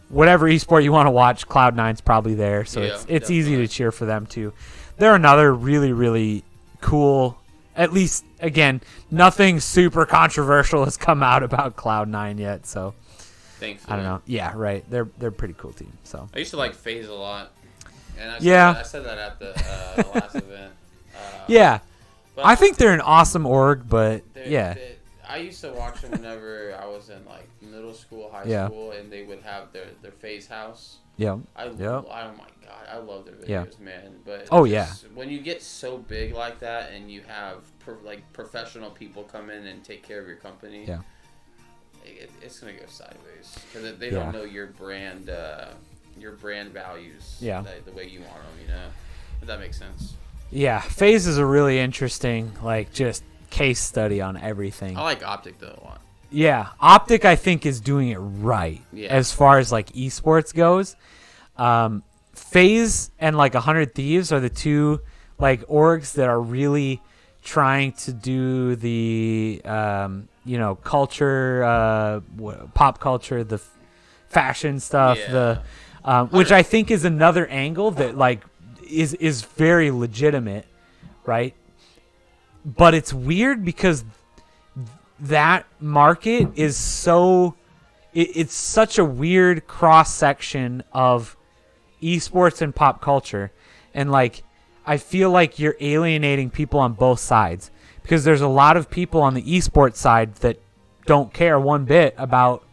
whatever esport you want to watch, Cloud9's probably there, so it's easy to cheer for them too. They're another really, really cool. At least, again, nothing super controversial has come out about Cloud9 yet, so Thankfully. I don't know. Yeah, right. They're a pretty cool team. So I used to like FaZe a lot, and I said that at the last event. Yeah, but I think they're an awesome org, but I used to watch them whenever I was in like middle school, high school, and they would have their FaZe house. Yeah. Oh my god, I love their videos, man. But when you get so big like that, and you have professional people come in and take care of your company, it's gonna go sideways because they don't know your brand values, the way you want them. You know, if that makes sense. Yeah, FaZe is a really interesting just case study on everything. I like Optic though a lot. Yeah, Optic I think is doing it right as far as esports goes. FaZe and 100 Thieves are the two orgs that are really trying to do the culture, pop culture, the fashion stuff, which I think is another angle that is very legitimate, right? But it's weird because that market is it's such a weird cross section of esports and pop culture, and I feel like you're alienating people on both sides because there's a lot of people on the esports side that don't care one bit about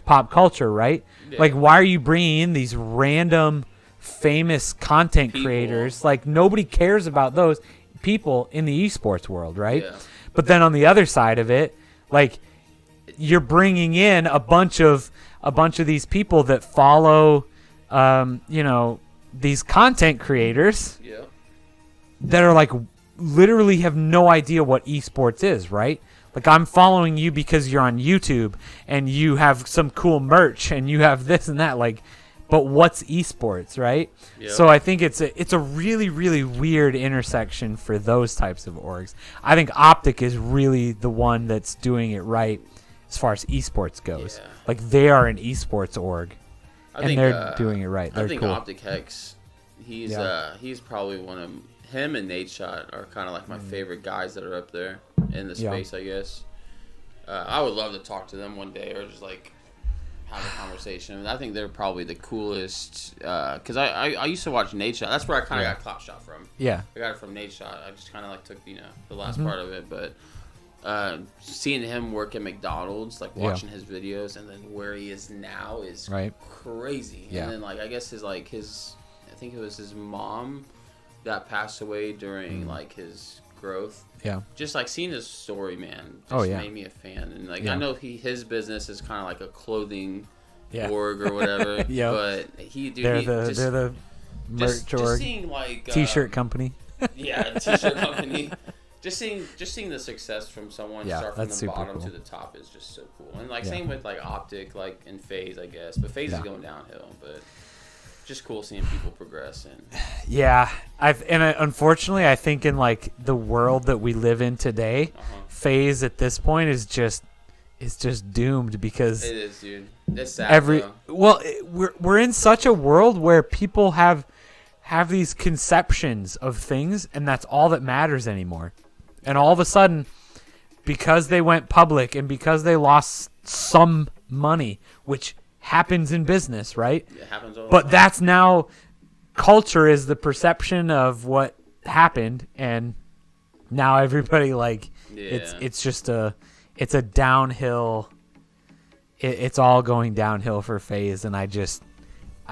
pop culture, right? Yeah. Why are you bringing in these random famous content creators? Nobody cares about those people in the esports world, right? Yeah. But then on the other side of it, you're bringing in a bunch of these people that follow these content creators that are literally have no idea what esports is, right? I'm following you because you're on YouTube and you have some cool merch and you have this and that, but what's esports, right? Yep. So I think it's a really, really weird intersection for those types of orgs. I think Optic is really the one that's doing it right as far as esports goes. Yeah. They are an esports org. They're doing it right. They're I think cool. Optic Hex, he's probably one of him and Nate Shot are kind of my favorite guys that are up there in the space, I guess. I would love to talk to them one day or just have a conversation. I think they're probably the coolest because I used to watch Nate Shot. That's where I kind of got Cloutshot from. Yeah, I got it from Nate Shot. I just kind of took the last part of it, but seeing him work at McDonald's, watching his videos, and then where he is now is crazy. Yeah. And then I guess his I think it was his mom that passed away during his growth. Yeah. Just seeing his story, man, just made me a fan. And I know his business is kind of a clothing org or whatever. But they're the merch org. Just seeing t-shirt company. Yeah, t-shirt company. Just seeing the success from someone start from the bottom to the top is just so cool. And same with Optic, and FaZe, I guess. But FaZe is going downhill, but just cool seeing people progress. And unfortunately I think in the world that we live in today, FaZe at this point is just doomed because it is, dude. It's sad. We're in such a world where people have these conceptions of things, and that's all that matters anymore. And all of a sudden, because they went public and because they lost some money, which happens in business, right? It happens all the But time. That's now culture is the perception of what happened, and now everybody it's just it's a downhill. It's all going downhill for FaZe, and I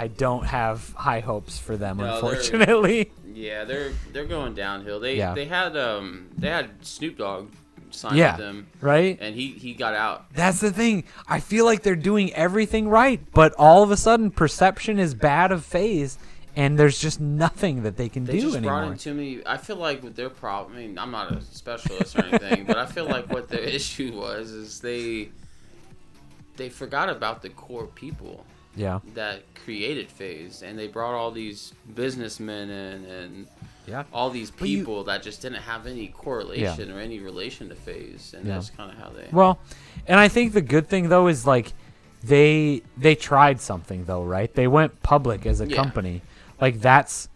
don't have high hopes for them, unfortunately. They're going downhill. They had Snoop Dogg sign with them, right? And he got out. That's the thing. I feel like they're doing everything right, but all of a sudden perception is bad of FaZe, and there's just nothing that they can do anymore. They just brought in too many. I feel like with their problem, I mean, I'm not a specialist or anything, but I feel like what the issue is they forgot about the core people. Yeah. That created FaZe, and they brought all these businessmen in and all these people that just didn't have any correlation or any relation to FaZe, and that's kind of how they. Well, and I think the good thing though is they tried something though, right? They went public as a company. Like that's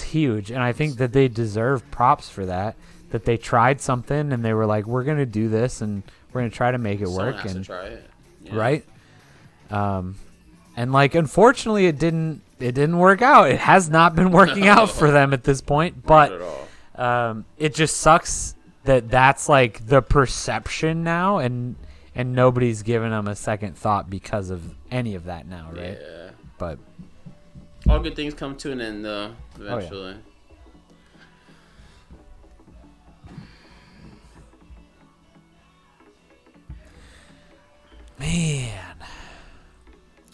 huge, and I think that they deserve props for that. That they tried something and they were like, we're gonna do this and we're gonna try to make it Someone work. has And to try it. Yeah. right, and like unfortunately it didn't work out. It has not been working out for them at this point. But Not at all. it just sucks that that's like the perception now, and nobody's giving them a second thought because of any of that now, right? Yeah. But all good things come to an end, though. Eventually. Man,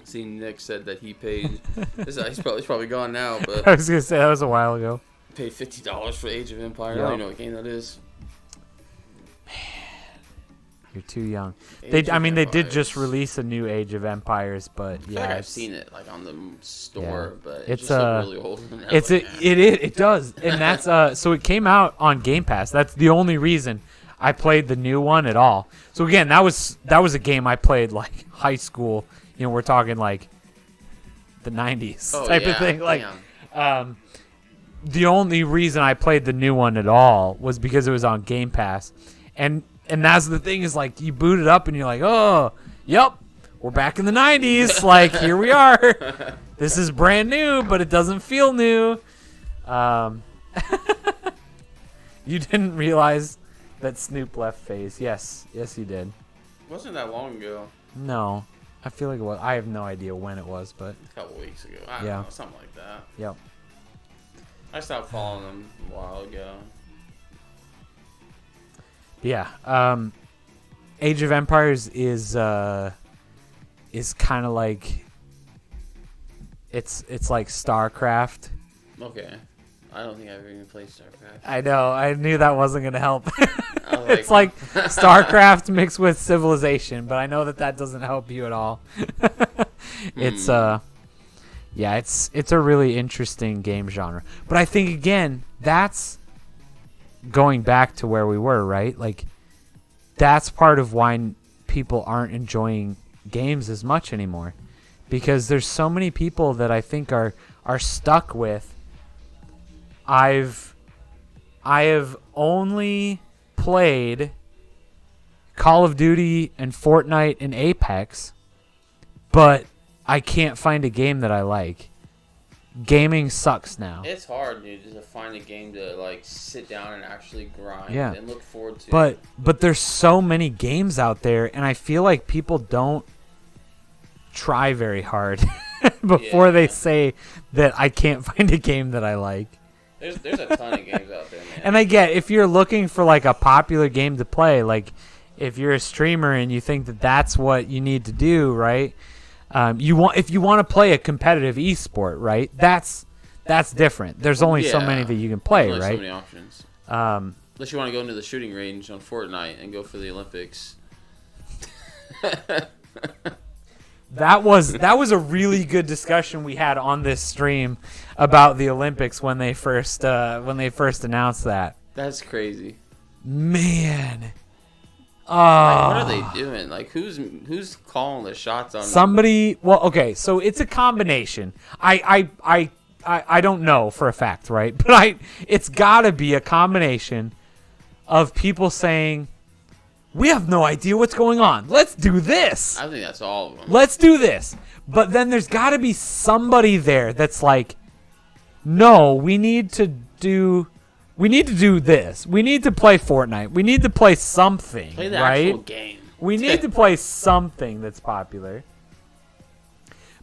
See, Nick said that he paid. He's probably gone now, I but was gonna say that was a while ago. paid $50 for Age of Empires. I Yep. don't even know what game that is. You're too young. Age of They did Empires. just release a new Age of Empires, but I feel yeah, like I've it's- seen it like on the store, but It's, it's just looked really old. And I was It's like, it does, and that's so it came out on Game Pass. That's the only reason I played the new one at all. So again, that was a game I played like high school. You know, we're talking like the 90s type of thing. Like, damn. the only reason I played the new one at all was because it was on Game Pass, and that's the thing is like you boot it up and you're like, oh, yep, we're back in the 90s. Like here we are. This is brand new, but it doesn't feel new. You didn't realize that Snoop left phase. Yes, you did. Wasn't that long ago? No, I feel like it was. I have no idea when it was, but A couple weeks ago. I don't Yeah. know, something like that. yep. I stopped following them a while ago. Yeah. Age of Empires is kind of like it's like StarCraft. Okay. I don't think I've even played StarCraft. I know. I knew that wasn't gonna help. I was It's like StarCraft mixed with Civilization, but I know that doesn't help you at all. It's yeah, it's a really interesting game genre. But I think again, that's going back to where we were, right? Like that's part of why people aren't enjoying games as much anymore. Because there's so many people that I think are stuck with I have only played Call of Duty and Fortnite and Apex, but I can't find a game that I like. Gaming sucks now. It's hard, dude, just to find a game to like sit down and actually grind Yeah. and look forward to. But there's so many games out there, and I feel like people don't try very hard before they say that I can't find a game that I like. There's a ton of games out there, man. And I get if you're looking for like a popular game to play, like if you're a streamer and you think that that's what you need to do, right? If you want to play a competitive esport, right? That's different. There's only so many that you can play, There's only right? so many options. Um, Unless you want to go into the shooting range on Fortnite and go for the Olympics. that was a really good discussion we had on this stream about the Olympics when they first announced that. That's crazy. Man. Like, what are they doing? Like, who's calling the shots on Somebody. Well, okay, so it's a combination. I don't know for a fact, right? But it's got to be a combination of people saying, "We have no idea what's going on. Let's do this. I think that's all of them. Let's do this." But then there's got to be somebody there that's like, "No, we need to do this. We need to play Fortnite. We need to play something, Play the right? actual game. We need to play something that's popular."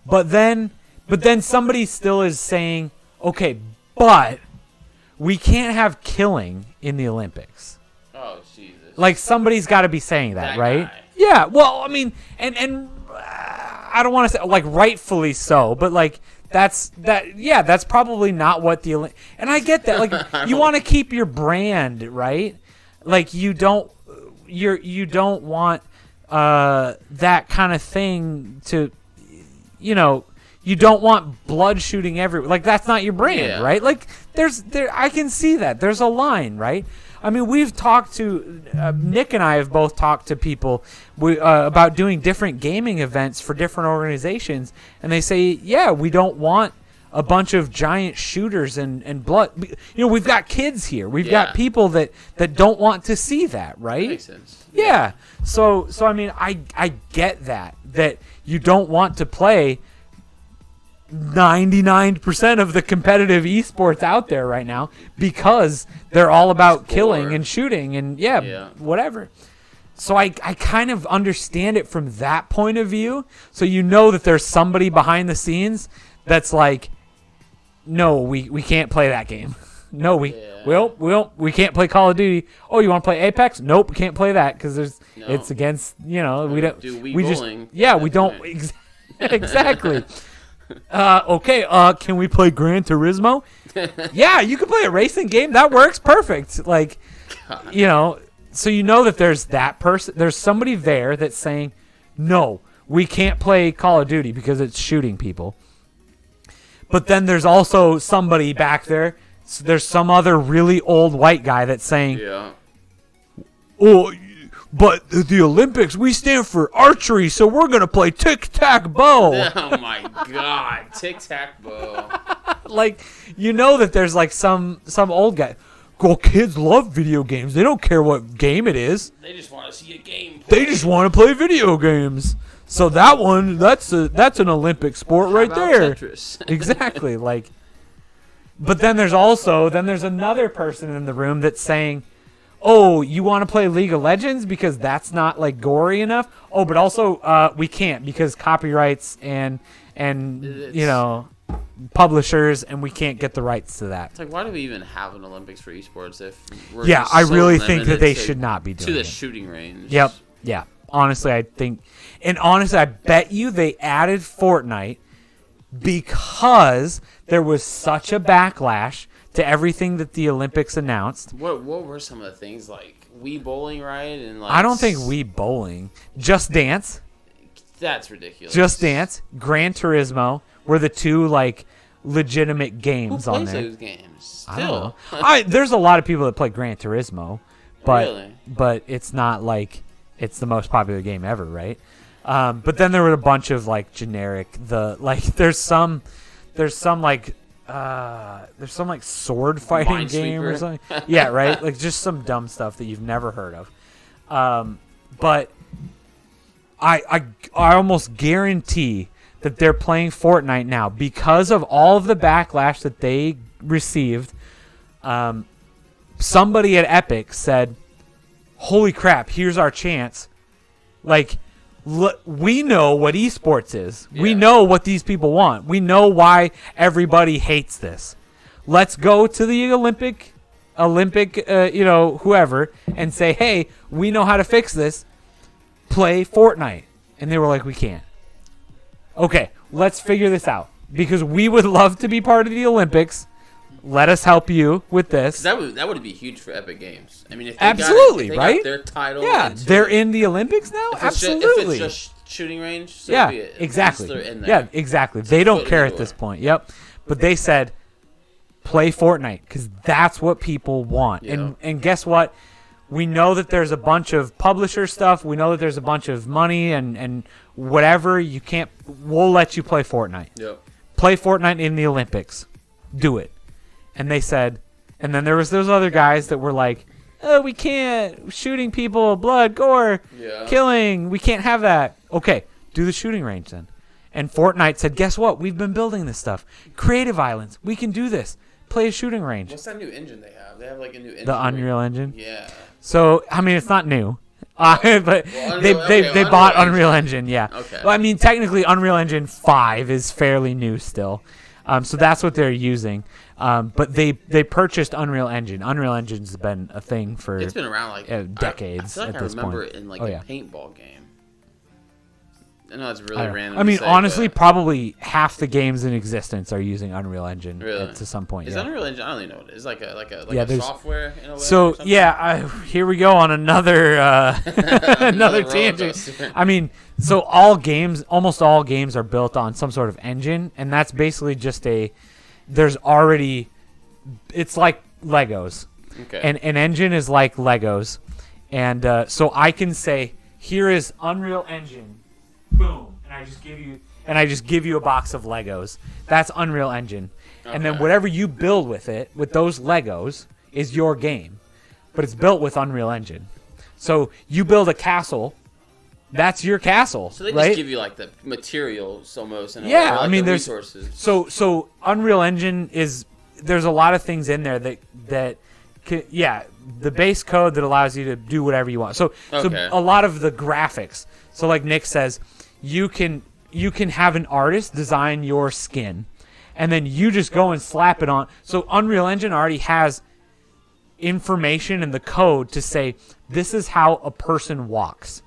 But then somebody still is saying, "Okay, but we can't have killing in the Olympics." Oh, Jesus. Like somebody's got to be saying that, That right? guy. Yeah. Well, I mean, and I don't want to say like rightfully so, but like that's probably not what the and I get that. Like you want to keep your brand, right? Like you don't want that kind of thing to, you know, you don't want blood shooting everywhere. Like that's not your brand, Yeah. right? Like there I can see that. There's a line, right? I mean, we've talked to Nick and I have both talked to people about doing different gaming events for different organizations, and they say, yeah, we don't want a bunch of giant shooters and blood. You know, we've got kids here. We've got people that don't want to see that, right? Makes sense. Yeah. So I mean, I get that you don't want to play 99% of the competitive esports out there right now because they're all about killing and shooting and whatever. So I kind of understand it from that point of view. So you know that there's somebody behind the scenes that's like, no, we can't play that game. No, we can't play Call of Duty. Oh, you want to play Apex? Nope, we can't play that because it's against, you know, we don't we bowling. We don't exactly. Okay, can we play Gran Turismo? Yeah, you can play a racing game. That works perfect. Like, God. You know, so you know that there's that person. There's somebody there that's saying, no, we can't play Call of Duty because it's shooting people. But then there's also somebody back there. So there's some other really old white guy that's saying, oh, but the Olympics, we stand for archery, so we're going to play tic-tac-bow. Oh, my God. Tic-tac-bow. Like, you know that there's, like, some old guy. Well, kids love video games. They don't care what game it is. They just want to see a game play. They just want to play video games. So that one, that's an Olympic sport right there. Tetris? Exactly. Like, but then there's another person in the room that's saying, oh, you want to play League of Legends because that's not like gory enough? Oh, but also we can't because copyrights and you know, publishers, and we can't get the rights to that. It's like, why do we even have an Olympics for esports if we're just I really think that they should not be doing to the it. Shooting range? Yep. Yeah. Honestly, I bet you they added Fortnite because there was such a backlash to everything that the Olympics announced. What were some of the things like Wii Bowling, right? And like I don't think Wii Bowling. Just Dance. That's ridiculous. Just Dance, Gran Turismo were the two like legitimate games on there. Who plays those games? Still. I don't know. There's a lot of people that play Gran Turismo, but it's not like it's the most popular game ever, right? But then there were a bunch of like generic there's some like sword fighting game or something. Yeah, right? Like just some dumb stuff that you've never heard of. But I almost guarantee that they're playing Fortnite now because of all of the backlash that they received. Somebody at Epic said, holy crap, here's our chance. Like, we know what esports is. Yeah. We know what these people want. We know why everybody hates this. Let's go to the Olympic, whoever, and say, hey, we know how to fix this. Play Fortnite. And they were like, we can't. Okay, let's figure this out. Because we would love to be part of the Olympics. Let us help you with this. That would be huge for Epic Games. I mean, if they absolutely, got right? Their title. Yeah, they're in the Olympics now. Absolutely. If it's just shooting range. So yeah, exactly. Yeah, exactly. They don't care at this point. Yep. But they said, play Fortnite because that's what people want. Yeah. And guess what? We know that there's a bunch of publisher stuff. We know that there's a bunch of money and whatever. You can't. We'll let you play Fortnite. Yep. Play Fortnite in the Olympics. Do it. And they said, and then there was those other guys that were like, oh, we can't. Shooting people, blood, gore, killing. We can't have that. Okay, do the shooting range then. And Fortnite said, guess what? We've been building this stuff. Creative Islands. We can do this. Play a shooting range. What's that new engine they have? They have like a new engine. The Unreal Engine? Yeah. So, I mean, it's not new. But they bought Unreal Engine, yeah. Okay. Well, I mean, technically, Unreal Engine 5 is fairly new still. So that's what they're using. But they purchased Unreal Engine. Unreal Engine's been a thing for it's been around like decades. I feel like at this remember point. it in like a paintball game. I know it's really random. I mean, to say, honestly, but probably half the games in existence are using Unreal Engine to some point. Is yeah. Unreal Engine? I don't even know what it is. Like a software in a way. So here we go on another another tangent. I mean, so almost all games are built on some sort of engine, and that's basically just it's like Legos. Okay. And an engine is like Legos. And so I can say, here is Unreal Engine. Boom. And I just give you a box of Legos. That's Unreal Engine. Okay. And then whatever you build with it, with those Legos, is your game. But it's built with Unreal Engine. So you build a castle, that's your castle. So they right? just give you like the materials almost. And Yeah, like I mean, the there's resources. So Unreal Engine there's a lot of things in there that the base code that allows you to do whatever you want. So a lot of the graphics. So like Nick says, you can have an artist design your skin, and then you just go and slap it on. So Unreal Engine already has information in the code to say this is how a person walks.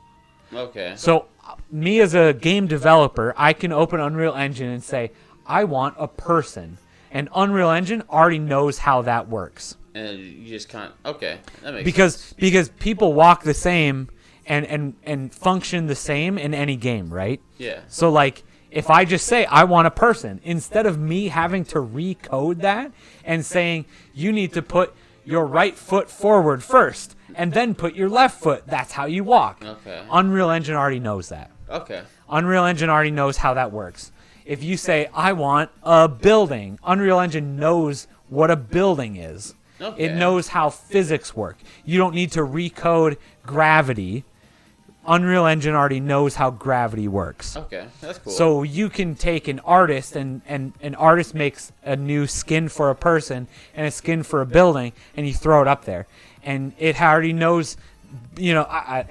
Okay. So me as a game developer, I can open Unreal Engine and say I want a person, and Unreal Engine already knows how that works. And you just can't. Okay, that makes sense. Because people walk the same and function the same in any game, right? Yeah. So like if I just say I want a person, instead of me having to recode that and saying you need to put your right foot forward first and then put your left foot, that's how you walk. Okay. Unreal Engine already knows that. Okay. Unreal Engine already knows how that works. If you say I want a building, Unreal Engine knows what a building is. Okay. It knows how physics work. You don't need to recode gravity. Unreal Engine already knows how gravity works. Okay, that's cool. So you can take an artist and an artist makes a new skin for a person and a skin for a building, and you throw it up there. And it already knows, I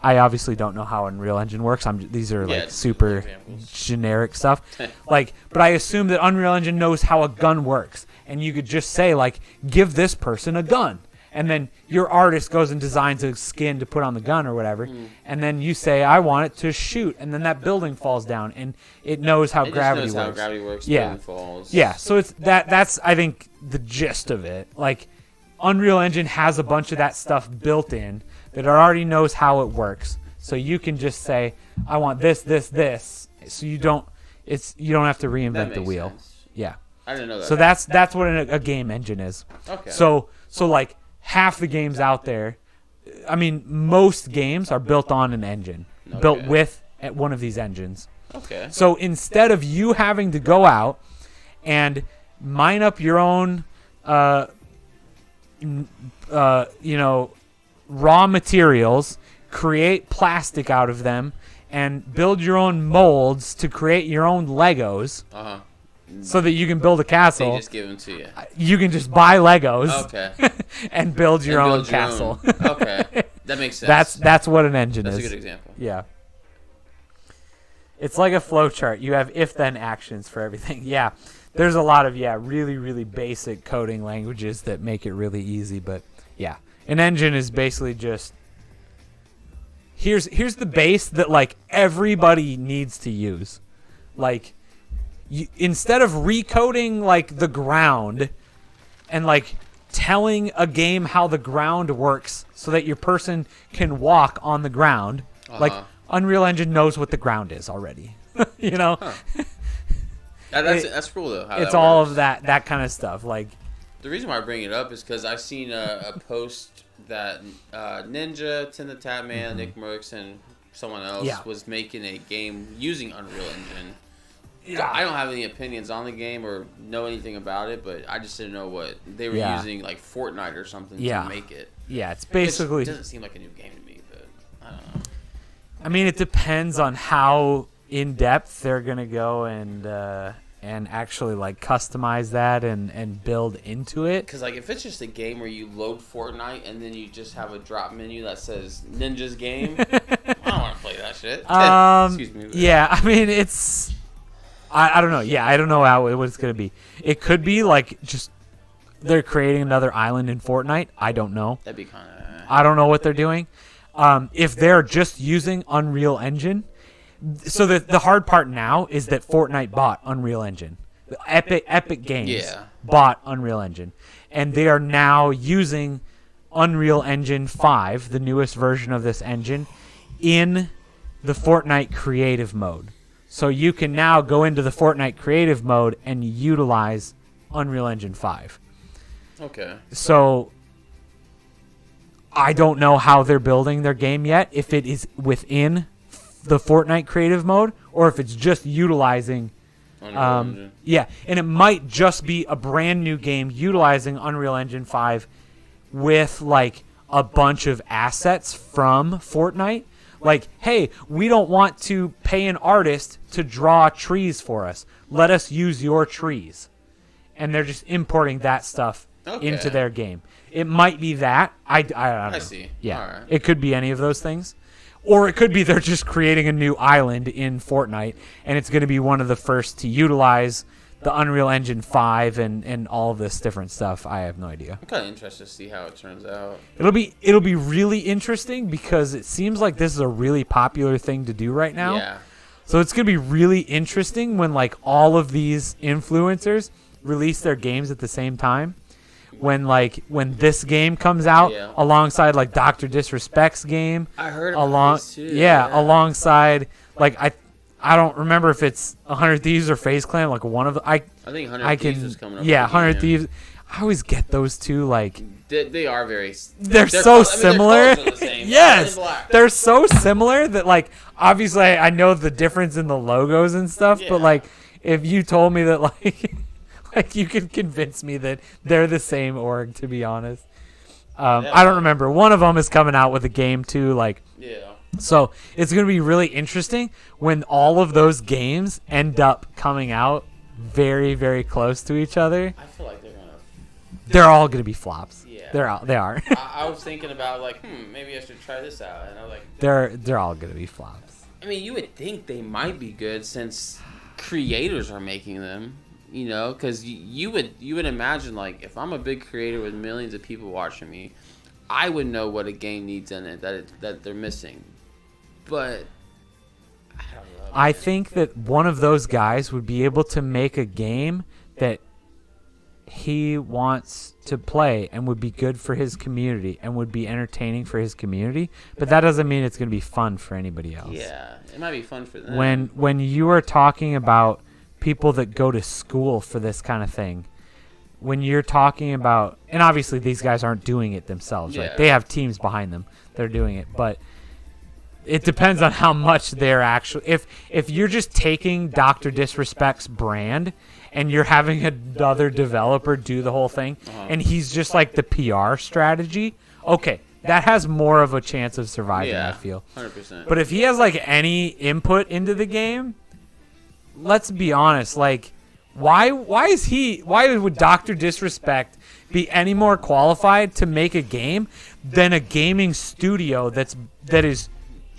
obviously don't know how Unreal Engine works. These are like super generic stuff. But I assume that Unreal Engine knows how a gun works. And you could just say, like, give this person a gun. And then your artist goes and designs a skin to put on the gun or whatever. And then you say, I want it to shoot. And then that building falls down. And it knows how gravity works. How gravity works. Yeah. Falls. Yeah. So it's that's, I think, the gist of it. Like, Unreal Engine has a bunch of that stuff built in that already knows how it works. So you can just say, I want this, this, this. So you don't have to reinvent the wheel. Sense. Yeah. I didn't know that. So that's what a game engine is. Okay. So like half the games out there, I mean, most games are built on an engine, built with one of these engines. Okay. So instead of you having to go out and mine up your own, raw materials, create plastic out of them, and build your own molds to create your own Legos. Uh-huh. So that you can build a castle. They just give them to you. You can just buy Legos. Okay. And build your own castle. Okay, that makes sense. That's what an engine is. That's a good example. Yeah. It's like a flowchart. You have if-then actions for everything. Yeah. There's a lot of really, really basic coding languages that make it really easy, but yeah. An engine is basically just here's the base that like everybody needs to use. Like instead of recoding like the ground and like telling a game how the ground works so that your person can walk on the ground, like Unreal Engine knows what the ground is already. Huh. That's cool though. It's all of that kind of stuff. Like the reason why I bring it up is because I've seen a post that Ninja, Tim the Tatman, Nick Merckx, and someone else was making a game using Unreal Engine. Yeah. I don't have any opinions on the game or know anything about it, but I just didn't know what they were using, like Fortnite or something, to make it. Yeah, it's basically. It doesn't seem like a new game to me, but I don't know. I mean, it depends on how in depth they're gonna go and actually like customize that and build into it. Because like if it's just a game where you load Fortnite and then you just have a drop menu that says Ninja's game, I don't want to play that shit. Excuse me. Yeah, I mean it's. I don't know. Yeah, I don't know what it's going to be. It could be like just they're creating another island in Fortnite. I don't know. That'd be kind of... I don't know what they're doing. If they're just using Unreal Engine. So the hard part now is that Fortnite bought Unreal Engine. Epic Games bought Unreal Engine. And they are now using Unreal Engine 5, the newest version of this engine, in the Fortnite creative mode. So you can now go into the Fortnite creative mode and utilize Unreal Engine 5. Okay. So I don't know how they're building their game yet, if it is within the Fortnite creative mode or if it's just utilizing yeah, and it might just be a brand new game utilizing Unreal Engine 5 with like a bunch of assets from Fortnite. Like, hey, we don't want to pay an artist to draw trees for us. Let us use your trees. And they're just importing that stuff into their game. It might be that. I don't know. I see. Yeah. All right. It could be any of those things. Or it could be they're just creating a new island in Fortnite, and it's going to be one of the first to utilize the Unreal Engine 5 and all of this different stuff. I have no idea. I'm kind of interested to see how it turns out. It'll be really interesting because it seems like this is a really popular thing to do right now. Yeah. So it's going to be really interesting when like all of these influencers release their games at the same time. When this game comes out alongside like Dr. Disrespect's game. I heard about this too. Yeah, alongside like I don't remember if it's 100 Thieves or FaZe Clan, like one of the I think 100 Thieves is coming up. Yeah, 100 Thieves. I always get those two like they are very they're so similar. They're the same. Yes. They're so similar that like obviously I know the difference in the logos and stuff, but like if you told me that like like you can convince me that they're the same org, to be honest. I don't remember. One of them is coming out with a game too, like. Yeah. So it's going to be really interesting when all of those games end up coming out very, very close to each other. I feel like they're all going to be flops. Yeah. They are. I was thinking about like, maybe I should try this out, and I was like, they're all going to be flops. I mean, you would think they might be good since creators are making them. You know, because you would imagine, like, if I'm a big creator with millions of people watching me, I would know what a game needs in it that they're missing. But I don't know. I think that one of those guys would be able to make a game that he wants to play and would be good for his community and would be entertaining for his community. But that doesn't mean it's going to be fun for anybody else. Yeah, it might be fun for them. When you are talking about people that go to school for this kind of thing, when you're talking about, and obviously these guys aren't doing it themselves, right? They have teams behind them that are doing it, but it depends on how much they're actually, if you're just taking Dr. Disrespect's brand and you're having another developer do the whole thing and he's just like the PR strategy, okay, that has more of a chance of surviving, I feel. 100%. But if he has like any input into the game, let's be honest, like, why would Dr. Disrespect be any more qualified to make a game than a gaming studio that is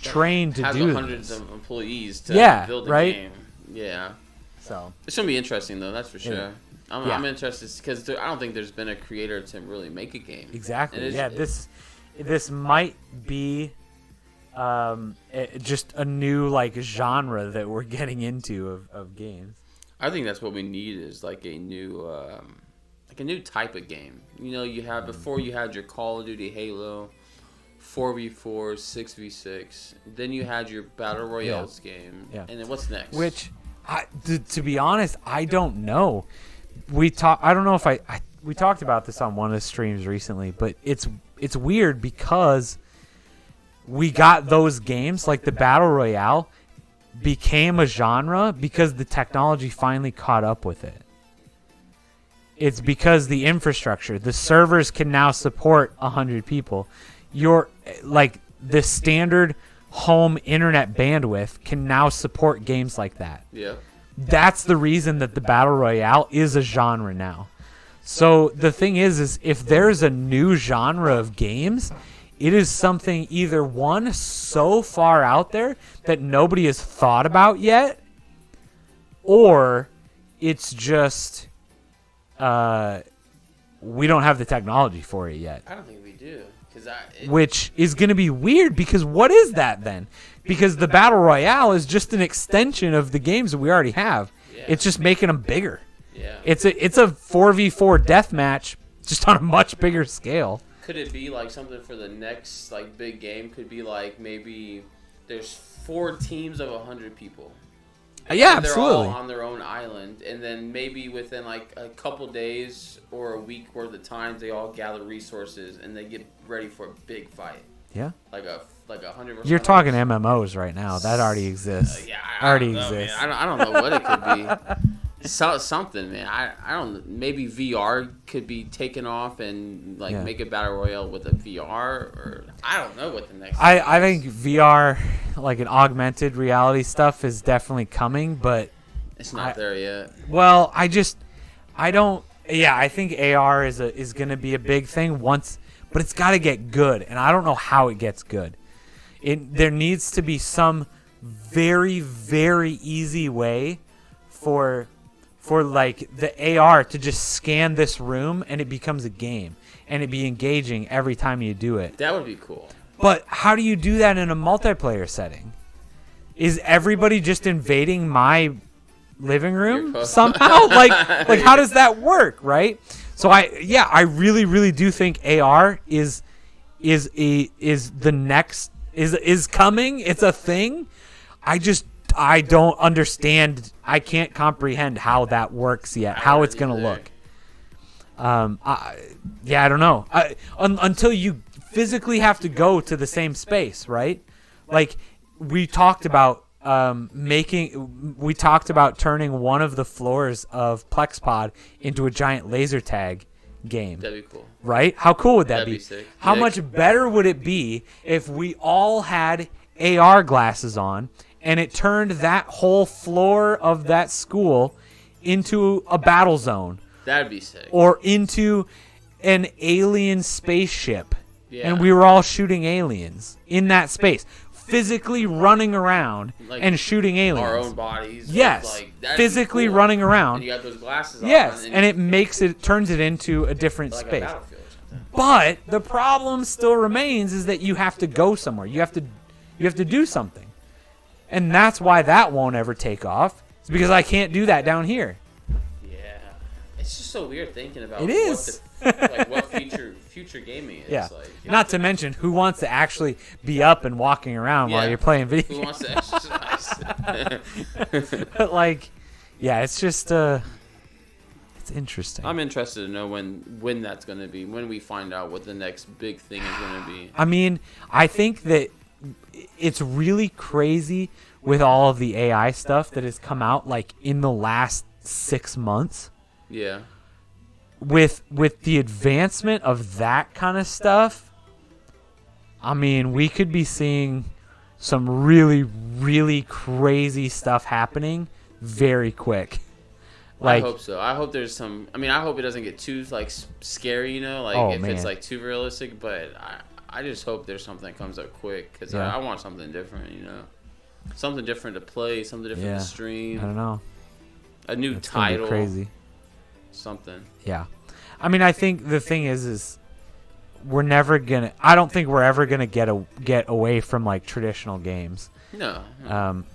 trained to do hundreds of employees to build a game? Yeah. So it's gonna be interesting though, that's for sure. I'm interested because I don't think there's been a creator to really make a game. Exactly. This might be just a new like genre that we're getting into of games. I think that's what we need is like a new type of game. You know, you have before you had your Call of Duty, Halo, 4v4, 6v6. Then you had your Battle Royales game. Yeah. And then what's next? Which, to be honest, I don't know. I don't know if we talked about this on one of the streams recently, but it's weird because we got those games like the Battle Royale became a genre because the technology finally caught up with it. It's because the infrastructure, the servers can now support 100 people. Your like the standard home internet bandwidth can now support games like that. Yeah. That's the reason that the Battle Royale is a genre now. So the thing is if there's a new genre of games, it is something either one so far out there that nobody has thought about yet, or it's just we don't have the technology for it yet. I don't think we do. Which is going to be weird because what is that then? Because the Battle Royale is just an extension of the games that we already have. Yeah. It's just making them bigger. Yeah. It's a 4v4 deathmatch just on a much bigger scale. Could it be like something for the next like big game? Could be like maybe there's 4 teams of 100 people. Yeah, and they're absolutely. all on their own island, and then maybe within like a couple days or a week worth of time, they all gather resources and they get ready for a big fight. Yeah. Like a 100%. You're talking MMOs right now. That already exists. Yeah, already don't know, exists. Man. I don't know what it could be. Something, man. I don't. Maybe VR could be taken off and like make a battle royale with a VR, or I don't know what the next. I think VR, like an augmented reality stuff, is definitely coming, but it's not there yet. Well, I don't. Yeah, I think AR is going to be a big thing once, but it's got to get good, and I don't know how it gets good. There needs to be some very, very easy way for like the AR to just scan this room and it becomes a game and it be engaging every time you do it. That would be cool. But how do you do that in a multiplayer setting? Is everybody just invading my living room somehow? like how does that work, right? So I really, really do think AR is the next is coming. It's a thing. I don't understand. I can't comprehend how that works yet. How it's gonna look. I don't know. Until you physically have to go to the same space, right? Like we talked about turning one of the floors of PlexPod into a giant laser tag game. That'd be cool. Right? How cool would that That'd be? be sick. How much better would it be if we all had AR glasses on and it turned that whole floor of that school into a battle zone? That'd be sick. Or into an alien spaceship. Yeah. And we were all shooting aliens in that space. Physically running around like and shooting aliens. Our own bodies. Yes. Physically cool. running around. And you got those glasses on. Yes. And it turns it into a different like space. A battlefield or something. But the problem still remains is that you have to go somewhere. You have to do something. And that's why that won't ever take off. It's because I can't do that down here. Yeah. It's just so weird thinking about what future gaming is. Yeah. Like, not to mention who wants to actually be up and walking around while you're playing video games. Who wants to exercise? But it's just it's interesting. I'm interested to know when that's going to be, when we find out what the next big thing is going to be. I mean, I think that it's really crazy with all of the AI stuff that has come out like in the last 6 months. Yeah. With the advancement of that kind of stuff, I mean, we could be seeing some really, really crazy stuff happening very quick. Like, I hope so. I hope there's some. I mean, I hope it doesn't get too like scary, if it's like too realistic. But I just hope there's something that comes up quick because I want something different, something different to play, something different to stream. I don't know. A new It's title. gonna be crazy. Something. Yeah. I mean, I think the thing is we're never gonna. I don't think we're ever gonna get away from like traditional games. No.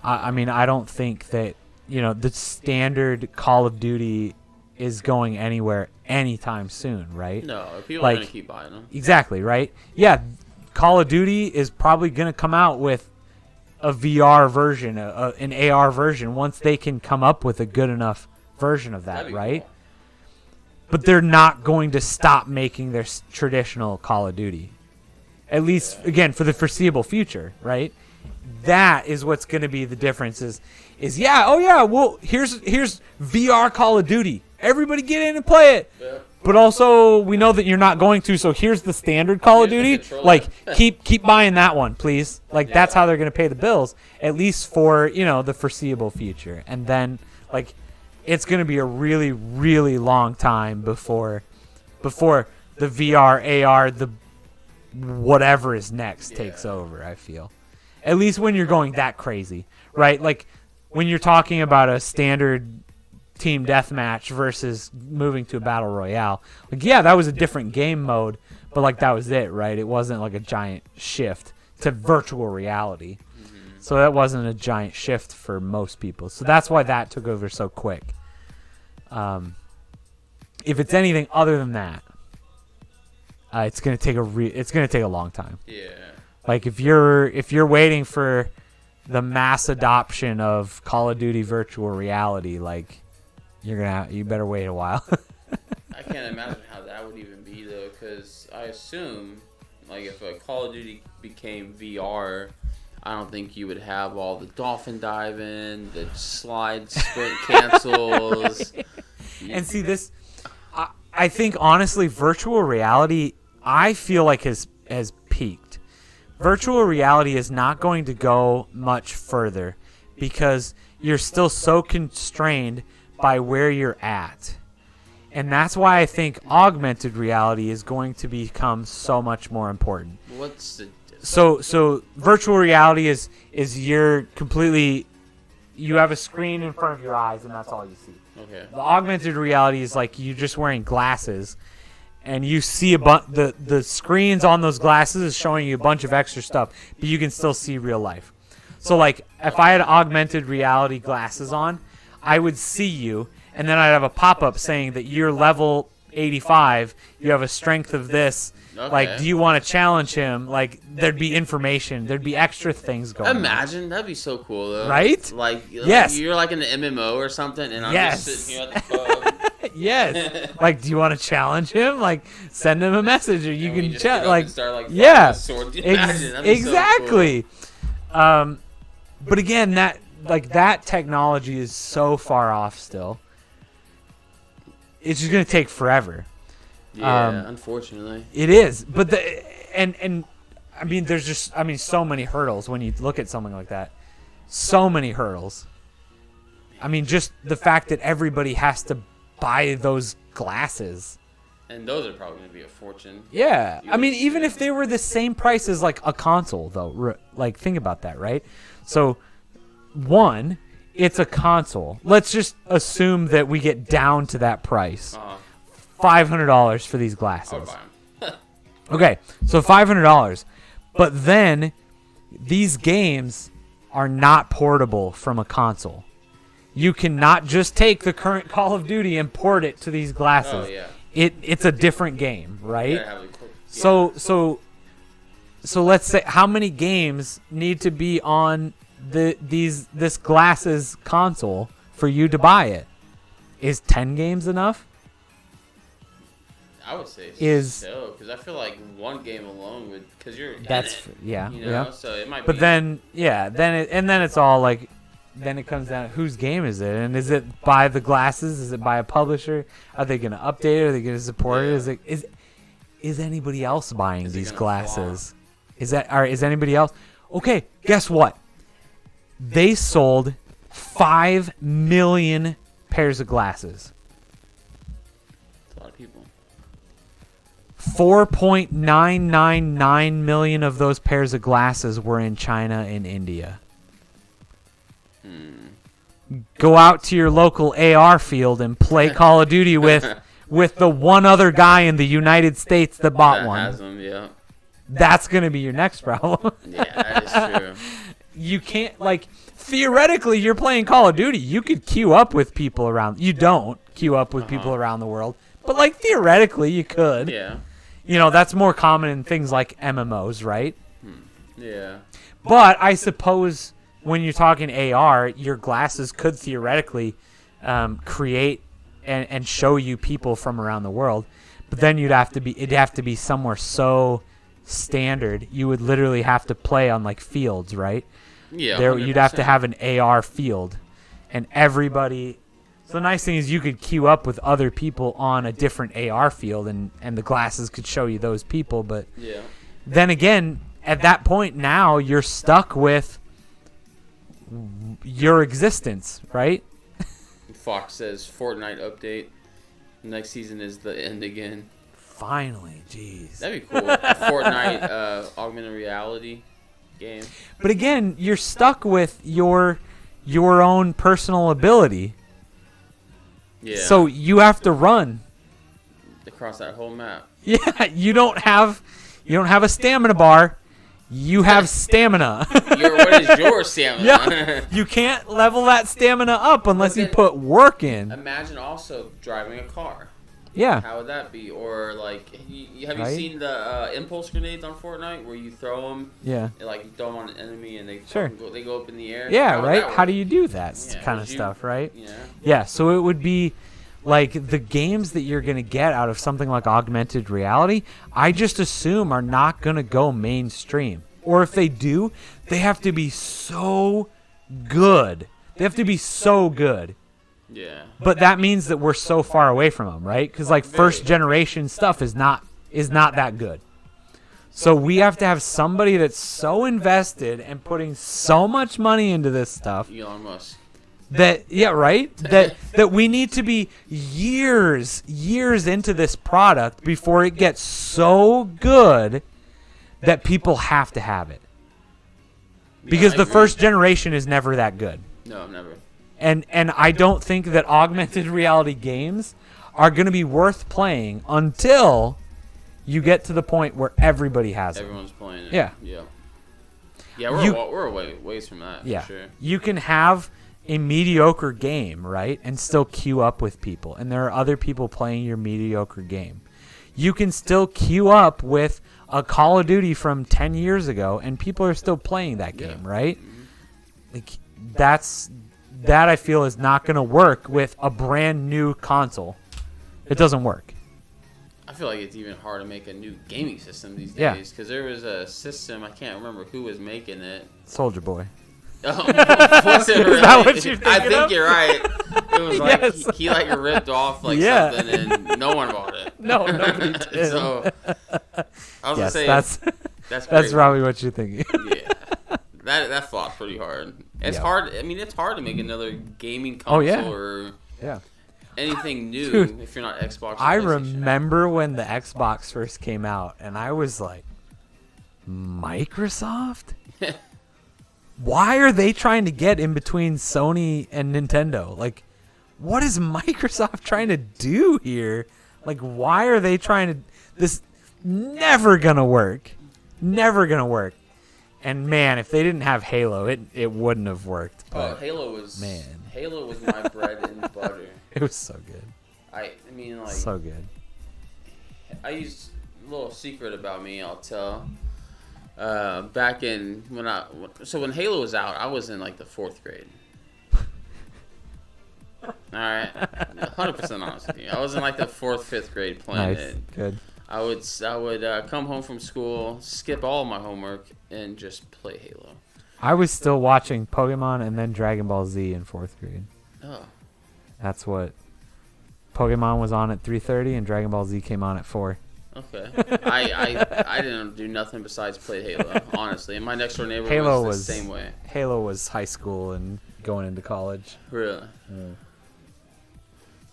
I mean, I don't think that the standard Call of Duty is going anywhere anytime soon, right? No, people are gonna keep buying them. Exactly, right? Yeah, Call of Duty is probably gonna come out with a VR version, an AR version, once they can come up with a good enough version of that, right? Cool. But they're not going to stop making their traditional Call of Duty. At least, again, for the foreseeable future, right? That is what's going to be the difference is here's VR Call of Duty. Everybody get in and play it. Yeah. But also, we know that you're not going to, so here's the standard Call of Duty. Like, keep buying that one, please. Like, that's how they're going to pay the bills, at least for, the foreseeable future. And then, like, it's going to be a really, really long time before the VR, AR, the whatever is next takes over, I feel. At least when you're going that crazy, right? Like, when you're talking about a standard team deathmatch versus moving to a battle royale. Like, yeah, that was a different game mode, but, like, that was it, right? It wasn't, like, a giant shift to virtual reality. So that wasn't a giant shift for most people. So that's why that took over so quick. If it's anything other than that, it's gonna take a long time. Yeah. Like if you're waiting for the mass adoption of Call of Duty virtual reality, like you better wait a while. I can't imagine how that would even be though, because I assume like if a Call of Duty became VR, I don't think you would have all the dolphin diving, the slide sprint cancels. And see this, I think honestly, virtual reality, I feel like has peaked. Virtual reality is not going to go much further because you're still so constrained by where you're at. And that's why I think augmented reality is going to become so much more important. What's the So virtual reality is you have a screen in front of your eyes and that's all you see. Okay. The augmented reality is like you're just wearing glasses and you see the screens on those glasses is showing you a bunch of extra stuff, but you can still see real life. So like if I had augmented reality glasses on, I would see you, and then I'd have a pop-up saying that you're level 85, you have a strength of this. Okay. Like, do you want to challenge him? Like, there'd be information. There'd be extra things going on. Imagine, that'd be so cool, though. Right? Like, yes. You're like in an MMO or something, and I'm yes. just sitting here at the pub. Yes. Like, do you want to challenge him? Like, send him a message, or you can chat. Like, start, yeah. Sword. Exactly. So cool. But again, that technology is so far off still. It's just gonna take forever. Yeah, unfortunately. It is, but and I mean, there's just so many hurdles when you look at something like that. So many hurdles. I mean, just the fact that everybody has to buy those glasses. And those are probably going to be a fortune. Yeah. I mean, even if they were the same price as like a console, though, like think about that, right? So, one, it's a console. Let's just assume that we get down to that price. $500 for these glasses. I would buy them. Okay, so $500. But then these games are not portable from a console. You cannot just take the current Call of Duty and port it to these glasses. Oh, yeah. It's a different game, right? Yeah. So let's say how many games need to be on this glasses console for you to buy it? Is 10 games enough? I would say so, because I feel like one game alone would, because you're yeah, you know, yeah. So it might. But then it's all like, then it comes down to whose game is it, and is it by the glasses? Is it by a publisher? Are they going to update it? Are they going to support it? Is anybody else buying these glasses? Is anybody else? Okay, guess what? They sold 5 million pairs of glasses. That's a lot of people. 4.999 million of those pairs of glasses were in China and India. Go out to your local AR field and play Call of Duty with the one other guy in the United States that bought one. Has them, yeah. That's going to be your next problem. Yeah, that is true. You can't, like, theoretically, you're playing Call of Duty. You could queue up with people around. You don't queue up with people around the world. But, like, theoretically, you could. Yeah. You know, that's more common in things like MMOs, right? Yeah. But I suppose when you're talking AR, your glasses could theoretically create and show you people from around the world. But then it'd have to be somewhere so standard. You would literally have to play on like fields, right? Yeah. You'd have to have an AR field, and everybody. So the nice thing is you could queue up with other people on a different AR field, and the glasses could show you those people. But then again, at that point now, you're stuck with your existence, right? Fox says Fortnite update. Next season is the end again. Finally, jeez. That'd be cool. Fortnite augmented reality game. But again, you're stuck with your own personal ability. Yeah. So you have to run across that whole map. Yeah, you don't have a stamina bar. You have stamina. What is your stamina? Yeah, you can't level that stamina up unless you put work in. Imagine also driving a car. Yeah. How would that be? Or like, have you Right? seen the impulse grenades on Fortnite where you throw them, Yeah. and, like you throw them on an enemy and they Sure. they go up in the air? Yeah, How would right? that How work? do you do that Yeah, kind of would you- stuff, right? Yeah. Yeah, so it would be like the games that you're going to get out of something like augmented reality, I just assume are not going to go mainstream. Or if they do, they have to be so good. They have to be so good. Yeah. But that means that we're so far away from them, right? Because like first generation stuff is not that good. So we have to have somebody that's so invested and putting so much money into this stuff Elon Musk. that that we need to be years into this product before it gets so good that people have to have it. Because I the agree. first generation is never that good. No, never. And I don't think that augmented reality games are going to be worth playing until you get to the point where everybody has it. Everyone's playing it. Yeah. Yeah. Yeah, we're a ways from that. Yeah. For sure. You can have a mediocre game, right, and still queue up with people. And there are other people playing your mediocre game. You can still queue up with a Call of Duty from 10 years ago, and people are still playing that game, right? Like that I feel is not going to work with a brand new console. It doesn't work. I feel like it's even hard to make a new gaming system these Yeah. days because there was a system, I can't remember who was making it. Soldier Boy. Was it really? Is that what you're thinking I think of? you're right. It was like Yes. he like ripped off like Yeah. something and no one bought it. No, nobody did. So I was Yes, gonna say that's that's that's crazy. probably what you're thinking. Yeah. That flopped pretty hard. It's Yeah. hard. I mean, it's hard to make another gaming Oh, console yeah. or Yeah. anything new Dude, if you're not Xbox. Or I PlayStation. remember when the Xbox first came out, and I was like, Microsoft? Why are they trying to get in between Sony and Nintendo? Like, what is Microsoft trying to do here? Like, why are they trying to... This never gonna work. Never gonna work. And man, if they didn't have Halo, it wouldn't have worked. Oh, But Halo was man. Halo was my bread and butter. it was so good. I mean, like So good. I used a little secret about me. I'll tell. Back in when Halo was out, I was in like the 4th grade. All right, 100% honest with you. I was in like the 4th, 5th grade playing Nice. it. Good. I would come home from school, skip all of my homework, and just play Halo. I was still watching Pokemon and then Dragon Ball Z in 4th grade. Oh, That's what Pokemon was on at 3:30 and Dragon Ball Z came on at 4. okay. I didn't do nothing besides play Halo, honestly. And my next door neighbor Halo was was the same way. Halo was high school and going into college. Really.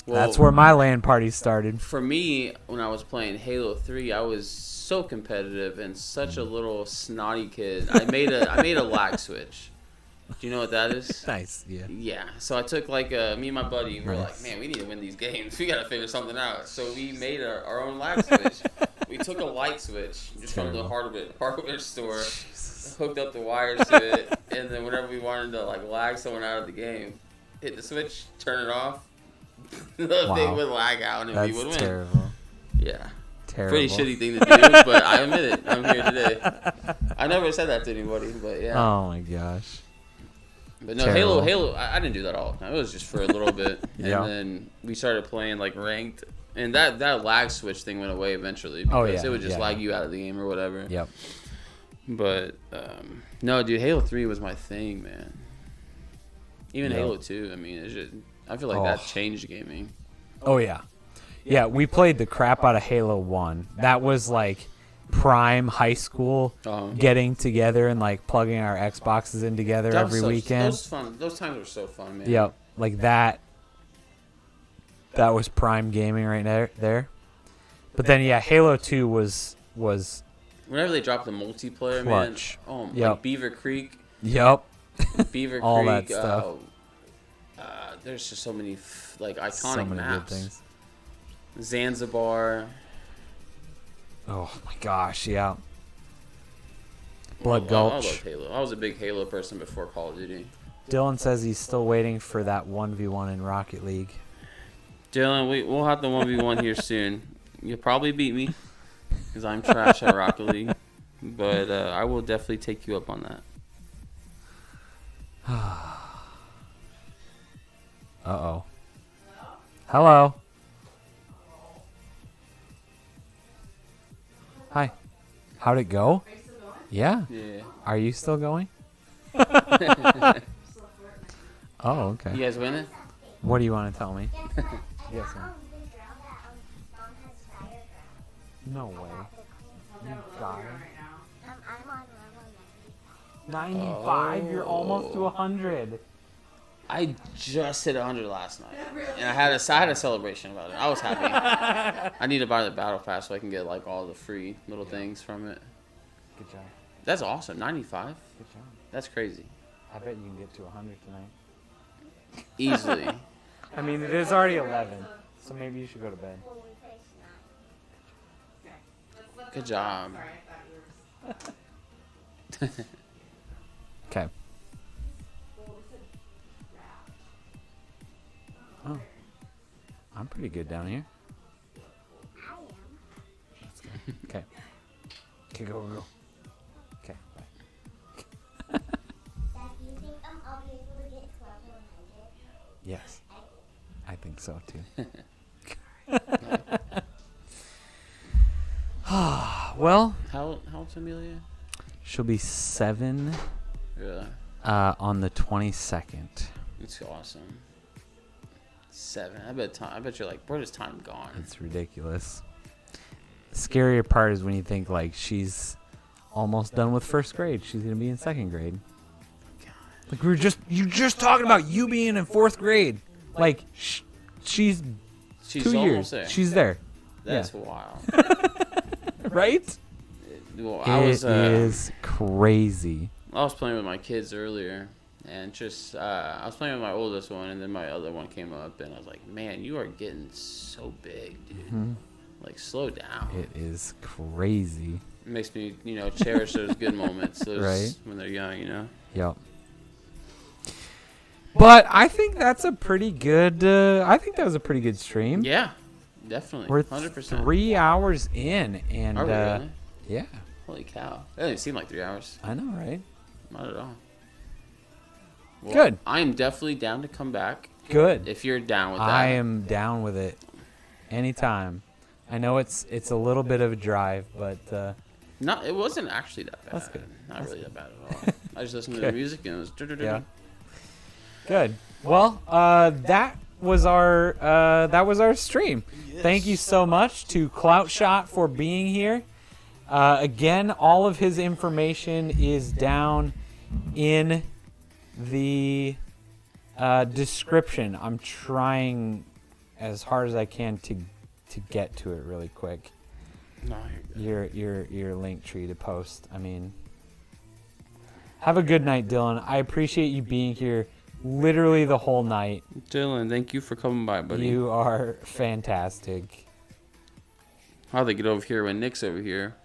Well, That's where my LAN parties started. For me, when I was playing Halo 3, I was so competitive and such a little snotty kid. I made a lag switch. Do you know what that is? Nice, yeah. Yeah. So I took like me and my buddy. We were Nice. like, man, we need to win these games. We gotta figure something out. So we made our own lag switch. We took a light switch just from the hardware store, hooked up the wires to it, and then whenever we wanted to like lag someone out of the game, hit the switch, turn it off. The thing would lag out and we would That's win. terrible. Yeah. Terrible. Pretty shitty thing to do, but I admit it. I'm here today. I never said that to anybody, but yeah. Oh my gosh. But no, Terrible. Halo, I didn't do that all the time. It was just for a little bit. Yeah. And then we started playing like ranked. And that lag switch thing went away eventually because Oh, yeah. it would just Yeah, lag yeah. you out of the game or whatever. Yep. But no, dude, Halo 3 was my thing, man. Even Yep. Halo 2, I mean, it's just, I feel like Oh. that changed gaming. Oh yeah. Yeah, we played the crap out of Halo 1. That was like prime high school getting together and like plugging our Xboxes in together That was every weekend. Those times were so fun, man. Yep, like that. That was prime gaming right there. But then yeah, Halo 2 was Whenever they dropped the multiplayer, Clutch. man. Oh, Yep. like Beaver Creek. yep. Beaver All Creek. that stuff. There's just so many like iconic So many maps. good things. Zanzibar. Oh my gosh, yeah. I Blood love Gulch. Halo. I was a big Halo person before Call of Duty. Dylan says he's still waiting for that 1v1 in Rocket League. Dylan, we'll have the 1v1 here soon. You'll probably beat me because I'm trash at Rocket League. But I will definitely take you up on that. Uh-oh. Hello. Hi. How'd it go? Yeah. Yeah. Are you still going? Oh, okay. You guys winning? What do you want to tell me? Yes, Yes, ma'am. No way. You got it. I'm on level 95? You're almost to 100. I just hit 100 last night, and I had a celebration about it. I was happy. I need to buy the battle pass so I can get like all the free little things from it. Good job. That's awesome. 95. Good job. That's crazy. I bet you can get to 100 tonight. Easily. I mean, it is already 11, so maybe you should go to bed. when we play Snot. Good job. Okay. Oh. I'm pretty good down here. I am. Okay. Okay, go. Okay, bye. Dad, do you think I'll be able to get 12 to 100? Yes. I think so, too. Well, How old's Amelia? she'll be 7 Yeah. on the 22nd. It's awesome. 7. I bet you're like, where does time gone? It's ridiculous. The scarier part is when you think, like, she's almost done with first grade. She's going to be in second grade. Like, you're just talking about you being in fourth grade. Like, she's 2 almost years. there. She's there. That's wild. Right? Well, It is crazy. I was playing with my kids earlier, and just I was playing with my oldest one, and then my other one came up, and I was like, "Man, you are getting so big, dude. Like, slow down." It is crazy. It makes me, cherish those good moments, Right. when they're young, Yep. But I think that's a pretty good. I think that was a pretty good stream. Yeah, definitely. We're 100%. 3 hours in, and Are we really? yeah, Holy cow! It doesn't even seem like 3 hours. I know, right? Not at all. Well, Good. I'm definitely down to come back Good. if you're down with that. I am down with it. Anytime. I know it's a little bit of a drive, but Not. It wasn't actually that bad. That's good. Not really that bad at all. I just listened to the Good. music and it was. yeah. Good. Well, that was our stream. Thank you so much to Cloutshot for being here. Again, all of his information is down in the description. I'm trying as hard as I can to get to it really quick. No, you're good. Your link tree to post. I mean, have a good night, Dylan. I appreciate you being here literally the whole night. Dylan, thank you for coming by, buddy. You are fantastic. How'd they get over here when Nick's over here?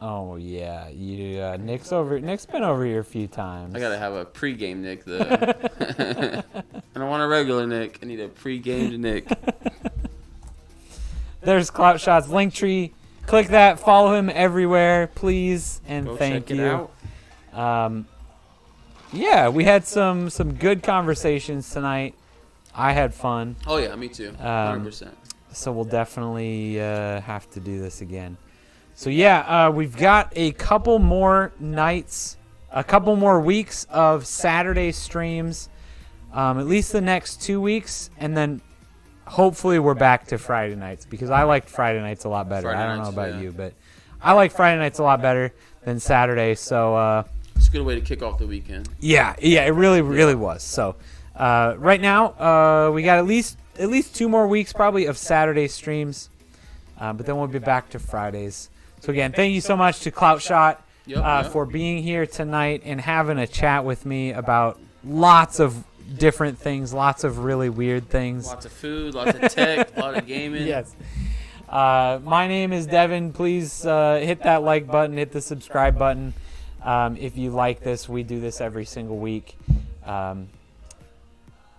Oh yeah, you Nick's been over here a few times. I gotta have a pre-game Nick though. I don't want a regular Nick. I need a pre-gamed Nick. There's Cloutshot's link tree. Click that. Follow him everywhere, please, and Go thank check you. it out. Yeah, we had some good conversations tonight. I had fun, Oh yeah, me too. 100%. so we'll definitely have to do this again. So yeah, we've got a couple more nights, a couple more weeks of Saturday streams, at least the next 2 weeks, and then hopefully we're back to Friday nights because I like Friday nights a lot better. Friday I don't know nights, about yeah. you, but I like Friday nights a lot better than Saturday. So It's a good way to kick off the weekend. yeah, it really was. So right now we got at least 2 more weeks probably of Saturday streams, but then we'll be back to Fridays. So again, thank you so much to Cloutshot Yep. for being here tonight and having a chat with me about lots of different things, lots of really weird things. Lots of food, lots of tech, a lot of gaming. Yes. My name is Devon. Please hit that like button, hit the subscribe button. If you like this, we do this every single week.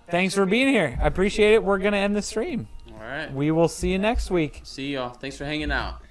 Thanks for being here. I appreciate it. We're going to end the stream. All right. We will see you next week. See y'all. Thanks for hanging out.